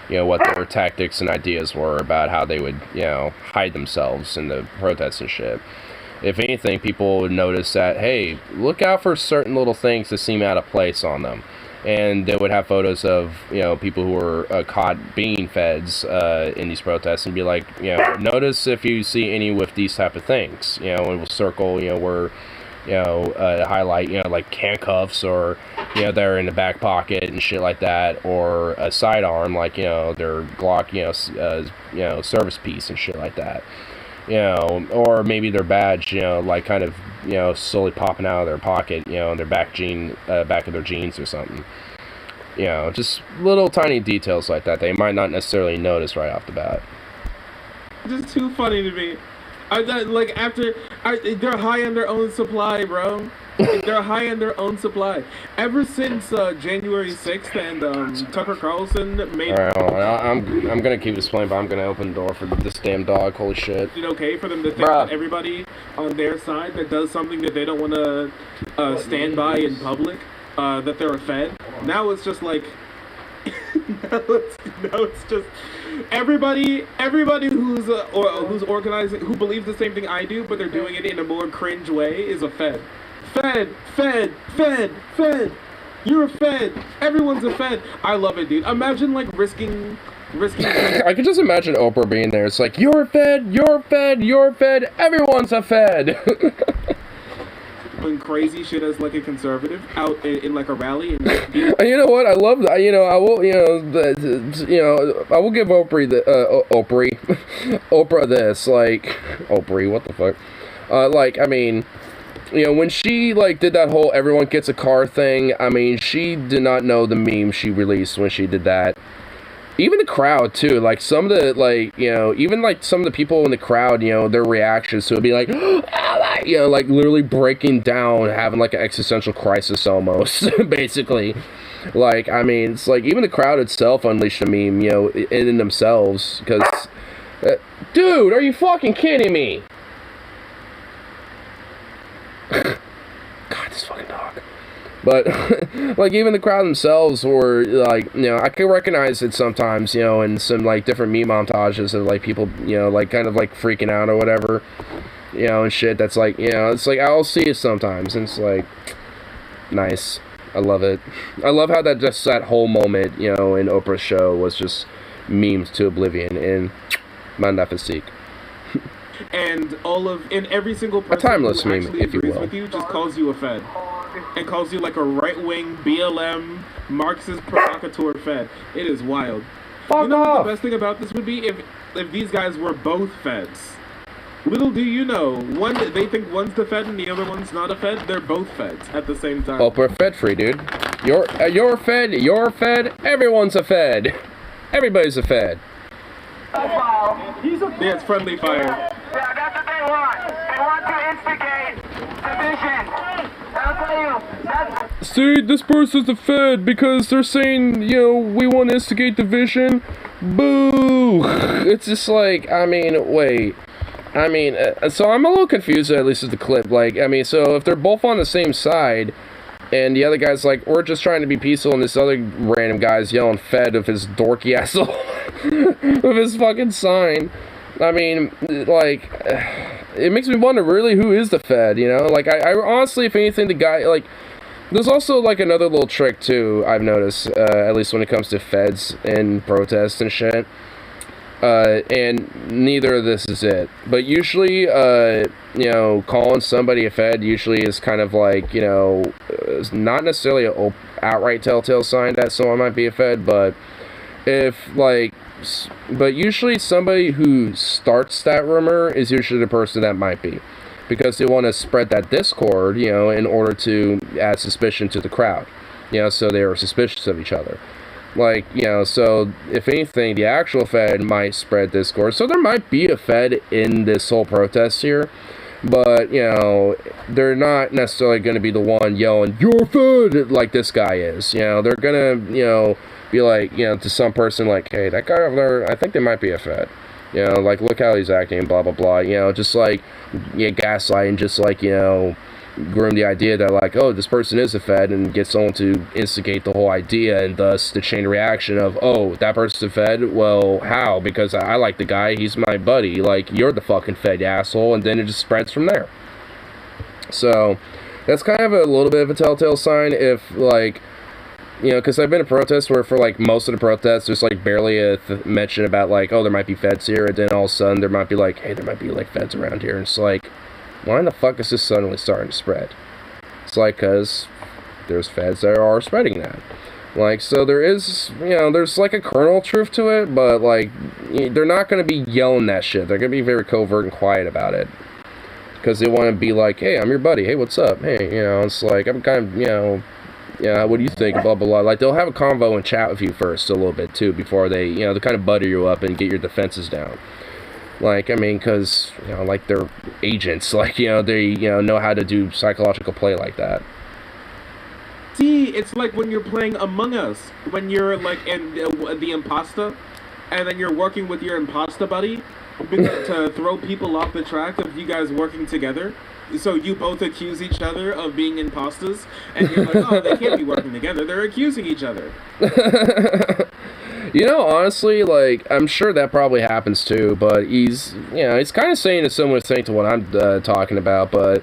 you know, what their tactics and ideas were about how they would, you know, hide themselves in the protests and shit. If anything, people would notice that, hey, look out for certain little things that seem out of place on them. And they would have photos of, you know, people who were caught being feds in these protests and be like, you know, notice if you see any with these type of things, you know, and we'll circle, you know, where, you know, highlight, you know, like handcuffs or, you know, they're in the back pocket and shit like that, or a sidearm, like, you know, their Glock, you know, service piece and shit like that. You know, or maybe their badge, you know, like kind of, you know, slowly popping out of their pocket, you know, in their back of their jeans or something. You know, just little tiny details like that they might not necessarily notice right off the bat. Just too funny to me. They're high on their own supply, bro. They're high on their own supply. Ever since January 6th and Tucker Carlson made... Alright, I'm gonna keep this playing, but I'm gonna open the door for this damn dog. Holy shit. Is it okay for them to think that everybody on their side that does something that they don't want to stand by in public, that they're a Fed? Now it's just like... now it's just... Everybody who's organizing, who believes the same thing I do, but they're doing it in a more cringe way, is a Fed. Fed, Fed, Fed, Fed. You're a Fed. Everyone's a Fed. I love it, dude. Imagine, like, risking. I could just imagine Oprah being there. It's like, you're a Fed, you're a Fed, you're a Fed. Everyone's a Fed. Doing crazy shit as, like, a conservative out in like a rally. And you know what? I love that. You know, I will. You know, I will give Oprah Oprah this. Like, Oprah, what the fuck? Like, I mean. You know, when she, like, did that whole everyone gets a car thing, I mean, she did not know the meme she released when she did that. Even the crowd, too. Like, some of the, like, you know, even, like, some of the people in the crowd, you know, their reactions to it be like, you know, like, literally breaking down, having, like, an existential crisis almost, basically. Like, I mean, it's like, even the crowd itself unleashed a meme, you know, in themselves, because, dude, are you fucking kidding me? God, this fucking dog. But, like, even the crowd themselves were, like, you know, I can recognize it sometimes, you know, in some, like, different meme montages of, like, people, you know, like, kind of, like, freaking out or whatever, you know, and shit. That's, like, you know, it's, like, I'll see it sometimes, and it's, like, nice. I love it. I love how that whole moment, you know, in Oprah's show was just memes to oblivion, and magnifique. And every single person a timeless who meme, actually if you agrees will, with you just calls you a Fed. And calls you like a right-wing BLM Marxist provocateur Fed. It is wild. You know what the best thing about this would be? If these guys were both Feds. Little do you know, they think one's the Fed and the other one's not a Fed. They're both Feds at the same time. Oprah Fed free, dude. You're a Fed. You're a Fed. Everyone's a Fed. Everybody's a Fed. Yeah, it's friendly fire. Yeah, that's what they want. They want to instigate division. I'll tell you, see, this person's the Fed because they're saying, you know, we want to instigate division. Boo! It's just like, I mean, wait. I mean, so I'm a little confused, at least with the clip. Like, I mean, so if they're both on the same side, and the other guy's like, we're just trying to be peaceful, and this other random guy's yelling Fed with his dorky ass with his fucking sign. I mean, like, it makes me wonder, really, who is the Fed, you know? Like, I honestly, if anything, the guy, like, there's also, like, another little trick, too, I've noticed, at least when it comes to Feds and protests and shit. And neither of this is it. But usually, you know, calling somebody a Fed usually is kind of like, you know, it's not necessarily an outright telltale sign that someone might be a Fed, but but usually somebody who starts that rumor is usually the person that might be. Because they want to spread that discord, you know, in order to add suspicion to the crowd. You know, so they are suspicious of each other. Like, you know, so if anything, the actual Fed might spread discord. So there might be a Fed in this whole protest here. But, you know, they're not necessarily going to be the one yelling, "You're Fed!" like this guy is. You know, they're going to, you know, be like, you know, to some person like, "Hey, that guy over there, I think they might be a Fed." You know, like, look how he's acting, blah, blah, blah. You know, just like, yeah, gaslighting, just like, you know, groom the idea that, like, oh, this person is a Fed, and get someone to instigate the whole idea, and thus the chain reaction of, oh, that person's a Fed? Well, how? Because I like the guy, he's my buddy. Like, you're the fucking Fed, you asshole, and then it just spreads from there. So, that's kind of a little bit of a telltale sign if, like, you know, because I've been to protests where for, like, most of the protests, there's, like, barely a mention about, like, oh, there might be Feds here, and then all of a sudden there might be, like, hey, there might be, like, Feds around here, and it's like, why in the fuck is this suddenly starting to spread? It's like, because there's Feds that are spreading that. Like, so there is, you know, there's, like, a kernel of truth to it, but, like, they're not going to be yelling that shit. They're going to be very covert and quiet about it. Because they want to be like, hey, I'm your buddy. Hey, what's up? Hey, you know, it's like, I'm kind of, you know, yeah, what do you think? Blah, blah, blah. Like, they'll have a convo and chat with you first a little bit, too, before they, you know, they kind of butter you up and get your defenses down. Like, I mean, because, you know, like, they're agents. Like, you know, they, you know how to do psychological play like that. See, it's like when you're playing Among Us. When you're, like, in the imposter, and then you're working with your imposter buddy to throw people off the track of you guys working together. So you both accuse each other of being imposters, and you're like, oh, they can't be working together. They're accusing each other. You know, honestly, like, I'm sure that probably happens too, but he's, you know, he's kind of saying a similar thing to what I'm talking about, but,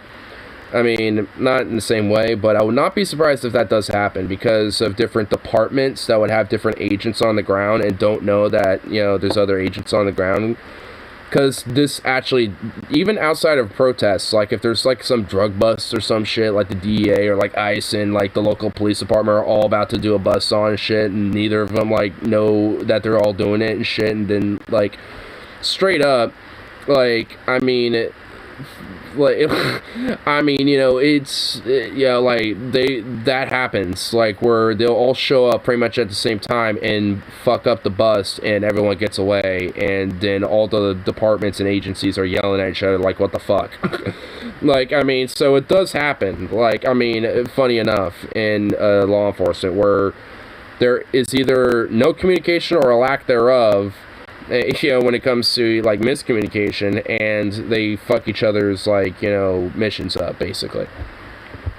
I mean, not in the same way, but I would not be surprised if that does happen because of different departments that would have different agents on the ground and don't know that, you know, there's other agents on the ground. Because this actually, even outside of protests, like if there's like some drug busts or some shit, like the DEA or like ICE and like the local police department are all about to do a bust on and shit, and neither of them like know that they're all doing it and shit, and then like straight up, like, I mean, like, I mean, you know, it's, yeah, like, that happens, like, where they'll all show up pretty much at the same time and fuck up the bus, and everyone gets away, and then all the departments and agencies are yelling at each other, like, what the fuck? Like, I mean, so it does happen, like, I mean, funny enough, in law enforcement, where there is either no communication or a lack thereof, you know, when it comes to, like, miscommunication, and they fuck each other's, like, you know, missions up, basically,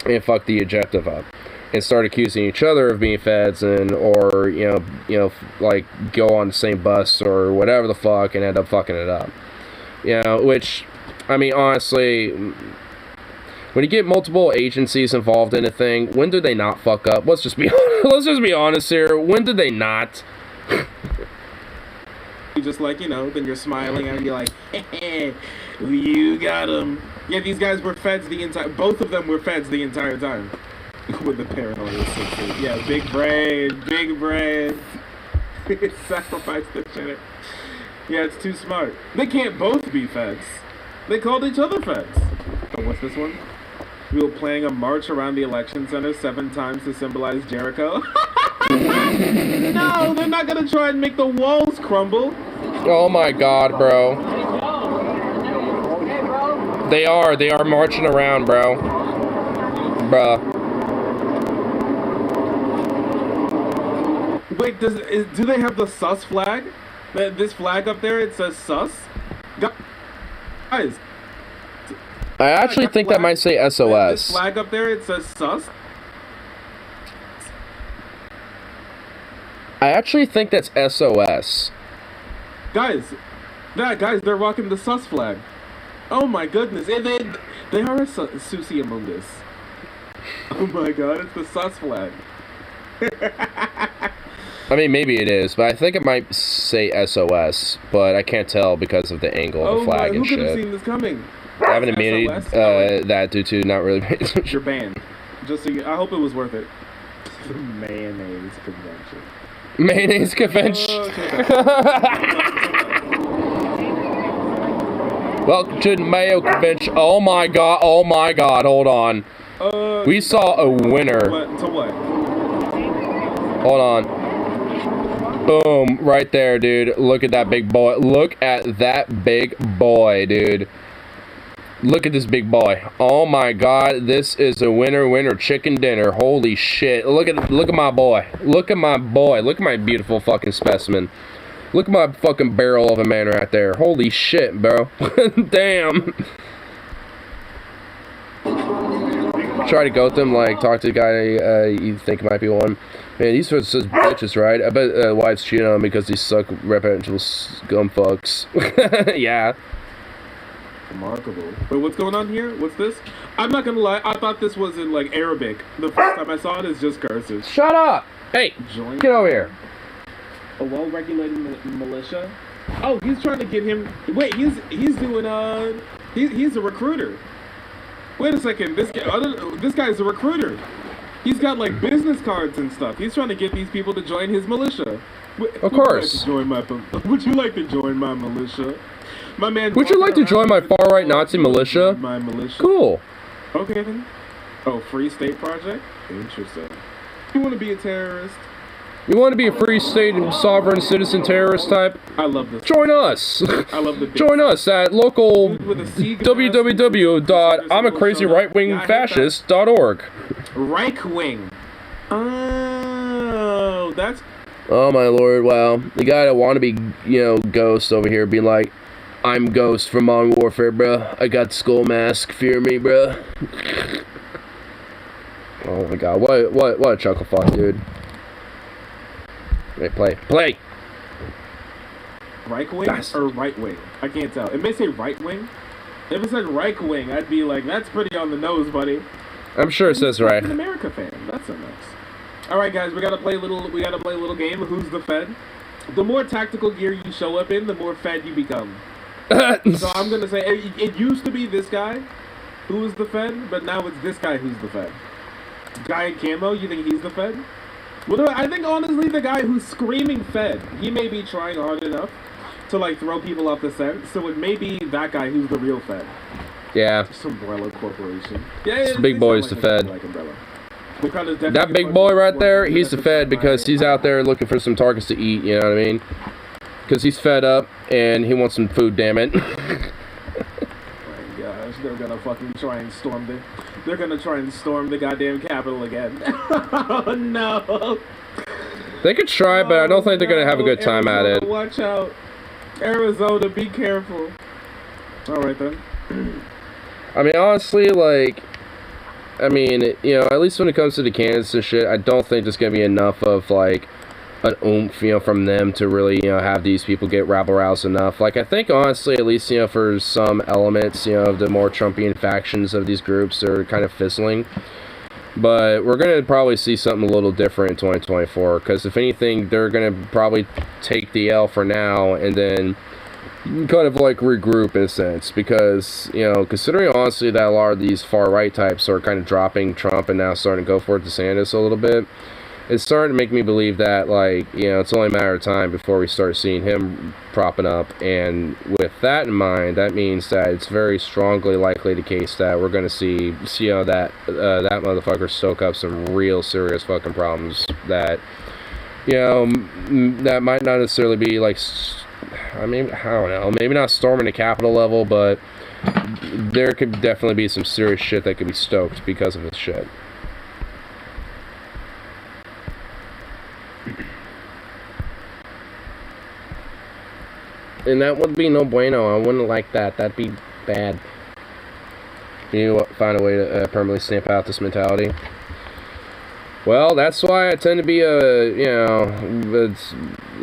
and fuck the objective up, and start accusing each other of being Feds, and, or, you know, like, go on the same bus, or whatever the fuck, and end up fucking it up, you know, which, I mean, honestly, when you get multiple agencies involved in a thing, when do they not fuck up? Let's just be honest here, when did they not? You just, like, you know, then you're smiling and you're like, hey, you got him. Yeah, these guys were Feds both of them were Feds the entire time. With the paranoia 60. Yeah, big brain. Sacrifice the shit. Yeah, it's too smart. They can't both be Feds. They called each other Feds. Oh, what's this one? We were planning a march around the election center 7 times to symbolize Jericho. No, they're not gonna try and make the walls crumble. Oh my god, bro. They are marching around, bro. Bruh. Wait, do they have the sus flag? This flag up there, it says sus? Guys. I actually think that might say This SOS. flag up there, it says sus? I actually think that's SOS. Guys, they're rocking the sus flag. Oh my goodness, they are a Susie Among Us. Oh my god, it's the sus flag. I mean, maybe it is, but I think it might say SOS, but I can't tell because of the angle of the flag and who could have shit. seen this coming? I haven't admitted SOS? that due to not really paying attention. You're banned. Just so I hope it was worth it. The mayonnaise convention. Mayonnaise convention. Welcome to the Mayo convention. Oh my god, hold on. We saw a winner. To what? Hold on. Boom, right there, dude. Look at that big boy. Look at that big boy, dude. Look at this big boy. Oh my god, this is a winner chicken dinner. Holy shit. Look at my boy. Look at my boy. Look at my beautiful fucking specimen. Look at my fucking barrel of a man right there. Holy shit, bro. Damn. Try to goat them, like, talk to the guy you think might be one. Man, these are such bitches, right? I bet wives cheat on them because these suck reputable scum fucks. Yeah. Remarkable. But what's going on here? What's this? I'm not gonna lie, I thought this was in, like, Arabic. The first time I saw it, it's just curses. Shut up! Hey, get over here. A well-regulated militia? Oh, he's trying to get him... Wait, he's doing, he's a recruiter. Wait a second, this guy's a recruiter. He's got, like, business cards and stuff. He's trying to get these people to join his militia. Of course. Would you like to join my militia? My man. Would you like to join my far-right Nazi militia? My militia. Cool. Okay then. Oh, Free State Project? Interesting. You want to be a terrorist? You want to be a free state and sovereign citizen terrorist type? I love this. Join us. I love the Join us at local www.imacrazyrightwingfascist.org. Reich Wing. Oh, that's... Oh my lord, wow. The guy that want to be, Ghost over here being like, I'm Ghost from Modern Warfare, bruh. I got the skull mask, fear me, bruh. Oh my god, what a chuckle fuck, dude. Wait, play. Reich Wing or right wing? I can't tell. It may say right wing. If it said Reich Wing, I'd be like, that's pretty on the nose, buddy. I'm sure it says right. An America fan. That's so nice. All right, guys, we gotta play a little game. Who's the Fed? The more tactical gear you show up in, the more Fed you become. So I'm gonna say it used to be this guy who was the Fed, but now it's this guy who's the Fed. Guy in camo, you think he's the Fed? Well, I think honestly the guy who's screaming Fed, he may be trying hard enough to like throw people off the scent. So it may be that guy who's the real Fed. Yeah. Umbrella Corporation. Yeah, big boy's the Fed. Like That big boy right there, he's the Fed because he's out there looking for some targets to eat, you know what I mean? Because he's fed up and he wants some food, damn it. Oh my gosh, they're gonna fucking try and storm the... They're gonna try and storm the goddamn Capitol again. Oh no! They could try, but I don't think they're gonna have a good time at it. Watch out. Arizona, be careful. Alright then. I mean, honestly, like... at least when it comes to the candidates and shit, I don't think there's gonna be enough of, like, an oomph, from them to really, have these people get rabble-roused enough. Like, I think, honestly, at least, for some elements, of the more Trumpian factions of these groups, they're kind of fizzling. But we're gonna probably see something a little different in 2024, because if anything, they're gonna probably take the L for now, and then kind of, like, regroup in a sense, because, considering, honestly, that a lot of these far-right types are kind of dropping Trump and now starting to go for DeSantis a little bit, it's starting to make me believe that, like, it's only a matter of time before we start seeing him propping up. And with that in mind, that means that it's very strongly likely the case that we're going to see that motherfucker soak up some real serious fucking problems that, that might not necessarily be, like, I don't know, maybe not storming the Capitol level, but there could definitely be some serious shit that could be stoked because of this shit. And that would be no bueno. I wouldn't like that. That'd be bad. You find a way to permanently stamp out this mentality. Well, that's why I tend to be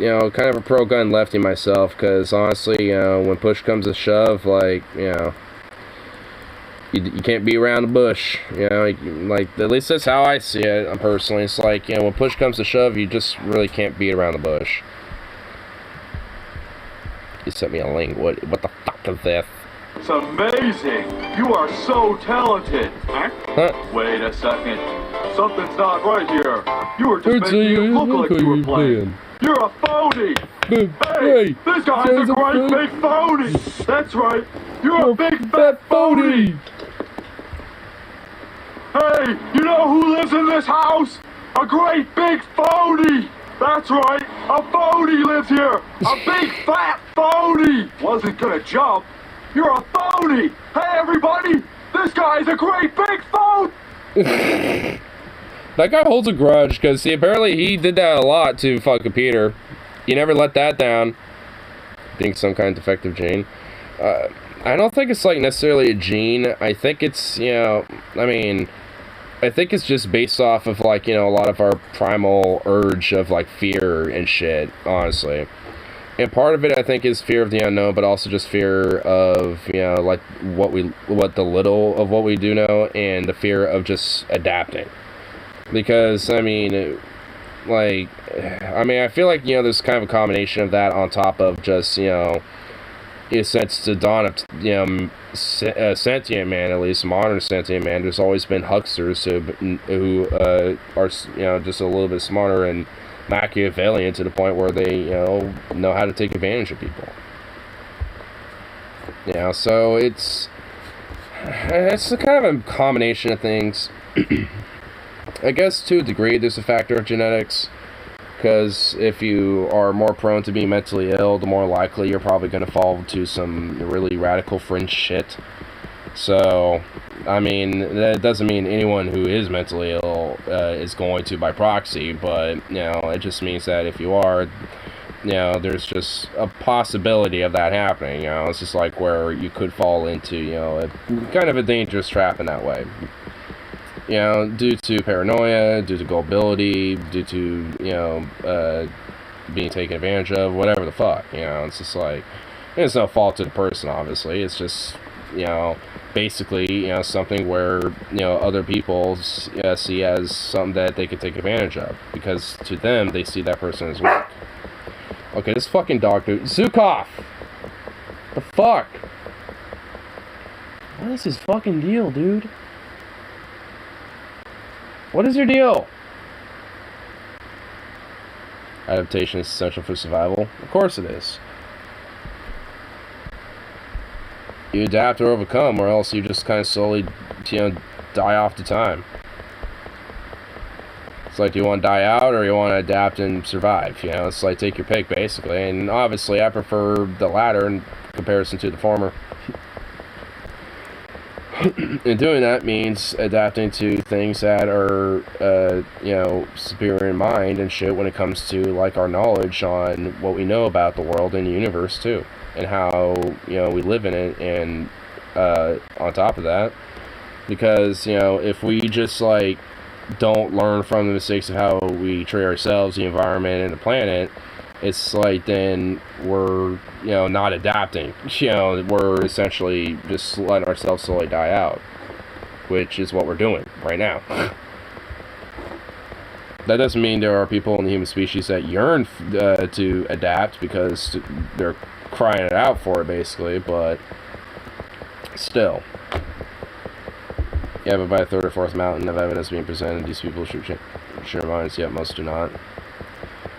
kind of a pro-gun lefty myself. Because honestly, when push comes to shove, like, you can't be around the bush. Like, at least that's how I see it. Personally, it's like, when push comes to shove, you just really can't beat around the bush. You sent me a link. What the fuck is this? It's amazing. You are so talented. Huh? Wait a second. Something's not right here. You were just making it look like you were playing. You're a phony. Hey, this guy's a great big phony. That's right. You're a big fat phony. Hey, you know who lives in this house? A great big phony. That's right. A phony lives here. A big fat phony. Wasn't gonna jump. You're a phony! Hey everybody! This guy's a great big phone! That guy holds a grudge, because apparently he did that a lot to fucking Peter. He never let that down. I think some kind of defective gene. I don't think it's, like, necessarily a gene. I think it's, I think it's just based off of, like, a lot of our primal urge of, like, fear and shit, honestly. And part of it, I think, is fear of the unknown, but also just fear of, like, what the little of what we do know, and the fear of just adapting. Because, I feel like, there's kind of a combination of that on top of just, in a sense, the dawn of, sentient man, at least modern sentient man. There's always been hucksters who are, just a little bit smarter and Machiavellian to the point where they, know how to take advantage of people. So it's a kind of a combination of things. I guess to a degree there's a factor of genetics, because if you are more prone to being mentally ill, the more likely you're probably going to fall into some really radical fringe shit. So, that doesn't mean anyone who is mentally ill is going to by proxy, but, it just means that if you are, there's just a possibility of that happening. It's just like where you could fall into, kind of a dangerous trap in that way. Due to paranoia, due to gullibility, due to, being taken advantage of, whatever the fuck, it's just like, it's no fault to the person, obviously, it's just, basically, something where, other people see as something that they could take advantage of, because to them, they see that person as weak. Okay, this fucking dog dude, Zukov! The fuck? What is his fucking deal, dude? What is your deal? Adaptation is essential for survival. Of course it is. You adapt or overcome, or else you just kind of slowly, die off to time. It's like, do you want to die out, or you want to adapt and survive? It's like, take your pick, basically. And obviously, I prefer the latter in comparison to the former. And doing that means adapting to things that are, superior in mind and shit when it comes to, like, our knowledge on what we know about the world and the universe, too. And how, we live in it, and, on top of that, because, if we just, like, don't learn from the mistakes of how we treat ourselves, the environment, and the planet, it's like, then we're, not adapting. We're essentially just letting ourselves slowly die out, which is what we're doing right now. That doesn't mean there are people in the human species that yearn to adapt, because they're crying it out for it, basically, but still. Yeah, but by a third or fourth mountain of evidence being presented, these people should change their minds, yet most do not.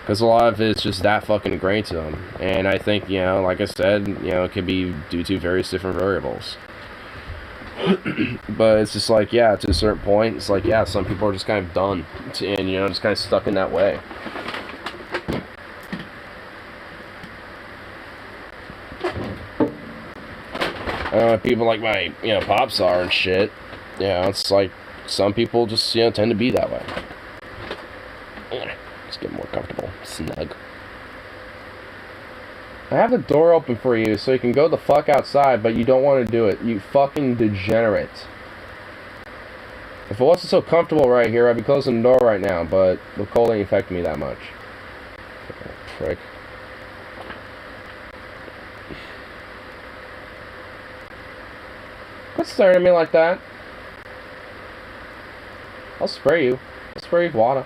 Because a lot of it's just that fucking ingrained to them. And I think, like I said, it could be due to various different variables. But it's just like, to a certain point, it's like, some people are just kind of done. And, just kind of stuck in that way. People like my, pop star and shit. It's like, some people just, tend to be that way. Just get more comfortable, snug. I have the door open for you so you can go the fuck outside, but you don't want to do it. You fucking degenerate. If it wasn't so comfortable right here, I'd be closing the door right now, but the cold ain't affecting me that much. Oh, prick. Quit staring at me like that. I'll spray you. I'll spray you with water.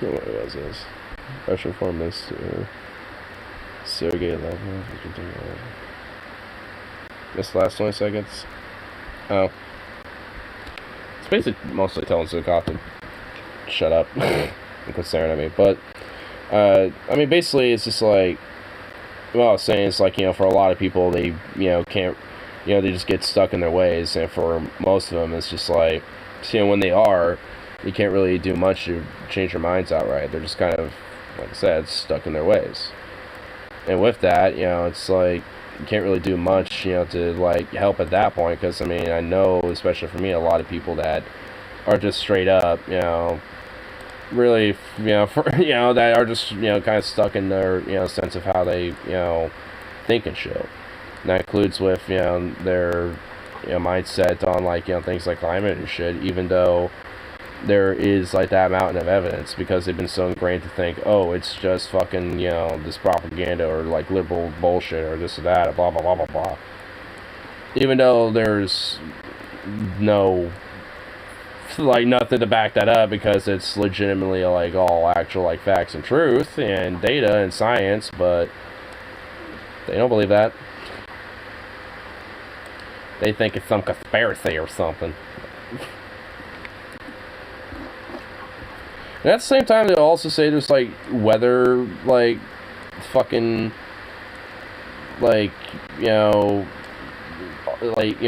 What was this? Special form this Sergey Lavrov. This last 20 seconds. Oh. It's basically mostly telling Zukov to shut up and quit staring at me. But, I mean, basically, it's just like, well, I was saying, it's like, you know, for a lot of people, they, you know, can't, you know, they just get stuck in their ways. And for most of them, it's just like, you know, when they are, you can't really do much to change their minds outright. They're just kind of, like I said, stuck in their ways. And with that, you know, it's like, you can't really do much, you know, to, like, help at that point. Because, I mean, I know, especially for me, a lot of people that are just straight up, you know, really, you know, you know, that are just, you know, kind of stuck in their, you know, sense of how they, you know, think and shit. And that includes with, you know, their, you know, mindset on, like, you know, things like climate and shit, even though there is, like, that mountain of evidence, because they've been so ingrained to think, oh, it's just fucking, you know, this propaganda, or, like, liberal bullshit, or this or that, or blah, blah, blah, blah, blah. Even though there's no, like, nothing to back that up, because it's legitimately, like, all actual, like, facts and truth, and data and science, but they don't believe that. They think it's some conspiracy or something. And at the same time, they'll also say there's, like, weather, like, fucking, like, you know,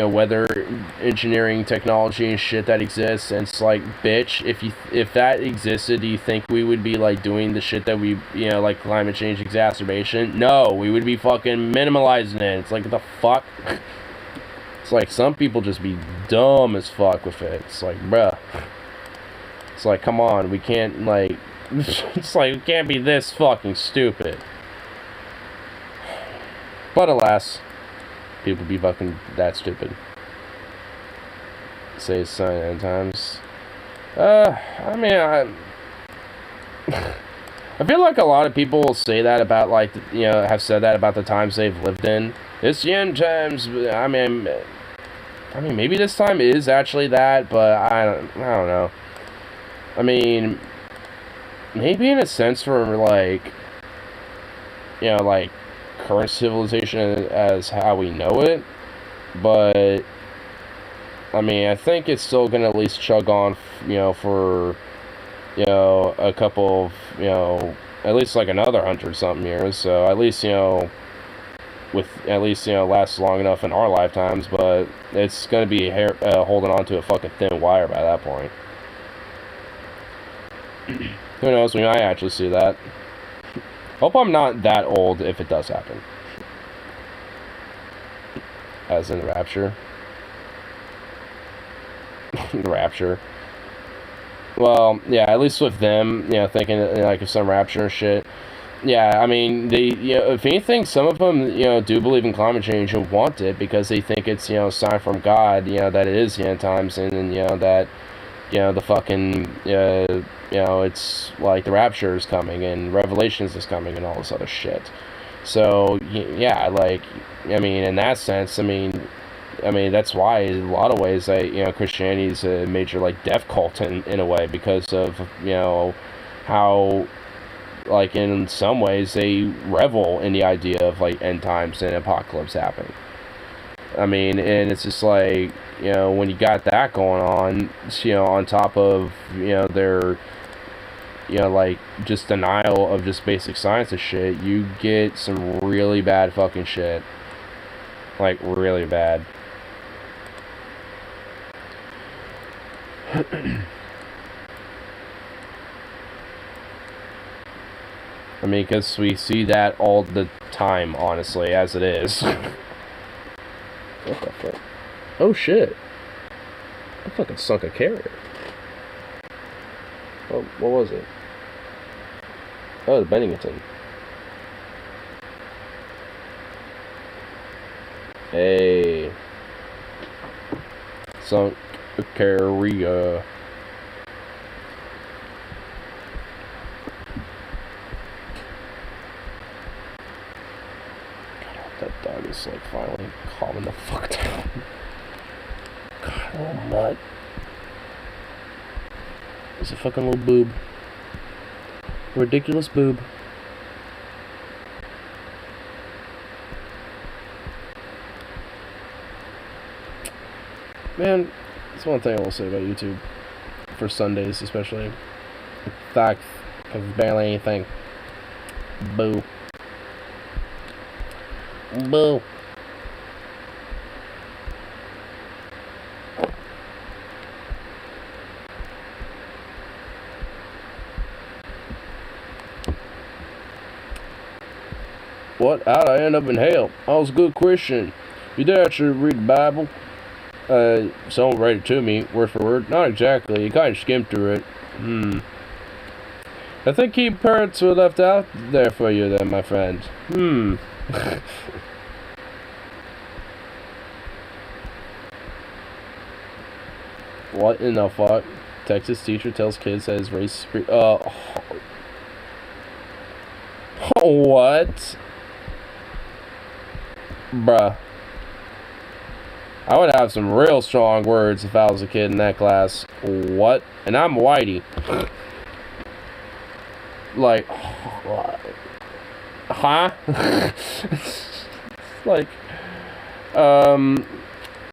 weather engineering technology and shit that exists. And it's like, bitch, if that existed, do you think we would be, like, doing the shit that we, you know, like, climate change exacerbation? No, we would be fucking minimalizing it. It's like, what the fuck? It's like, some people just be dumb as fuck with it. It's like, bruh. It's like, come on, we can't, like, it's like, we can't be this fucking stupid. But alas, people be fucking that stupid. Say it's sign end times. I mean, I feel like a lot of people will say that about, like, you know, have said that about the times they've lived in. It's the end times. I mean, maybe this time is actually that, but I don't know. I mean, maybe in a sense for, like, you know, like, current civilization as how we know it, but, I mean, I think it's still gonna at least chug on, you know, for, you know, a couple of, you know, at least, like, another 100-something years, so at least, you know, with, at least, you know, last long enough in our lifetimes, but it's gonna be holding on to a fucking thin wire by that point. Who knows, we might actually see that. Hope I'm not that old if it does happen. As in the Rapture. The Rapture. Well, yeah, at least with them, you know, thinking, like, of some Rapture and shit. Yeah, I mean, they, you know, if anything, some of them, you know, do believe in climate change and want it because they think it's, you know, a sign from God, you know, that it is the end times, and you know, that, you know, the fucking, you know, it's like the Rapture is coming and Revelations is coming and all this other shit. So, yeah, like, I mean, in that sense, I mean, that's why, in a lot of ways, you know, Christianity is a major, like, death cult in a way, because of, you know, how, like, in some ways, they revel in the idea of, like, end times and apocalypse happening. I mean, and it's just like, you know, when you got that going on, you know, on top of, you know, their, you know, like, just denial of just basic science and shit, you get some really bad fucking shit. Like, really bad. I mean, because we see that all the time, honestly, as it is. What the fuck? Oh shit. I fucking sunk a carrier. Oh, what was it? Oh, the Bennington. Hey. Sunk a carrier. That dog is like finally calming the fuck down. God, little nut. He's a fucking little boob. Ridiculous boob. Man, that's one thing I will say about YouTube. For Sundays, especially. In fact, of barely anything. Boo. Boo. What? How'd I end up in hell? I was a good Christian. You did actually read the Bible? Someone read it to me, word for word. Not exactly. You kind of skimmed through it. I think key parts were left out there for you then, my friend. What in the fuck? Texas teacher tells kids that his race is what? Bruh. I would have some real strong words if I was a kid in that class. What? And I'm whitey. Like, what? Huh? Like,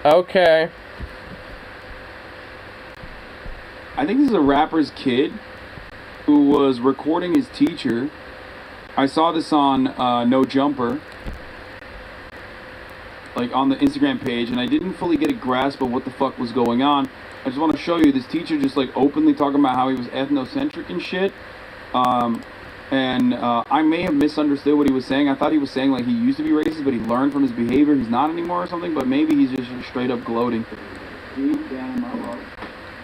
okay. I think this is a rapper's kid who was recording his teacher. I saw this on No Jumper, like on the Instagram page, and I didn't fully get a grasp of what the fuck was going on. I just want to show you this teacher just like openly talking about how he was ethnocentric and shit. I may have misunderstood what he was saying. I thought he was saying like he used to be racist, but he learned from his behavior he's not anymore or something, but maybe he's just straight up gloating. Deep down in my heart,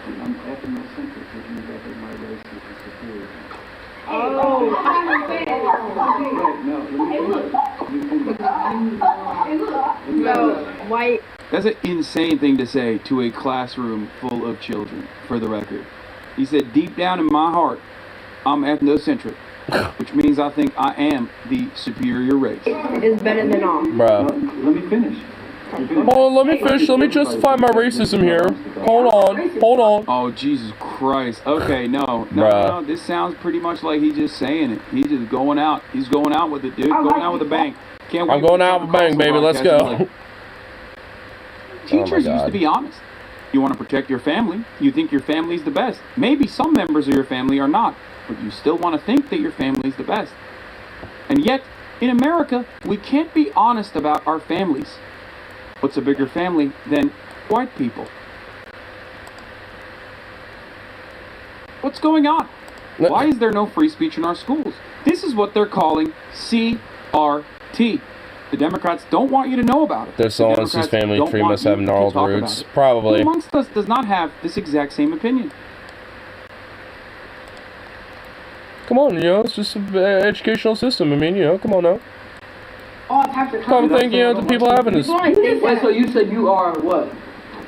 I'm ethnocentric, which means I think my race is superior. White. That's an insane thing to say to a classroom full of children, for the record. He said, deep down in my heart, I'm ethnocentric, which means I think I am the superior race. Is better than all. Bruh. Let me finish. Hold on, let me finish. Let me justify my racism here. Hold on. Oh, Jesus Christ. Okay, no. This sounds pretty much like he's just saying it. He's just going out. He's going out with it, dude. Going out with a bang. Can't wait. I'm going out with a bang, baby. Let's go. Like, teachers used to be honest. You want to protect your family. You think your family's the best. Maybe some members of your family are not, but you still want to think that your family's the best. And yet, in America, we can't be honest about our families. What's a bigger family than white people? What's going on? Why is there no free speech in our schools? This is what they're calling CRT. The Democrats don't want you to know about it. Their someone's whose family tree must have gnarled roots. Probably. Who amongst us does not have this exact same opinion? Come on, it's just an educational system. I mean, come on now. Come think, the people having this. Wait, so you said you are what?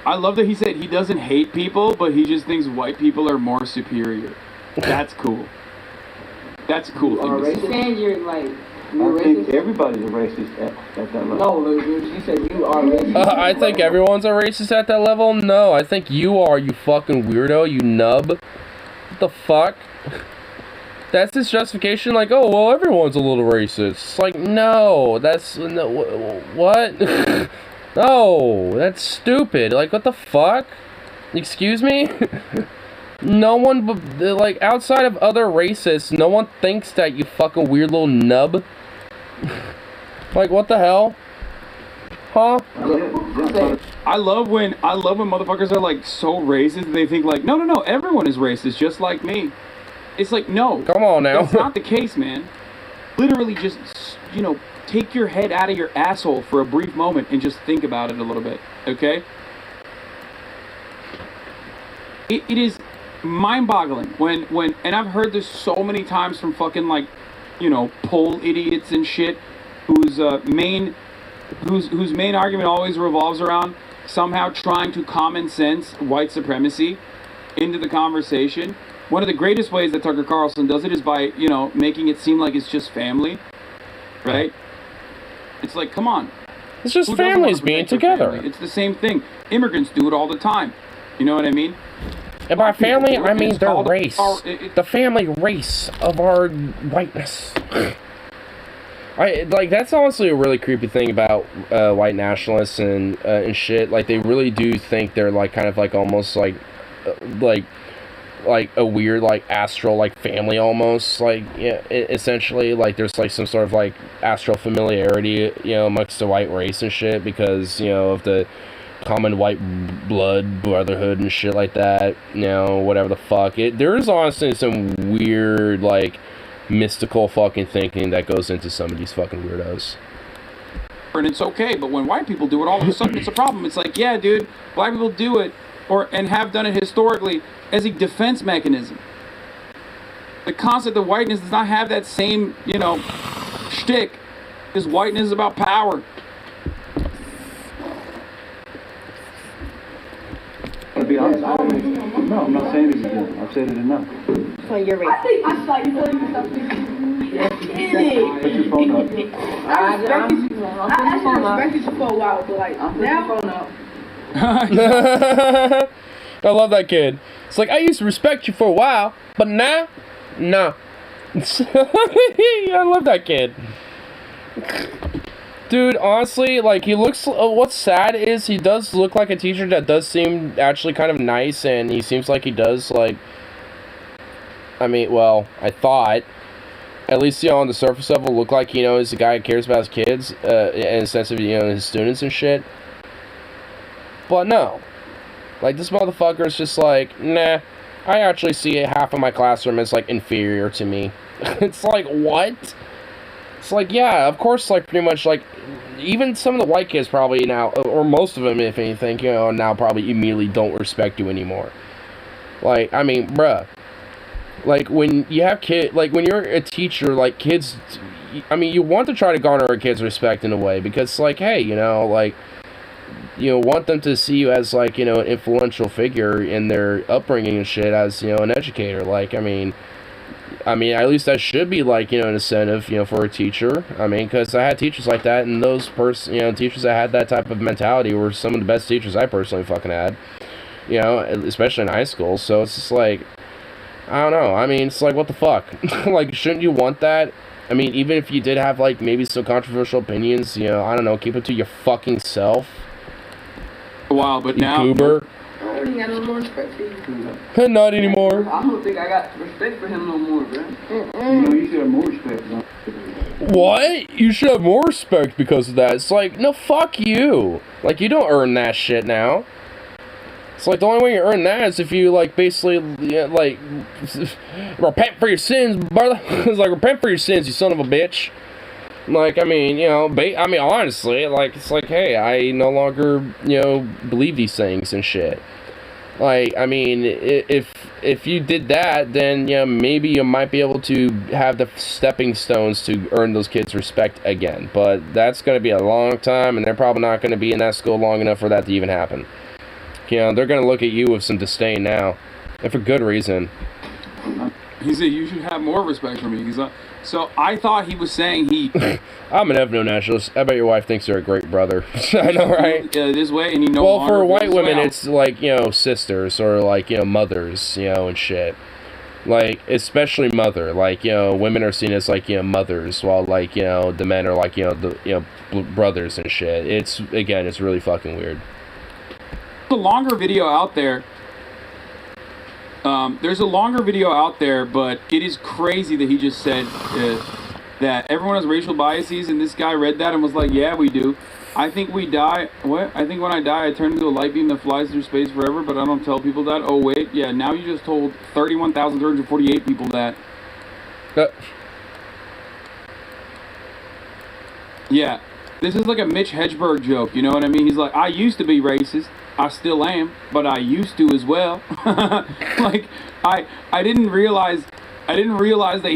I love that he said he doesn't hate people, but he just thinks white people are more superior. That's cool. That's a cool thing to say. And you're like, I think everybody's a racist at that level. no, you said you are racist. I think everyone's a racist at that level. No, I think you are, you fucking weirdo, you nub. What the fuck? That's his justification, like, oh, well, everyone's a little racist. It's like, no, that's, no, what? No, that's stupid. Like, what the fuck? Excuse me? No one, like, outside of other racists, no one thinks that, you fucking weird little nub. Like, what the hell? Huh? I love when motherfuckers are, like, so racist, they think, like, no, everyone is racist, just like me. It's like, no. Come on now. That's not the case, man. literally just, you know, take your head out of your asshole for a brief moment and just think about it a little bit, okay? It is mind-boggling when and I've heard this so many times from fucking, like, you know, poll idiots and shit whose main argument always revolves around somehow trying to common sense white supremacy into the conversation. One of the greatest ways that Tucker Carlson does it is by, you know, making it seem like it's just family, right? It's like, come on. It's just Who doesn't families wanna being protect their together. family? It's the same thing. Immigrants do it all the time. You know what I mean? And by family, I mean It's their called race. The family race of our whiteness. Like, that's honestly a really creepy thing about white nationalists and shit. Like, they really do think they're, like, kind of, like, almost, like a weird, like, astral, like, family almost. Like, yeah, essentially, like, there's, like, some sort of, like, astral familiarity, you know, amongst the white race and shit because, you know, of the common white blood brotherhood and shit like that, you know, whatever the fuck. There is honestly some weird, like, mystical fucking thinking that goes into some of these fucking weirdos. And it's okay, but when white people do it, all of a sudden it's a problem. It's like, yeah, dude, black people do it, and have done it historically as a defense mechanism. The concept of whiteness does not have that same, you know, shtick, because whiteness is about power. To be honest, no, I'm not saying it again. I've said it enough. So you're racist. I saw you telling me something. Put your phone up. I actually respected you for a while, but like now. Put your phone up. I love that kid. It's like, I used to respect you for a while, but now, no. I love that kid. Dude, honestly, like, he looks, what's sad is he does look like a teacher that does seem actually kind of nice, and he seems like he does, like, I mean, well, I thought, at least, you know, on the surface level, look like, you know, he's a guy who cares about his kids, in a sense of, you know, his students and shit. But no. Like, this motherfucker is just like, nah, I actually see half of my classroom as, like, inferior to me. It's like, what? It's like, yeah, of course, like, pretty much, like, even some of the white kids probably now, or most of them, if anything, you know, now probably immediately don't respect you anymore. Like, I mean, bruh. Like, when you have like, when you're a teacher, like, kids, I mean, you want to try to garner a kid's respect in a way, because, like, hey, you know, like, you know, want them to see you as, like, you know, an influential figure in their upbringing and shit as, you know, an educator. Like, I mean, at least that should be, like, you know, an incentive, you know, for a teacher. I mean, because I had teachers like that, and those you know, teachers that had that type of mentality were some of the best teachers I personally fucking had, you know, especially in high school. So it's just like, I don't know. I mean, it's like, what the fuck? Like, shouldn't you want that? I mean, even if you did have, like, maybe some controversial opinions, you know, I don't know, keep it to your fucking self. A while, but now. Goober. I don't think I got no more respect for you. Not anymore. I don't think I got respect for him no more, bro. You know, you should have more respect. What? You should have more respect because of that. It's like, no, fuck you. Like, you don't earn that shit now. It's like, the only way you earn that is if you, like, basically, like, repent for your sins, brother. It's like, repent for your sins, you son of a bitch. Like, I mean, you know, I mean, honestly, like, it's like, hey, I no longer, you know, believe these things and shit. Like, I mean, if you did that, then, you know, maybe you might be able to have the stepping stones to earn those kids' respect again. But that's going to be a long time, and they're probably not going to be in that school long enough for that to even happen. You know, they're going to look at you with some disdain now, and for good reason. He said, you should have more respect for me. He's like, so I thought he was saying he... I'm an ethno-nationalist. I bet your wife thinks you're a great brother. I know, right? This way, and he no well, longer for white feels women, well. it's like, you know, sisters or, like, you know, mothers, you know, and shit. Like, especially mother. Like, you know, women are seen as, like, you know, mothers, while, like, you know, the men are, like, you know, brothers and shit. It's, again, it's really fucking weird. There's a longer video out there. There's a longer video out there, but it is crazy that he just said that everyone has racial biases, and this guy read that and was like, yeah, we do. I think we die. What? I think when I die, I turn into a light beam that flies through space forever, but I don't tell people that. Oh, wait. Yeah, now you just told 31,348 people that. Yeah, this is like a Mitch Hedberg joke. You know what I mean? He's like, I used to be racist. I still am, but I used to as well. Like, I didn't realize that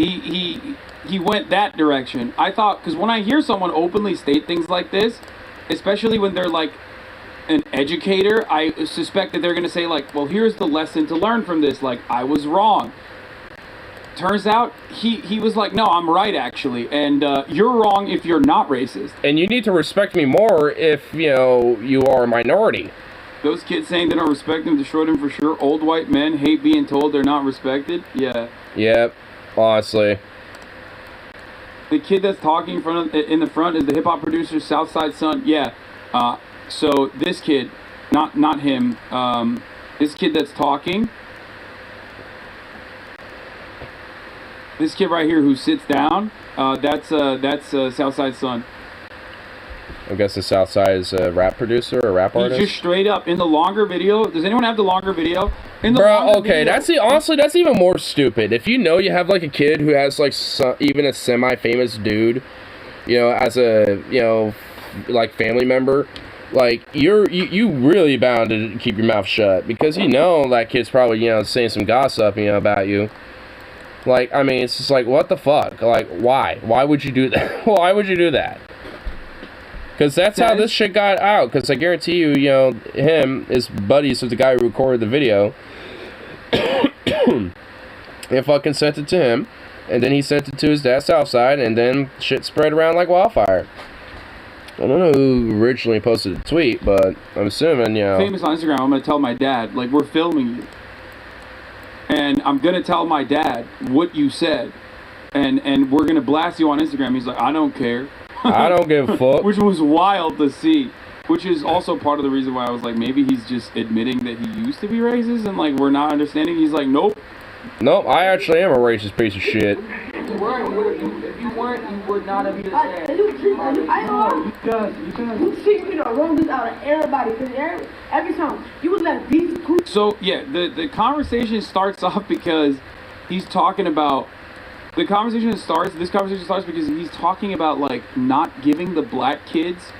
he went that direction. I thought, because when I hear someone openly state things like this, especially when they're like an educator, I suspect that they're going to say like, well, here's the lesson to learn from this. Like, I was wrong. Turns out he was like, no, I'm right actually, and you're wrong if you're not racist. And you need to respect me more if, you know, you are a minority. Those kids saying they don't respect them destroyed them for sure. Old white men hate being told they're not respected. Yeah. Yep, honestly. The kid that's talking in the front is the hip hop producer Southside Son. Yeah. So this kid, not him. This kid that's talking. This kid right here who sits down. That's Southside Son. I guess the Southside is a rap producer or rap artist. He's just straight up in the longer video. Does anyone have the longer video? In the Bro, longer okay, video, honestly, that's even more stupid. If you know you have like a kid who has like even a semi-famous dude, you know, as a, you know, like family member, like you really bound to keep your mouth shut because you know that kid's probably, you know, saying some gossip, you know, about you. Like, I mean, it's just like, what the fuck? Like, why? Why would you do that? Why would you do that? Because that's how this shit got out. Because I guarantee you, you know, him is buddies with the guy who recorded the video. They fucking sent it to him. And then he sent it to his dad, Southside. And then shit spread around like wildfire. I don't know who originally posted the tweet, but I'm assuming, you know. Famous on Instagram, I'm going to tell my dad, like, we're filming you. And I'm going to tell my dad what you said. And we're going to blast you on Instagram. He's like, I don't care. I don't give a fuck. Which was wild to see. Which is also part of the reason why I was like, maybe he's just admitting that he used to be racist and like we're not understanding. He's like, nope. Nope, I actually am a racist piece of shit. If you weren't, you would not have been there. You treat me the wrongest out of everybody, because every time you would let these groups. So yeah, the conversation starts off because he's talking about this conversation starts because he's talking about like not giving the black kids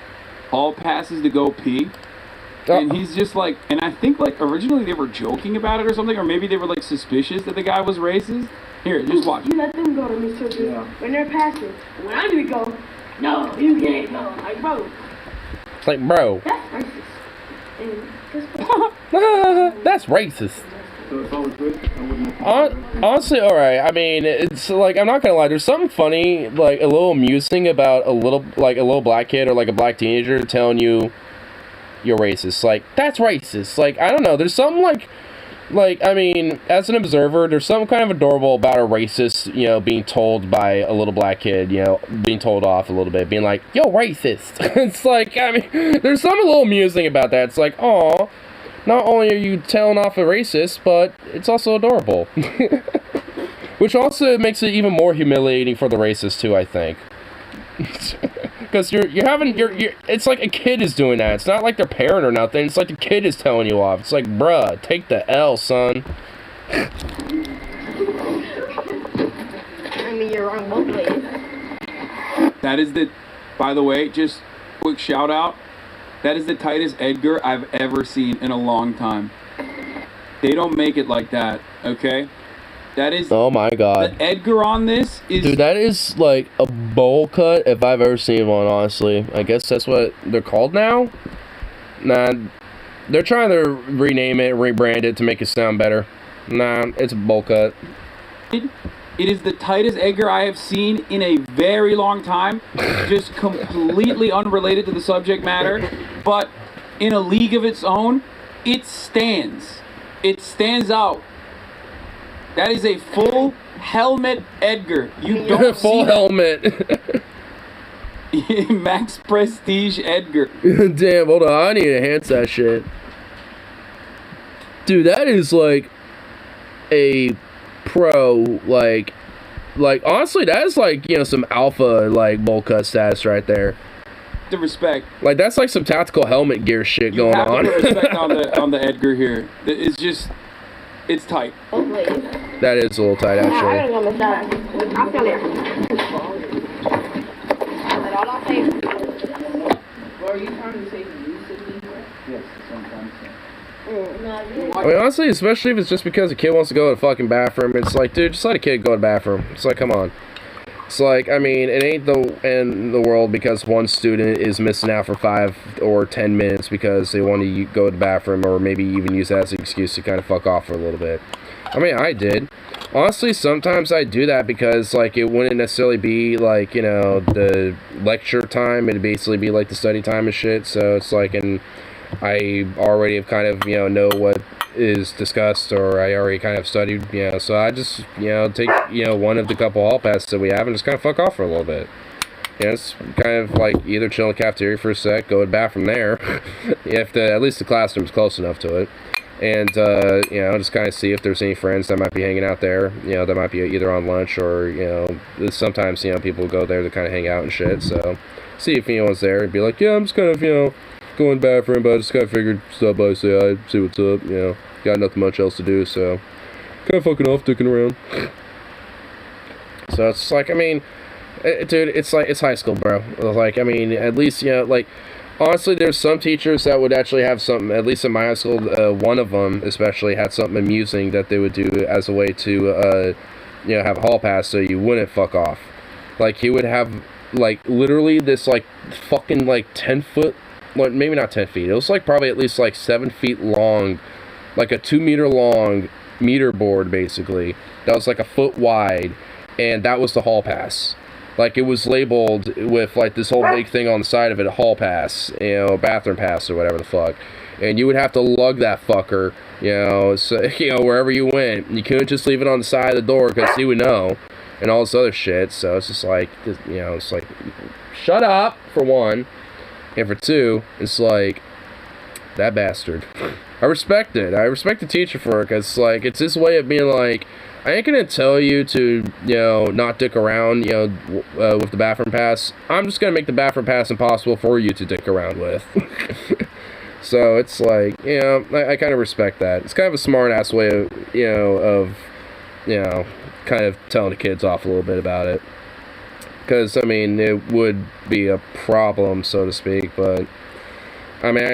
all passes to go pee. And he's just like, and I think like originally they were joking about it or something, or maybe they were like suspicious that the guy was racist. Here, just watch. You let them go to Mr. Yeah. When they're passing. When I need to go, no, you can't go. Like, bro. It's like, bro. That's racist. And that's racist. Honestly, alright. I mean, it's like, I'm not gonna lie, there's something funny, like a little amusing about a little black kid or like a black teenager telling you you're racist. Like, that's racist. Like, I don't know, there's something like, I mean, as an observer, there's something kind of adorable about a racist, you know, being told by a little black kid, you know, being told off a little bit, being like, yo, racist. It's like, I mean, there's something a little amusing about that. It's like, aw, not only are you telling off a racist, but it's also adorable. Which also makes it even more humiliating for the racist, too, I think. Because it's like a kid is doing that. It's not like their parent or nothing. It's like the kid is telling you off. It's like, bruh, take the L, son. I mean, you're wrong both ways. That is by the way, just quick shout out. That is the tightest Edgar I've ever seen in a long time. They don't make it like that, okay? That is... Oh my god. The Edgar on this is... Dude, that is like a bowl cut if I've ever seen one, honestly. I guess that's what they're called now? Nah, they're trying to rename it, rebrand it to make it sound better. Nah, it's a bowl cut. It is the tightest Edgar I have seen in a very long time. Just completely unrelated to the subject matter. But in a league of its own, it stands. It stands out. That is a full helmet Edgar. You don't full helmet. Max Prestige Edgar. Damn, hold on. I need to enhance that shit. Dude, that is like a pro, like honestly, that is like, you know, some alpha, like, bowl cut status right there. The respect. Like, that's like some tactical helmet gear shit going on. You have to put respect on the Edgar here. It's just... It's tight. That is a little tight, actually. I gotta go with that. I feel it. what I think. Or are you trying to say you should be? Yes, sometimes. I mean, honestly, especially if it's just because a kid wants to go to the fucking bathroom, it's like, dude, just let a kid go to the bathroom. It's like, come on. It's like, I mean, it ain't the end of the world because one student is missing out for 5 or 10 minutes because they want to go to the bathroom, or maybe even use that as an excuse to kind of fuck off for a little bit. I mean, I did. Honestly, sometimes I do that because, like, it wouldn't necessarily be, like, you know, the lecture time. It'd basically be, like, the study time and shit. So it's like, and I already have kind of, you know what is discussed, or I already kind of studied, you know, so I just, you know, take, you know, one of the couple hall passes that we have and just kind of fuck off for a little bit. You know, it's kind of like either chill in the cafeteria for a sec, go to the bathroom there, if at least the classroom's close enough to it, and, you know, just kind of see if there's any friends that might be hanging out there, you know, that might be either on lunch or, you know, sometimes, you know, people go there to kind of hang out and shit, so see if anyone's there and be like, yeah, I'm just kind of, you know, going to the bathroom, but I just kind of figured stop by, say hi, see what's up, you know, got nothing much else to do, so kind of fucking off, dicking around. So it's like, I mean, dude, it's like, it's high school, bro. Like, I mean, at least, you know, like, honestly, there's some teachers that would actually have something, at least in my high school, one of them especially had something amusing that they would do as a way to, you know, have a hall pass so you wouldn't fuck off. Like, he would have, like, literally this, like, fucking, like, 10-foot, well, maybe not 10 feet, it was, like, probably at least, like, 7 feet long, like a 2-meter long meter board, basically, that was, like, a foot wide, and that was the hall pass. Like, it was labeled with, like, this whole big thing on the side of it, a hall pass, you know, bathroom pass, or whatever the fuck. And you would have to lug that fucker, you know, so, you know, wherever you went. You couldn't just leave it on the side of the door, because he would know, and all this other shit. So it's just like, you know, it's like, shut up, for one. And for two, it's like, that bastard. I respect it. I respect the teacher for it, because, like, it's his way of being like, I ain't gonna tell you to, you know, not dick around, you know, with the bathroom pass. I'm just gonna make the bathroom pass impossible for you to dick around with. So it's like, you know, I kind of respect that. It's kind of a smart-ass way of, you know, kind of telling the kids off a little bit about it. Because, I mean, it would be a problem, so to speak, but, I mean,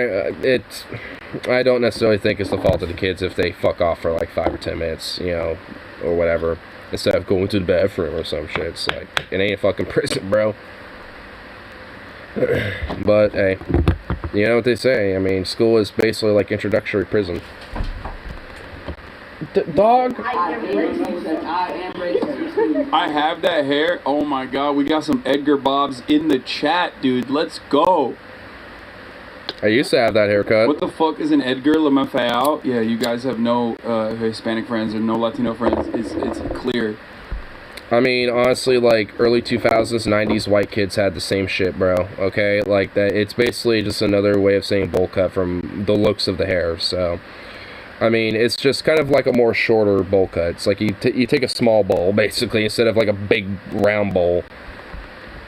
I don't necessarily think it's the fault of the kids if they fuck off for, like, 5 or 10 minutes, you know, or whatever, instead of going to the bathroom or some shit. It's like, it ain't a fucking prison, bro. But, hey, you know what they say, I mean, school is basically like introductory prison. Dog? I have that hair. Oh my god, we got some Edgar Bobs in the chat, dude. Let's go. I used to have that haircut. What the fuck is an Edgar LaMafayette? Yeah, you guys have no Hispanic friends or no Latino friends. It's clear. I mean, honestly, like, early 2000s, 90s white kids had the same shit, bro, okay? Like, that. It's basically just another way of saying bowl cut from the looks of the hair, so... I mean, it's just kind of like a more shorter bowl cut. It's like you take a small bowl, basically, instead of like a big round bowl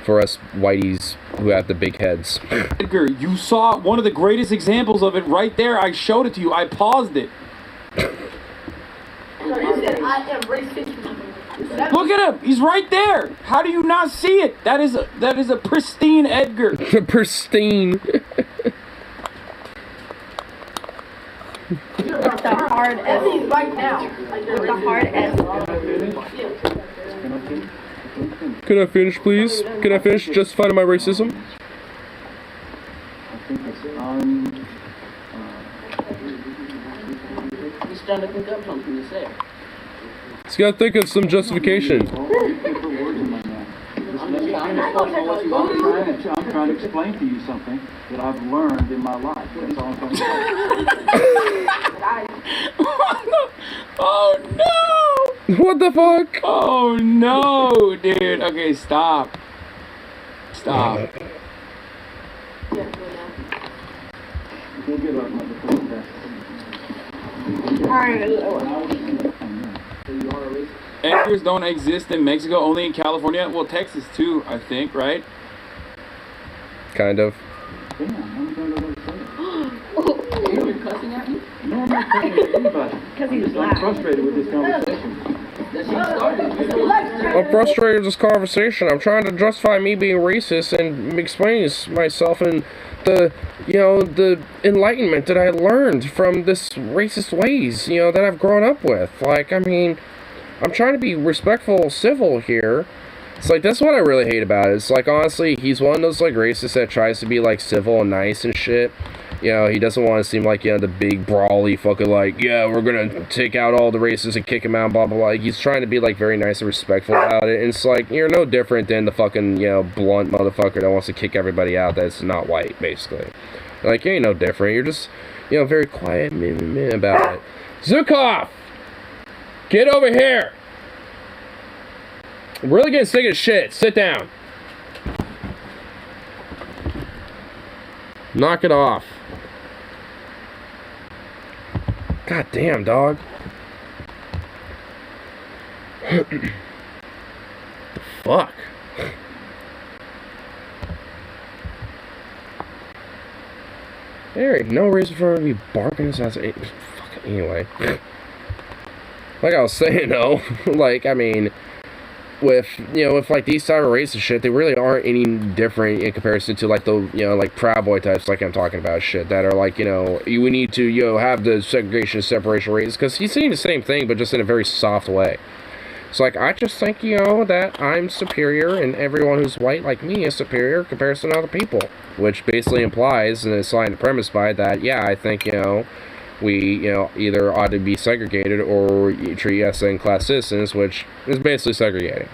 for us whiteys who have the big heads. Edgar, you saw one of the greatest examples of it right there. I showed it to you. I paused it. Look at him. He's right there. How do you not see it? That is a pristine Edgar. Pristine. With the hard S. Right now. With the hard S. Can I finish, please? Can I finish justifying my racism? He's trying to pick up something to say. He's got to think of some justification. I'm trying to explain to you something that I've learned in my life. That's all I'm trying to say. Oh no! What the fuck? Oh no, dude. Okay, stop. Stop. Edgars don't exist in Mexico, only in California. Well, Texas too, I think, right? Kind of. You're cussing at me? No, I'm not cussing at anybody. Because he's I'm frustrated with this conversation. I'm frustrated with this conversation. I'm trying to justify me being racist and explaining myself and the enlightenment that I learned from this racist ways, that I've grown up with. Like, I mean, I'm trying to be respectful, civil here. It's like, that's what I really hate about it. It's like, honestly, he's one of those, like, racists that tries to be, like, civil and nice and shit. He doesn't want to seem like, the big, brawly fucking, like, yeah, we're gonna take out all the racists and kick them out, blah, blah, blah. Like, he's trying to be, like, very nice and respectful about it. And it's like, you're no different than the fucking, blunt motherfucker that wants to kick everybody out that's not white, basically. Like, you ain't no different. You're just, very quiet about it. Zukov! Get over here! I'm really getting sick of shit. Sit down. Knock it off. God damn, dog. The fuck? There ain't no reason for him to be barking his ass. Anyway. Like I was saying, though, like, I mean, with like these type of racist shit, they really aren't any different in comparison to like the like Proud Boy types, like I'm talking about, shit that are like we need to have the segregation and separation races, because he's saying the same thing but just in a very soft way. It's like, I just think that I'm superior and everyone who's white like me is superior in comparison to other people, which basically implies and is signed and premised by that, yeah, I think we, either ought to be segregated or treat us in class citizens, which is basically segregating.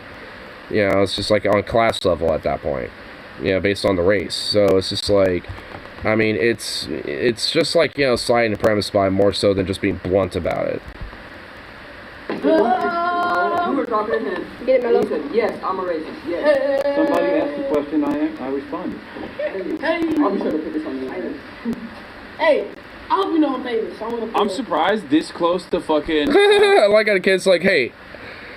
It's just like on class level at that point, based on the race. So it's just like, I mean, it's just like, sliding the premise by more so than just being blunt about it. You were talking to him. Get it, Mello. He said, yes, I'm a racist. Yes. Somebody asked the question, I responded. Hey. I'll be sure to put this on you. Hey. I hope you know I'm famous. I'm surprised this close to fucking... I like how the kid's like, hey.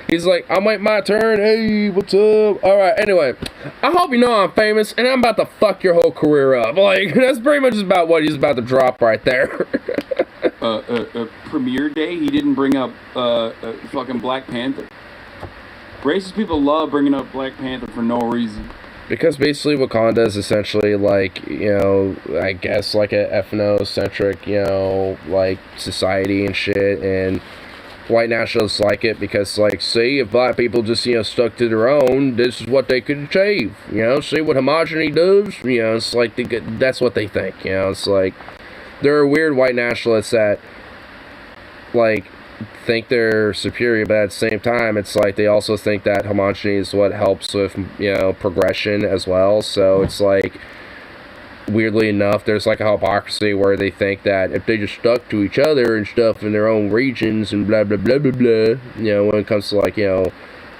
He's like, I'm waiting my turn. Hey, what's up? Alright, anyway. I hope you know I'm famous, and I'm about to fuck your whole career up. Like, that's pretty much about what he's about to drop right there. Premiere day, he didn't bring up fucking Black Panther. Racist people love bringing up Black Panther for no reason. Because basically Wakanda is essentially like, I guess like a ethnocentric, like society and shit, and white nationalists like it because, like, see, if black people just, stuck to their own, this is what they could achieve, see what homogeneity does, it's like, that's what they think, it's like, there are weird white nationalists that, like, think they're superior, but at the same time, it's like they also think that homogeneity is what helps with, progression as well. So it's like, weirdly enough, there's like a hypocrisy where they think that if they just stuck to each other and stuff in their own regions and blah blah blah blah blah, when it comes to like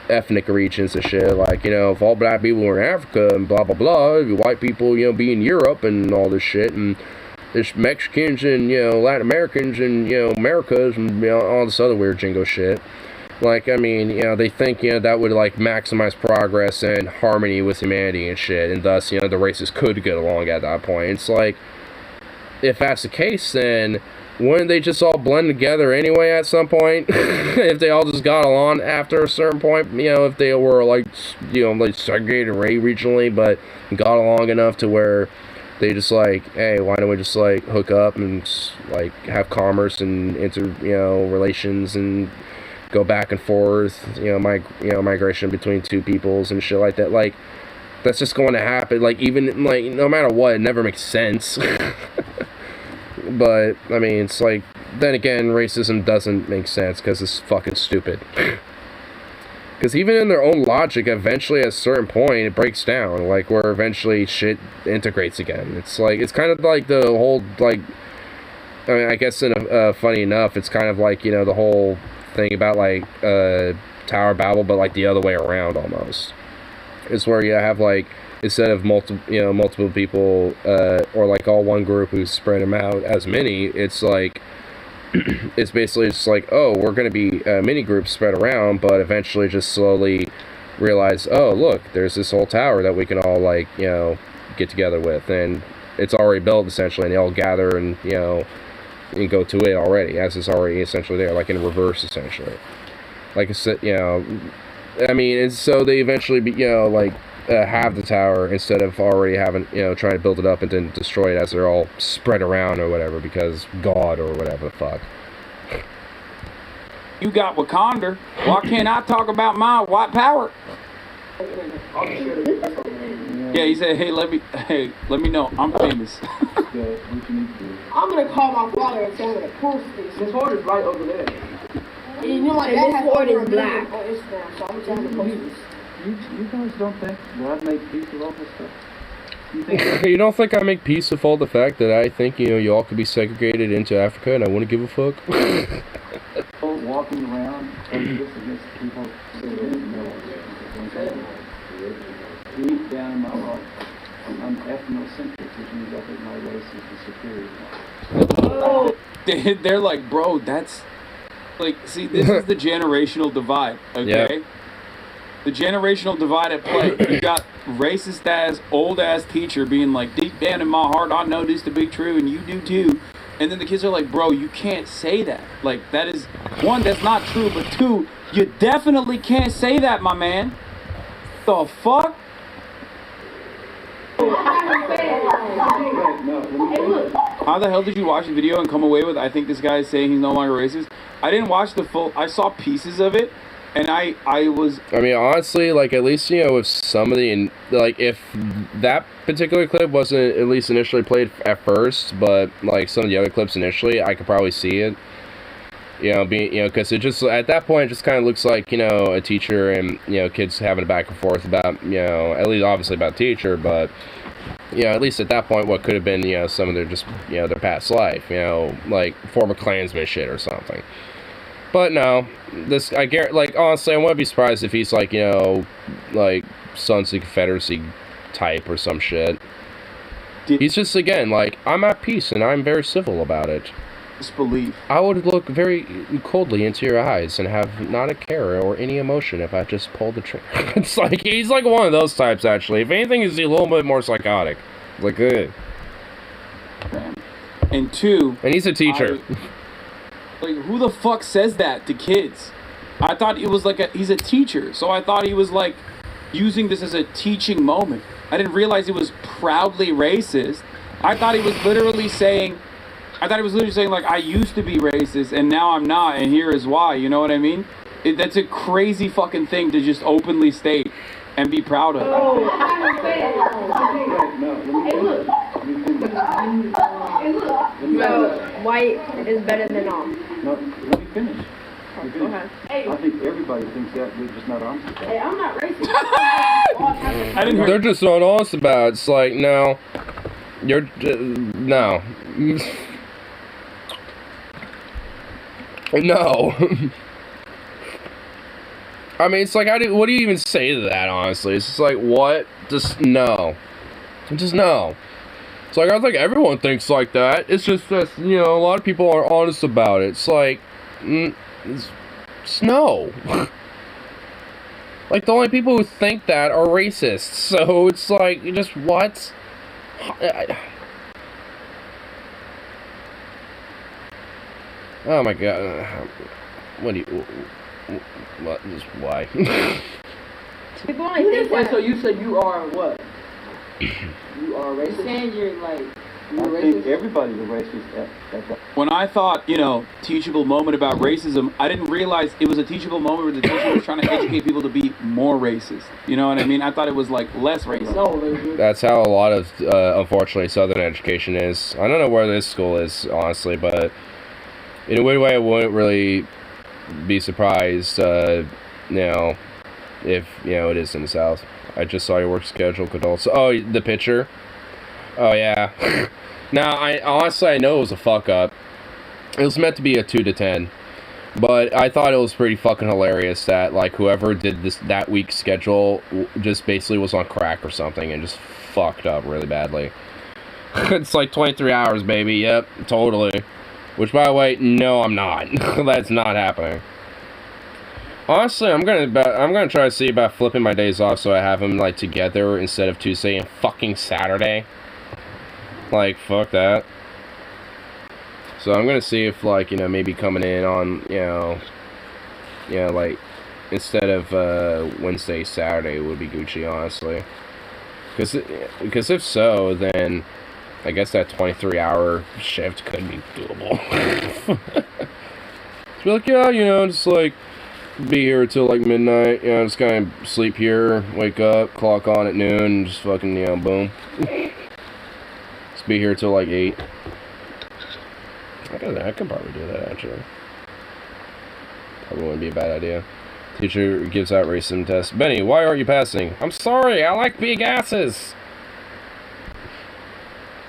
ethnic regions and shit, like if all black people were in Africa and blah blah blah, white people be in Europe and all this shit, and there's Mexicans and, Latin Americans and, Americas and, all this other weird jingo shit. Like, I mean, they think, that would, like, maximize progress and harmony with humanity and shit. And thus, the races could get along at that point. It's like, if that's the case, then wouldn't they just all blend together anyway at some point? If they all just got along after a certain point, if they were, like, like segregated regionally, but got along enough to where they just like, hey, why don't we just like hook up and like have commerce and relations and go back and forth, migration between two peoples and shit like that. Like, that's just going to happen. Like, even like no matter what, it never makes sense. But I mean, it's like, then again, racism doesn't make sense because it's fucking stupid. Because even in their own logic, eventually at a certain point, it breaks down. Like, where eventually shit integrates again. It's like, it's kind of like the whole, like, I mean, I guess funny enough, it's kind of like, the whole thing about, like, Tower of Babel, but, like, the other way around, almost. It's where you have, like, instead of multiple people, or, like, all one group who spread them out as many, it's like, it's basically just like, oh, we're going to be mini groups spread around, but eventually just slowly realize, oh, look, there's this whole tower that we can all, like, get together with, and it's already built, essentially, and they all gather and, and go to it already, as it's already essentially there, like in reverse, essentially. like I said, you know, I mean, and so they eventually, you know, like have the tower instead of already having, you know, trying to build it up and then destroy it as they're all spread around or whatever because God or whatever the fuck. You got Wakanda. Why can't I talk about my white power? Yeah, he said, hey, let me know. I'm famous. I'm gonna call my father and tell him to post this. This order's right over there. And you know what? And That this has board over is a black. million on Instagram, so I'm gonna tell him to post this. You guys don't think that I've made peace with all this stuff? You think You don't think I make peace with all the fact that I think, you know, you all could be segregated into Africa and I wouldn't give a fuck? people walking around prejudiced against people that are in the military? Deep down in my heart, I'm ethnocentric, which means I think my race is the superior one. They're like, bro, that's like, see, this is the generational divide, okay? Yep. The generational divide at play. You got racist ass, old ass teacher being like, deep down in my heart, I know this to be true, and you do too. And then the kids are like, bro, you can't say that. Like, that is, one, that's not true, but two, you definitely can't say that, my man. The fuck? How the hell did you watch the video and come away with, I think this guy is saying he's no longer racist? I didn't watch the full, I saw pieces of it, and I mean, honestly, like, at least, you know, with some of the, like, if that particular clip wasn't at least initially played at first, but, like, some of the other clips initially, I could probably see it. You know, because it just, at that point, it just kind of looks like, you know, a teacher and, you know, kids having a back and forth about, you know, at least obviously about teacher, but, you know, at least at that point, what could have been, you know, some of their just, you know, their past life, you know, like former Klansman shit or something. But no, this, I guarantee, like, honestly, I wouldn't be surprised if he's, like, you know, like, Sons of Confederacy type or some shit. He's just, again, like, I'm at peace and I'm very civil about it. disbelief. I would look very coldly into your eyes and have not a care or any emotion if I just pulled the trigger. It's like, he's like one of those types, actually. If anything, he's a little bit more psychotic. Like, ugh. And two... And he's a teacher. Like, who the fuck says that to kids? I thought it was like he's a teacher, so I thought he was like using this as a teaching moment. I didn't realize he was proudly racist. I thought he was literally saying, like, I used to be racist and now I'm not, and here is why. You know what I mean? That's a crazy fucking thing to just openly state and be proud of. White is better than all. No, let me finish. I think everybody thinks that, they're just not honest about it. Hey, I'm not racist. I didn't hear. They're just not honest about it. It's like, no. You're... no. No. I mean, it's like, what do you even say to that, honestly? It's just like, what? Just no. Just no. It's like, I think everyone thinks like that. It's just that, you know, a lot of people aren't honest about it. It's like, it's no. Like, the only people who think that are racists. So it's like, just what? Oh my god. What do you... What? Just why? People only think Wait, that. so you said you are what? You are racist? Saying you're like, I think everybody's a racist at that. When I thought, you know, teachable moment about racism, I didn't realize it was a teachable moment where the teacher was trying to educate people to be more racist. You know what I mean? I thought it was like less racist. No, That's how a lot of, unfortunately, Southern education is. I don't know where this school is, honestly, but in a weird way, I wouldn't really be surprised, you know, if, you know, it is in the South. I just saw your work schedule could also... Oh, the picture? Oh, yeah. Now, honestly, I know it was a fuck-up. It was meant to be a 2 to 10. But I thought it was pretty fucking hilarious that, like, whoever did that week's schedule just basically was on crack or something and just fucked up really badly. It's like 23 hours, baby. Yep, totally. Which, by the way, no, I'm not. That's not happening. Honestly, I'm gonna try to see about flipping my days off so I have them, like, together instead of Tuesday and fucking Saturday. Like, fuck that. So I'm gonna see if, like, you know, maybe coming in on, you know, Yeah, like, instead of Wednesday, Saturday would be Gucci, honestly. Because if so, then I guess that 23-hour shift could be doable. Be like, yeah, you know, just like be here till like midnight, you know, just kind of sleep here, wake up, clock on at noon, and just fucking, you know, boom. Just be here till like 8. I could probably do that, actually. Probably wouldn't be a bad idea. Teacher gives out racism tests. Benny, why aren't you passing? I'm sorry, I like big asses.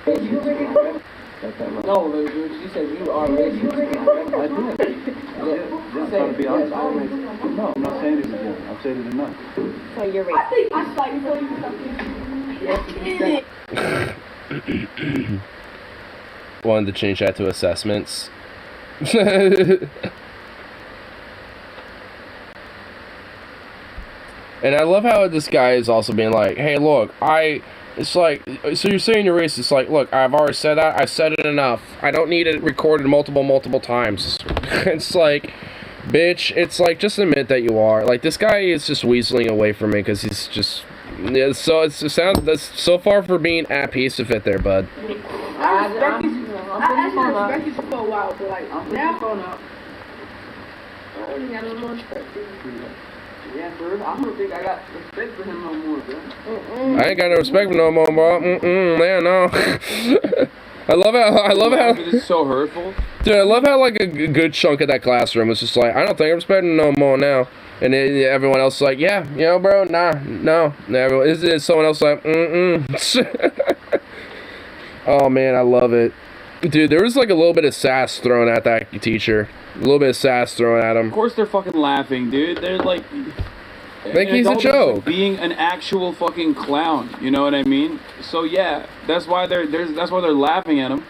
No, she said you are racist. I did. Just say, be honest. No, I'm not saying it again. I've said it enough. So you're racist. I think I saw you something. Wanted to change that to assessments. And I love how this guy is also being like, hey, look, it's like, so you're saying you're racist. It's like, look, I've already said that. I've said it enough. I don't need it recorded multiple times. It's like, bitch, it's like, just admit that you are. Like, this guy is just weaseling away from me because he's just, yeah, so it sounds, that's so far for being at peace with it there, bud. I respect you for a while, but like, now, I already got a little respect for him. Yeah, for real. I don't think I got respect for him no more, bro. I ain't got no respect for no more, bro. Man, no. I love how. It's so hurtful. Dude, I love how, like, a good chunk of that classroom was just like, I don't think I'm respecting no more now. And then everyone else is like, yeah, you know, bro, nah, no. Is someone else like, Oh, man, I love it. Dude, there was, like, a little bit of sass thrown at that teacher. A little bit of sass thrown at him. Of course they're fucking laughing, dude. They're like... Think he's a joke. Like being an actual fucking clown, you know what I mean? So yeah, that's why they're laughing at him.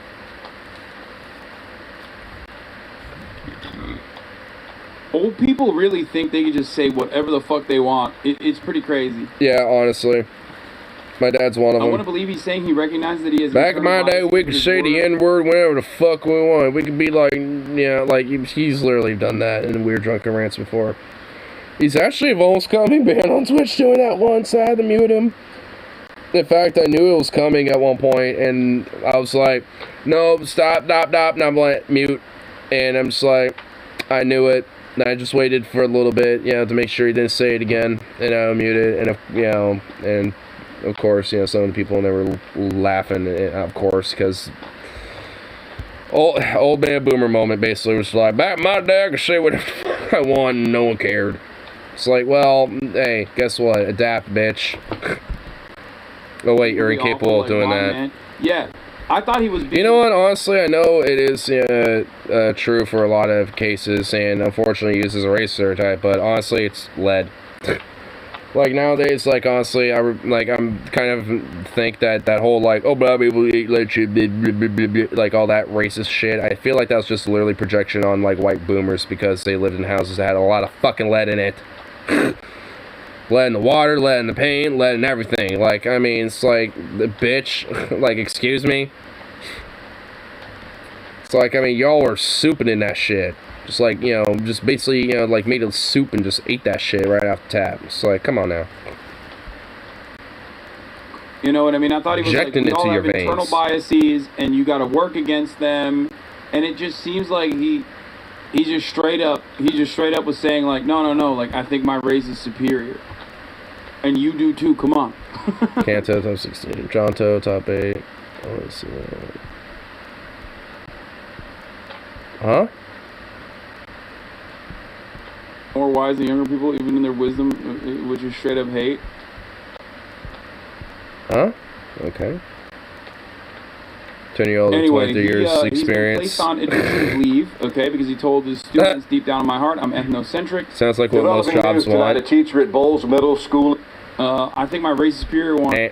Old people really think they can just say whatever the fuck they want. It's pretty crazy. Yeah, honestly. My dad's one of them. I want to believe he's saying he recognizes that he has... Back in my day, we could say the N-word whenever the fuck we want. We could be like, yeah, like, he's literally done that in Weird Drunken Rants before. He's actually almost coming banned on Twitch doing that once. I had to mute him. In fact, I knew it was coming at one point, and I was like, no, stop, and I'm like, mute. And I'm just like, I knew it. And I just waited for a little bit, you know, to make sure he didn't say it again. And I muted, and, you know, and... Of course, you know, some of the people in there were laughing, of course, because old man boomer moment basically was like, back in my day, I could say whatever I want and no one cared. It's like, well, hey, guess what? Adapt, bitch. Oh, wait, you're incapable of doing that. Man. Yeah, I thought he was... You know what? Honestly, I know it is true for a lot of cases, and unfortunately uses a race stereotype, but honestly, it's lead. Like, nowadays, like, honestly, I'm kind of think that whole, like, oh, black people eat lead shit, like, all that racist shit, I feel like that was just literally projection on, like, white boomers because they lived in houses that had a lot of fucking lead in it. Lead in the water, lead in the paint, lead in everything. Like, I mean, it's like, the bitch, like, excuse me? It's like, I mean, y'all are souping in that shit. Just like, you know, just basically, you know, like made a soup and just ate that shit right off the tap. It's like, come on now. You know what I mean? I thought he was injecting like, we it all to have your internal veins. biases, and you got to work against them. And it just seems like he just straight up was saying like, no, like I think my race is superior, and you do too. Come on. Kanto top 16, Jonto top 8. Oh, let's see. Huh? Or wise and younger people, even in their wisdom, which is straight up hate. Huh? Okay. 10-year-old with Anyway, 23 years experience. He's been placed on administrative leave, okay, because he told his students deep down in my heart, I'm ethnocentric. Sounds like what most jobs want. A teacher at Bowles Middle School. I think my race is superior one.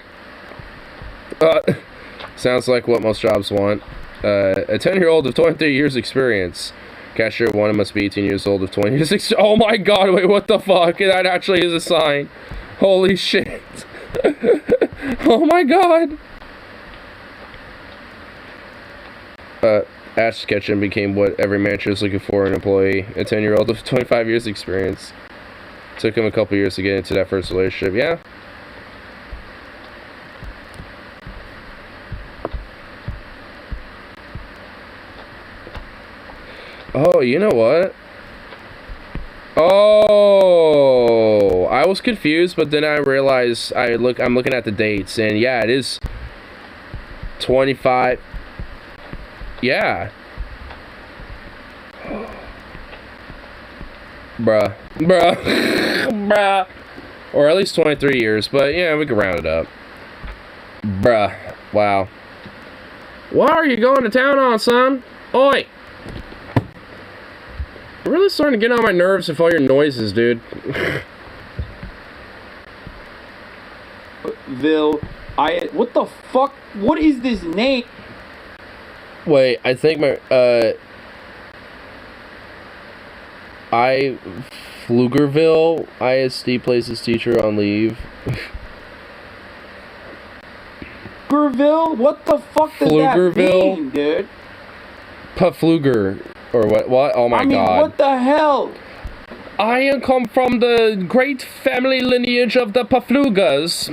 Sounds like what most jobs want. A 10-year-old with 23 years experience. Cashier 1 must be 18 years old with 20 years experience. Oh my god, wait, what the fuck? That actually is a sign. Holy shit. Oh my god. Ash's Kitchen became what every manager is looking for in an employee. A 10-year-old with 25 years experience. Took him a couple years to get into that first relationship. Yeah. Oh, you know what? Oh, I was confused, but then I realized I'm looking at the dates, and yeah, it is 25. Yeah. Bruh. Bruh. Or at least 23 years, but yeah, we can round it up. Bruh. Wow. What are you going to town on, son? Oi! You're really starting to get on my nerves with all your noises, dude. What the fuck? What is this name? Wait, I think Pflugerville ISD places teacher on leave. Pflugerville? What the fuck does that mean, dude? Pfluger. Or what? Oh my god. What the hell? I come from the great family lineage of the Pflugers.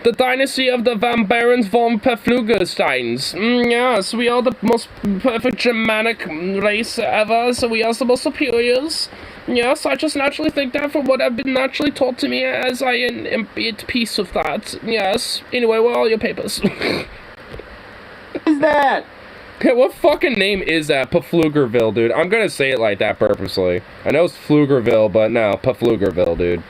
The dynasty of the Van Barons von Pflugersteins. Yes, we are the most perfect Germanic race ever, so we are the most superiors. Yes, I just naturally think that from what I've been naturally taught to me as I am at peace with that. Yes. Anyway, where are all your papers? What is that? Okay, what fucking name is that? Pflugerville, dude. I'm gonna say it like that purposely. I know it's Pflugerville, but no, Pflugerville, dude.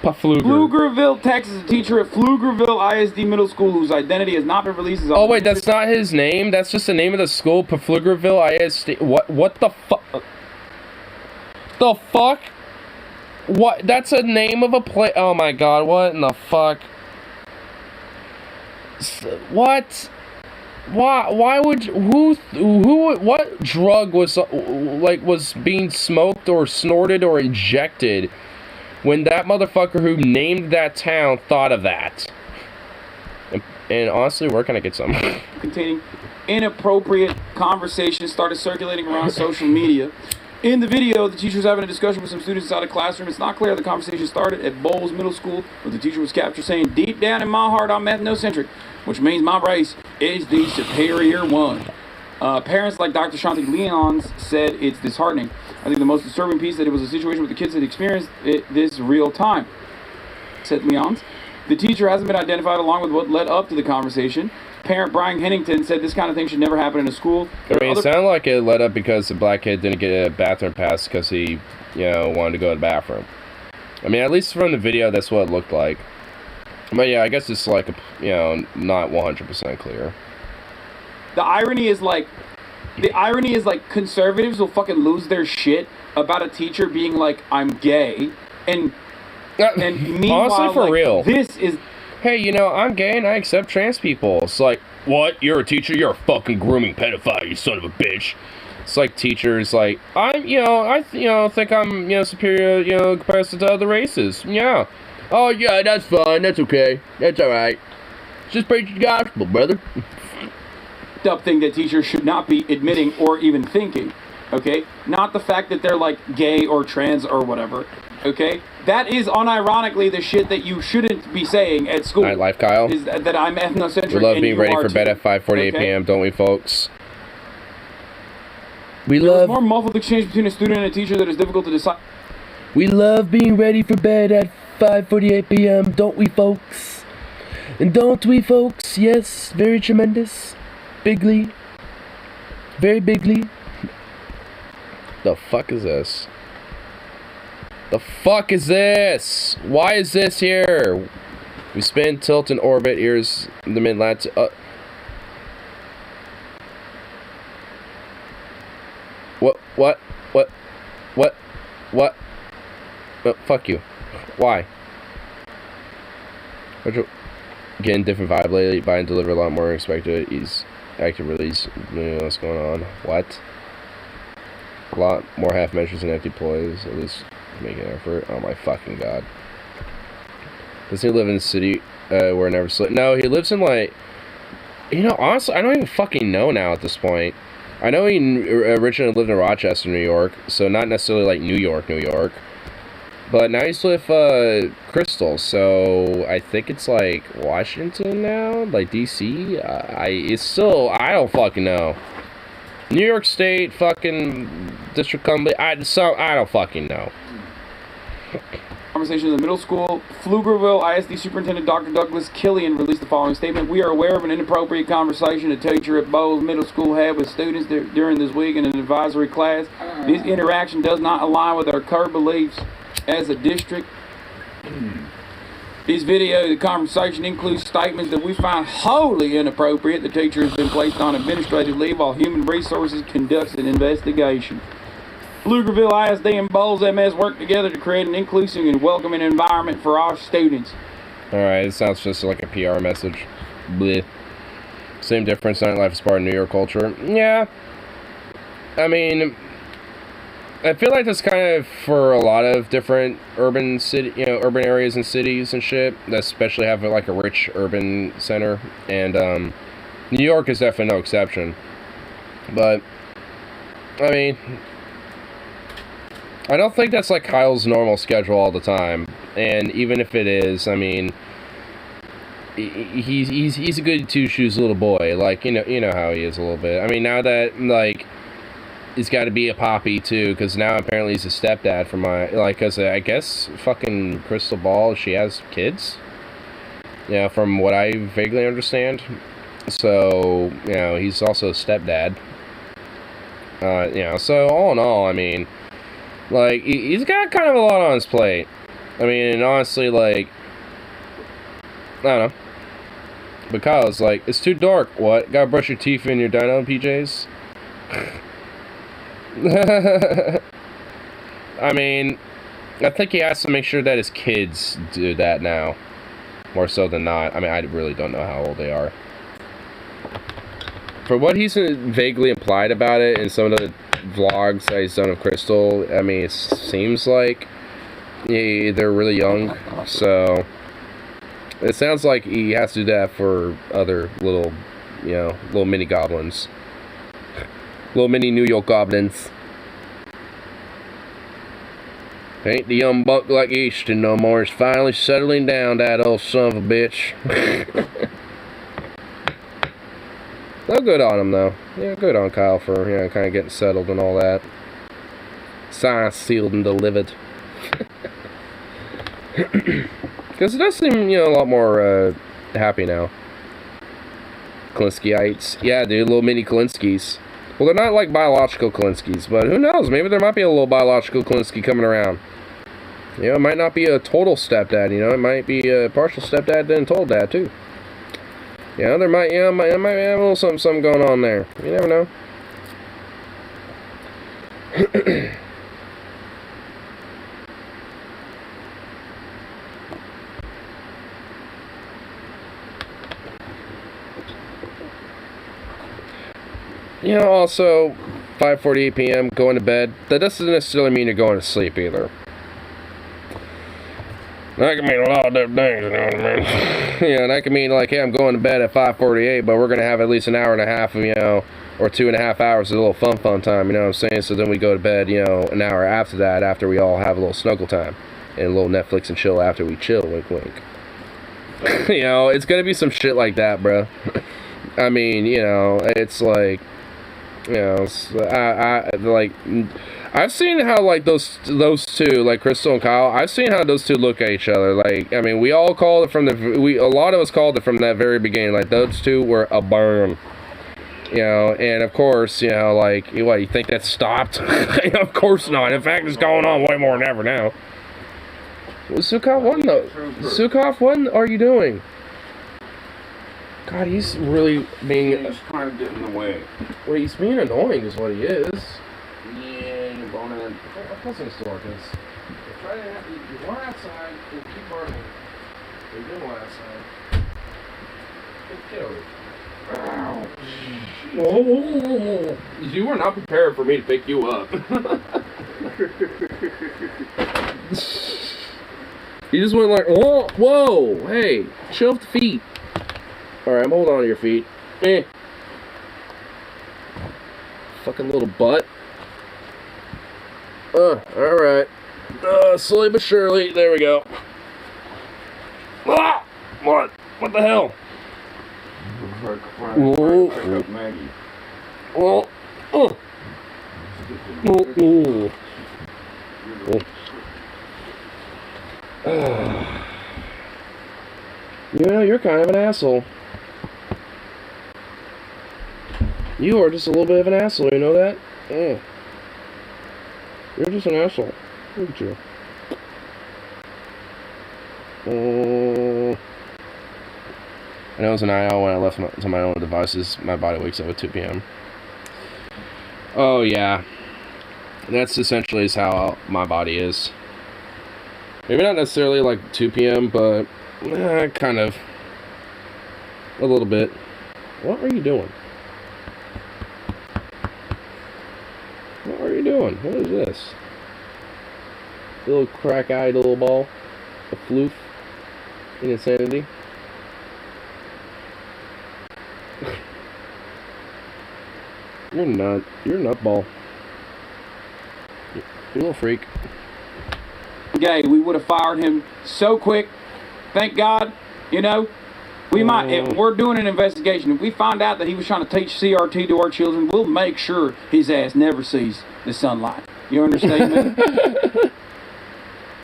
Pflugerville, Texas, a teacher at Pflugerville ISD Middle School whose identity has not been released. Oh wait, that's not his name. That's just the name of the school, Pflugerville ISD. What the fuck? The fuck? What? That's a name of a place. Oh my god! What in the fuck? What? Why would who what drug was was being smoked or snorted or injected when that motherfucker who named that town thought of that? And honestly, where can I get some? Containing inappropriate conversations started circulating around social media. In the video, the teacher was having a discussion with some students inside a classroom. It's not clear how the conversation started at Bowles Middle School, but the teacher was captured saying, "Deep down in my heart, I'm ethnocentric, which means my race is the superior one." Parents like Dr. Shanti Leons said it's disheartening. I think the most disturbing piece that it was a situation where the kids had experienced it this real time, said Leons. The teacher hasn't been identified along with what led up to the conversation. Parent Brian Hennington said this kind of thing should never happen in a school. I mean, it sounded like it led up because the black kid didn't get a bathroom pass because he, wanted to go to the bathroom. I mean, at least from the video, that's what it looked like. But yeah, I guess it's like, not 100% clear. The irony is conservatives will fucking lose their shit about a teacher being like, "I'm gay," and meanwhile, honestly, for real, this is. Hey, I'm gay and I accept trans people. It's like, what? You're a teacher? You're a fucking grooming pedophile, you son of a bitch. It's like teachers, like, I think I'm, superior, compared to other races. Yeah. Oh, yeah, that's fine. That's okay. That's alright. Just preach the gospel, brother. Up thing that teachers should not be admitting or even thinking. Okay? Not the fact that they're, like, gay or trans or whatever. Okay? That is unironically the shit that you shouldn't be saying at school. Nightlife, Kyle. Is that I'm ethnocentric. We love being ready for bed at 5:48 p.m., don't we, folks? We love more muffled exchange between a student and a teacher that is difficult to decide. We love being ready for bed at 5:48 p.m., don't we, folks? And don't we, folks? Yes, very tremendous. Bigly. Very bigly. The fuck is this? The fuck is this? Why is this here? We spin, tilt, and orbit. Here's the mid-lat. What? Fuck you. Why? Getting different vibe lately. Buy and deliver a lot more expected. He's active release. What's going on? What? A lot more half measures and empty ploys. At least make an effort. Oh my fucking god. Does he live in a city where it never slept? No, he lives in like You know, honestly, I don't even fucking know now at this point. I know he originally lived in Rochester, New York, so not necessarily like New York, New York. But now he's with Crystal, so I think it's like Washington now, like DC. It's still, I don't fucking know. New York State, fucking District Columbia. I don't fucking know. Conversation in the middle school. Pflugerville ISD Superintendent Dr. Douglas Killian released the following statement. We are aware of an inappropriate conversation a teacher at Bowles Middle School had with students during this week in an advisory class. This interaction does not align with our core beliefs as a district. This video of the conversation includes statements that we find wholly inappropriate. The teacher has been placed on administrative leave while Human Resources conducts an investigation. Pflugerville ISD and Bowles MS work together to create an inclusive and welcoming environment for our students. Alright, it sounds just like a PR message. Bleh. Same difference, nightlife is part of New York culture. Yeah. I mean, I feel like that's kind of for a lot of different urban urban areas and cities and shit, that especially have like a rich urban center. And New York is definitely no exception. But, I mean, I don't think that's like Kyle's normal schedule all the time, and even if it is, I mean, he's a good two-shoes little boy, like, you know how he is a little bit. I mean, now that, like, he's got to be a poppy too, because now apparently he's a stepdad for my, like, cause I guess fucking Crystal Ball, she has kids, yeah, from what I vaguely understand. So, you know, he's also a stepdad. You know, so all in all, I mean, like, he's got kind of a lot on his plate. I mean, and honestly, like, I don't know. But Kyle's like, it's too dark. What? Gotta brush your teeth in your dino PJs? I mean, I think he has to make sure that his kids do that now. More so than not. I mean, I really don't know how old they are. For what he's vaguely implied about it in some of the vlogs that he's done of Crystal, I mean, it seems like they're really young, so it sounds like he has to do that for other little, you know, little mini goblins, little mini New York goblins. Ain't the young buck like Easton no more. He's finally settling down, that old son of a bitch. No, good on him, though. Yeah, good on Kyle for, you know, kind of getting settled and all that. Signed, sealed, and delivered. Because it does seem, you know, a lot more happy now. Kalinskyites. Yeah, dude, little mini Kalinskys. Well, they're not like biological Kalinskys, but who knows? Maybe there might be a little biological Kalinsky coming around. You know, it might not be a total stepdad, you know, it might be a partial stepdad and total dad, too. Yeah, there might, you know, might have a little something going on there. You never know. You know, also, 5:48 p.m., going to bed. That doesn't necessarily mean you're going to sleep either. That can mean a lot of different things, you know what I mean? Yeah, that can mean like, hey, I'm going to bed at 5:48, but we're going to have at least an hour and a half of, you know, or 2.5 hours of a little fun time, you know what I'm saying? So then we go to bed, you know, an hour after that, after we all have a little snuggle time. And a little Netflix and chill after we chill, wink wink. You know, it's going to be some shit like that, bro. I mean, you know, it's like, you know, like, I've seen how, like, those two, like, Crystal and Kyle, I've seen how those two look at each other. Like, I mean, we all called it from a lot of us called it from that very beginning. Like, those two were a burn. You know, and of course, you know, like, what, you think that stopped? Of course not. In fact, it's going on way more than ever now. Well, Sukov, what in the... Sukov, what are you doing? God, he's really being... He's kind of getting in the way. Well, he's being annoying is what he is. Yeah, you're boning in. Of course it's Dorcas. You want outside, and keep burning. You do want outside. Get over it. You were not prepared for me to pick you up. He just went like, whoa, hey, chill off the feet. Alright, I'm holding on to your feet. Fucking little butt. Alright. Slowly but surely. There we go. Ah! What? What the hell? Whoa. Maggie. Well, oh. You know, you're kind of an asshole. You are just a little bit of an asshole, you know that? You're just an asshole. Look at you. I know it was an IO when I left to my own devices. My body wakes up at 2 p.m. Oh, yeah. That's essentially how my body is. Maybe not necessarily like 2 p.m., but kind of. A little bit. What are you doing? What are you doing? What is this? A little crack-eyed little ball? A floof? In insanity? You're not. You're a nutball. You're a little freak. Gay, we would have fired him so quick. Thank God, you know. We might, if we're doing an investigation. If we find out that he was trying to teach CRT to our children, we'll make sure his ass never sees the sunlight. You understand me?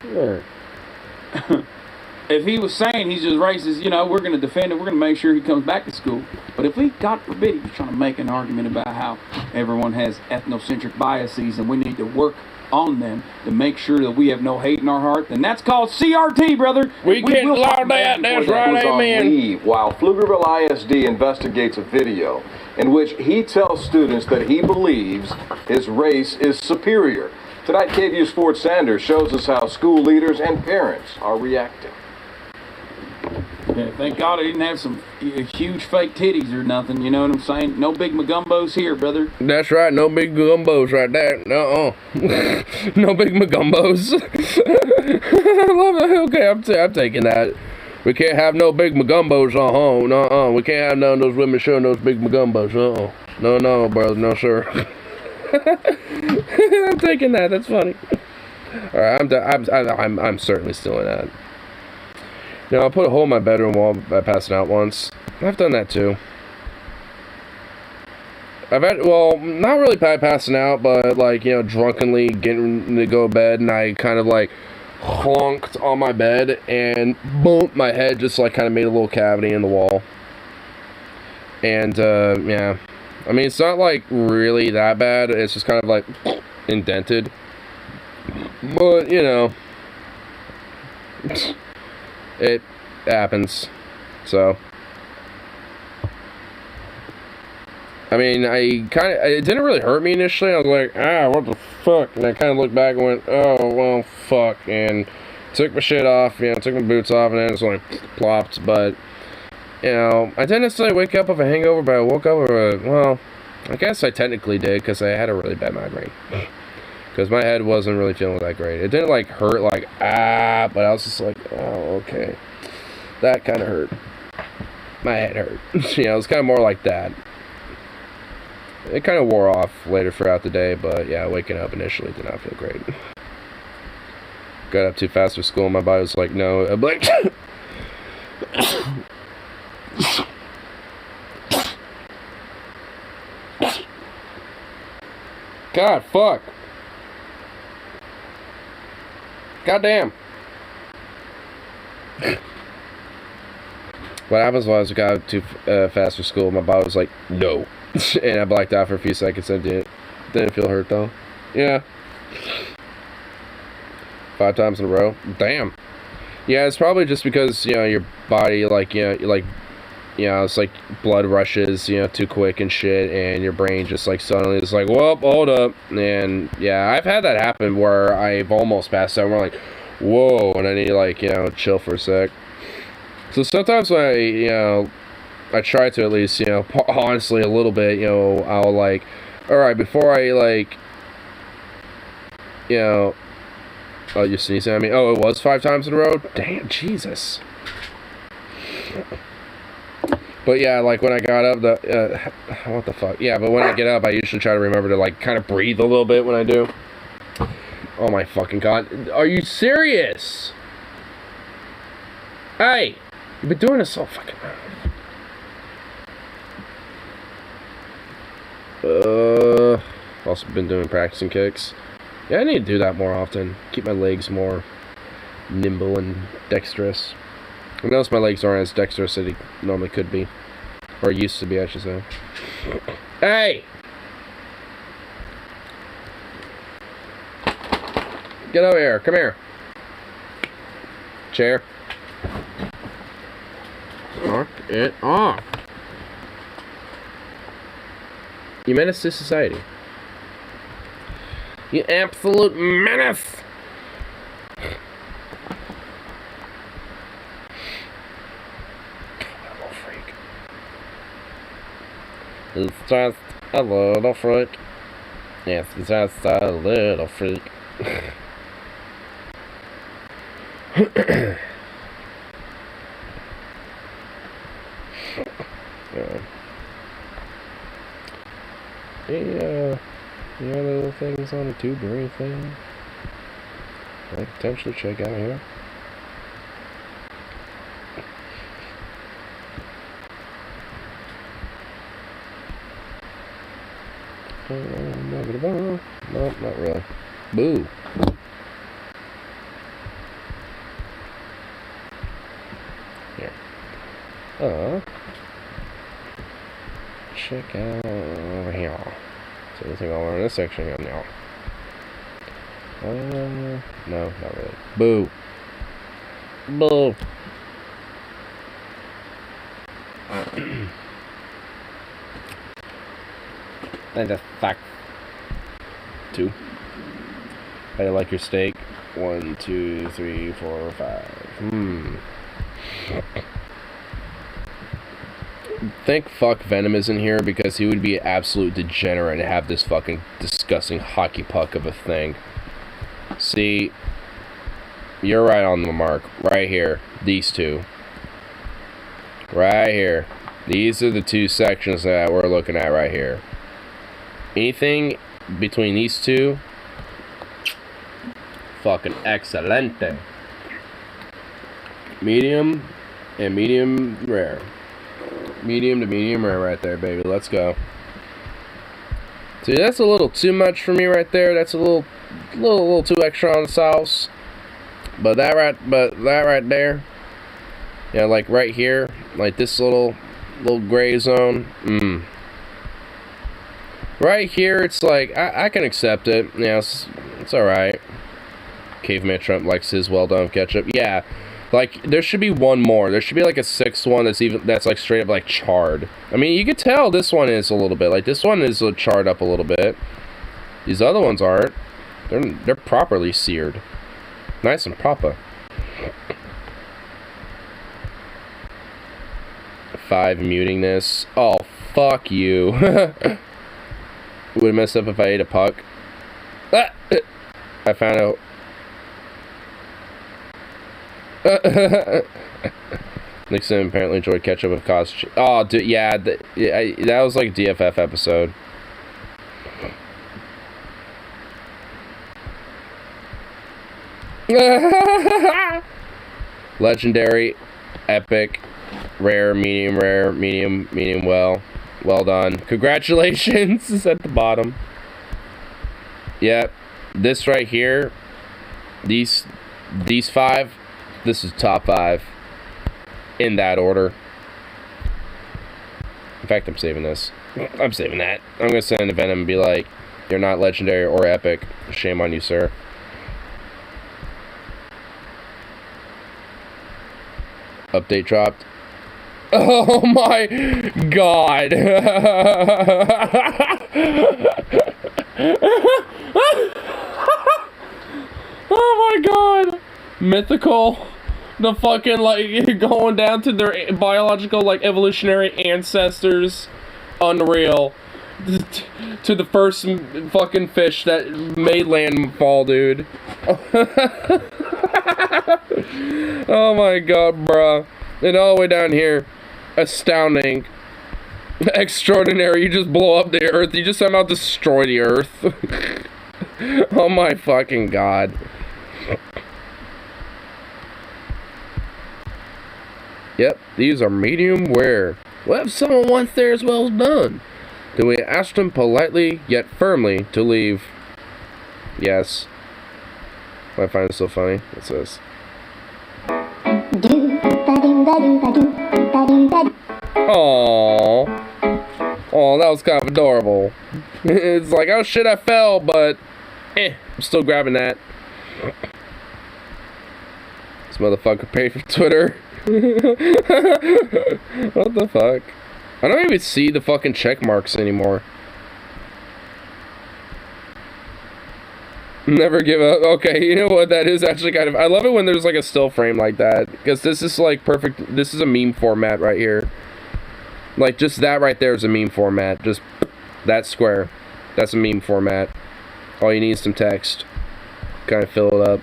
Sure. If he was saying he's just racist, you know, we're going to defend it. We're going to make sure he comes back to school. But if we, God forbid, he was trying to make an argument about how everyone has ethnocentric biases and we need to work on them to make sure that we have no hate in our heart, then that's called CRT, brother. We can't allow that. That's right, amen. Leave while Pflugerville ISD investigates a video in which he tells students that he believes his race is superior. Tonight, KVU's Ford Sanders shows us how school leaders and parents are reacting. Yeah, thank God I didn't have some huge fake titties or nothing, you know what I'm saying? No big magumbos here, brother. That's right, no big magumbos right there. No big magumbos. I love it. Okay, I'm taking that. We can't have no big magumbos, we can't have none of those women showing those big magumbos, No, brother, no, sir. I'm taking that, that's funny. Alright, I'm certainly still in that. You know, I put a hole in my bedroom wall by passing out once. I've done that too. Well, not really by passing out, but like, you know, drunkenly getting to go to bed, and I kind of like honked on my bed, and boom, my head just like kind of made a little cavity in the wall. And, yeah. I mean, it's not like really that bad, it's just kind of like indented. But, you know. It happens. So, I mean, it didn't really hurt me initially. I was like, what the fuck? And I kind of looked back and went, oh, well, fuck. And took my shit off, you know, took my boots off, and then it's like plopped. But, you know, I didn't necessarily wake up with a hangover, but I woke up with well, I guess I technically did, because I had a really bad migraine. Because my head wasn't really feeling that great. It didn't, like, hurt, like, but I was just like, oh, okay. That kind of hurt. My head hurt. You know, it was kind of more like that. It kind of wore off later throughout the day, but, yeah, waking up initially did not feel great. Got up too fast for school, and my body was like, no. I'm like... God, fuck. Goddamn. What happens was I got up too fast for school. My body was like, no. And I blacked out for a few seconds and didn't feel hurt though. Yeah. 5 times in a row. Damn. Yeah, it's probably just because, you know, your body, like, you know, it's like blood rushes, you know, too quick and shit, and your brain just like suddenly is like, whoop, hold up. And yeah, I've had that happen where I've almost passed out and we're like, whoa, and I need to, like, you know, chill for a sec. So sometimes when I try to at least, you know, honestly a little bit, you know, I'll like, alright, before I like, you know, oh, you're sneezing at me? Oh, it was 5 times in a row? Damn, Jesus. But yeah, like when I got up, what the fuck? Yeah, but when I get up, I usually try to remember to like kind of breathe a little bit when I do. Oh my fucking god. Are you serious? Hey! You've been doing this so fucking long. Also been doing practicing kicks. Yeah, I need to do that more often. Keep my legs more nimble and dexterous. I notice my legs aren't as dexterous as they normally could be. Or used to be, I should say. Hey! Get over here. Come here. Chair. Knock it off. You menace to society. You absolute menace! He's just a little freak. Yes, he's just a little freak. Any other little things on the tube or anything I could potentially check out here? Nope, not really. Boo. Here. Check out over here. So anything over in this section here now? No, not really. Boo. Boo. And just fuck. 2. How do you like your steak? 1, 2, 3, 4, 5. Think fuck Venom isn't here because he would be an absolute degenerate and have this fucking disgusting hockey puck of a thing. See, you're right on the mark. Right here. These two. Right here. These are the 2 sections that we're looking at right here. Anything between these 2, fucking excelente. Medium and medium rare. Medium to medium rare right there, baby. Let's go. See, that's a little too much for me right there. That's a little too extra on the sauce. But that right there, yeah, like right here, like this little gray zone. Right here, it's like I can accept it. Yeah, it's all right. Caveman Trump likes his well done ketchup. Yeah. Like, there should be one more. There should be, like, a 6th one that's, like, straight up, like, charred. I mean, you could tell this one is a little bit. Like, this one is charred up a little bit. These other ones aren't. They're properly seared. Nice and proper. 5, muting this. Oh, fuck you. Would have messed up if I ate a puck. Ah! I found out. Nixon apparently enjoyed ketchup with cause. Oh, yeah, that was like a DFF episode. Legendary, epic, rare, medium, well done. Congratulations is at the bottom. Yep, this right here, these 5. This is top 5 in that order. In fact, I'm saving this. I'm saving that. I'm gonna send a Venom and be like, "You're not legendary or epic. Shame on you, sir." Update dropped. Oh my god! Oh my god! Mythical. The fucking, like, going down to their biological, like, evolutionary ancestors. Unreal. To the first fucking fish that made landfall, dude. Oh my god, bruh. And all the way down here, astounding, extraordinary. You just blow up the Earth. You just somehow destroy the Earth. Oh my fucking god. Yep, these are medium rare. What if someone wants theirs well done? Do we ask them politely yet firmly to leave? Yes. I find it so funny. What's this? Aww. Oh, that was kind of adorable. It's like, oh shit, I fell, but I'm still grabbing that. This motherfucker paid for Twitter. What the fuck? I don't even see the fucking check marks anymore. Never give up. Okay, you know what? That is actually kind of... I love it when there's like a still frame like that. Because this is like perfect... This is a meme format right here. Like, just that right there is a meme format. Just that square. That's a meme format. All you need is some text. Kind of fill it up.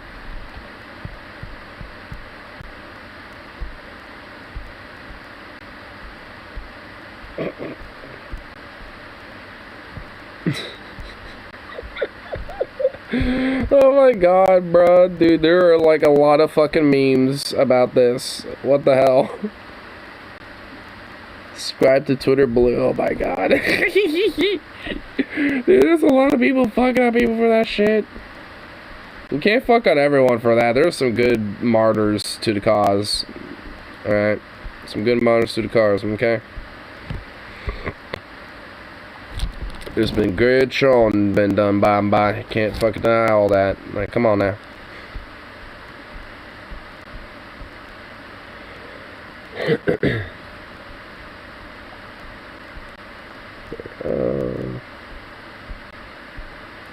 Oh my god, bro. Dude, there are like a lot of fucking memes about this. What the hell? Subscribe to Twitter Blue. Oh my god. Dude, there's a lot of people fucking on people for that shit. You can't fuck on everyone for that. There's some good martyrs to the cause. Alright. Some good martyrs to the cause, okay? There's been good showing been done by. Can't fucking deny all that. Like, come on now.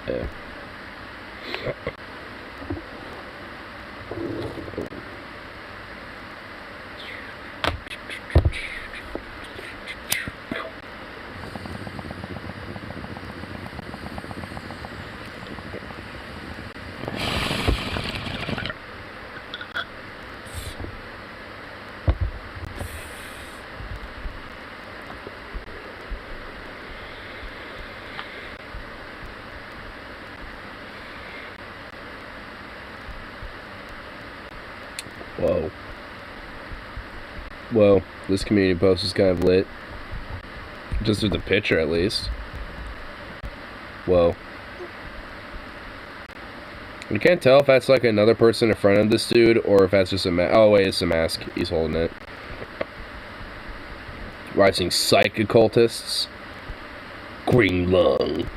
Yeah. Whoa. Well, this community post is kind of lit. Just with the picture, at least. Whoa. You can't tell if that's like another person in front of this dude, or if that's just a mask. Oh, wait, it's a mask. He's holding it. Rising psych occultists. Green Lung.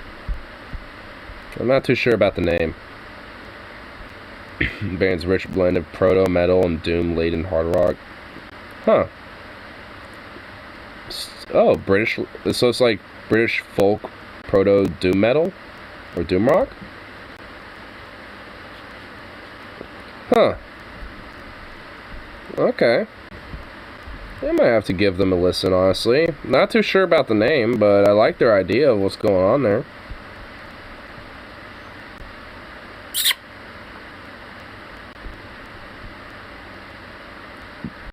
I'm not too sure about the name. Band's rich blend of proto metal and doom laden hard rock. Huh. Oh, British. So it's like British folk proto doom metal? Or doom rock? Huh. Okay. I might have to give them a listen, honestly. Not too sure about the name, but I like their idea of what's going on there.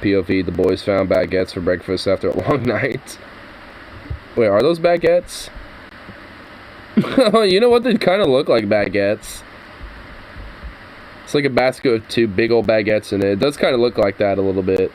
POV, the boys found baguettes for breakfast after a long night. Wait, are those baguettes? You know what? They kind of look like baguettes. It's like a basket with two big old baguettes in it. It does kind of look like that a little bit.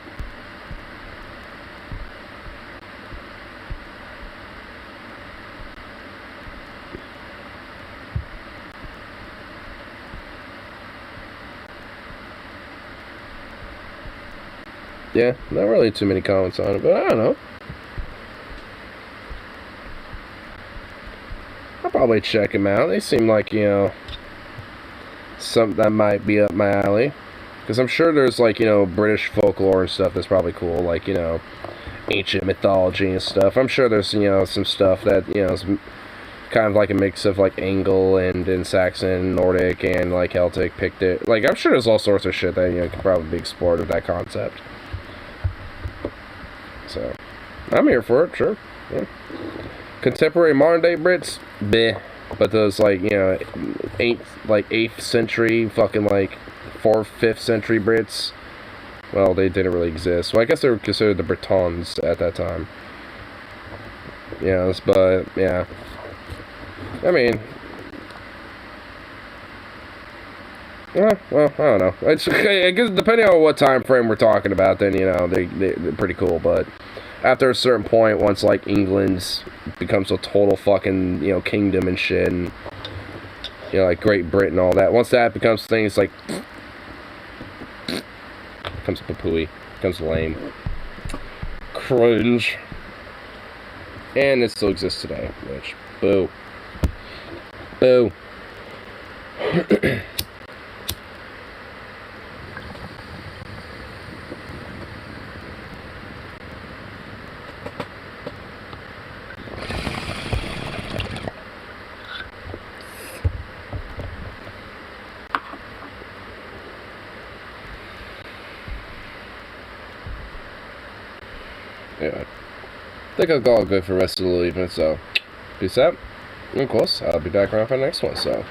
Yeah, not really too many comments on it, but I don't know. I'll probably check them out. They seem like, you know, something that might be up my alley. Because I'm sure there's, like, you know, British folklore and stuff that's probably cool. Like, you know, ancient mythology and stuff. I'm sure there's, you know, some stuff that, you know, is kind of like a mix of, like, Angle and Saxon, Nordic, and, like, Celtic, Pictic. Like, I'm sure there's all sorts of shit that, you know, could probably be explored with that concept. So, I'm here for it, sure. Yeah. Contemporary modern day Brits, bleh. But those, like, you know, 8th century, fucking, like, 4th, 5th century Brits, Well, they didn't really exist. Well, I guess they were considered the Bretons at that time. Yes, but, yeah. I mean... well, I don't know. It's, I guess depending on what time frame we're talking about, then, you know, they're pretty cool, but... After a certain point, once, like, England becomes a total fucking, you know, kingdom and shit, and... You know, like, Great Britain and all that. Once that becomes things like... Becomes poo-pooey. Becomes lame. Cringe. And it still exists today, which... Boo. Boo. Anyway, I think I've got good for the rest of the evening, so peace out. And of course, I'll be back around for the next one, so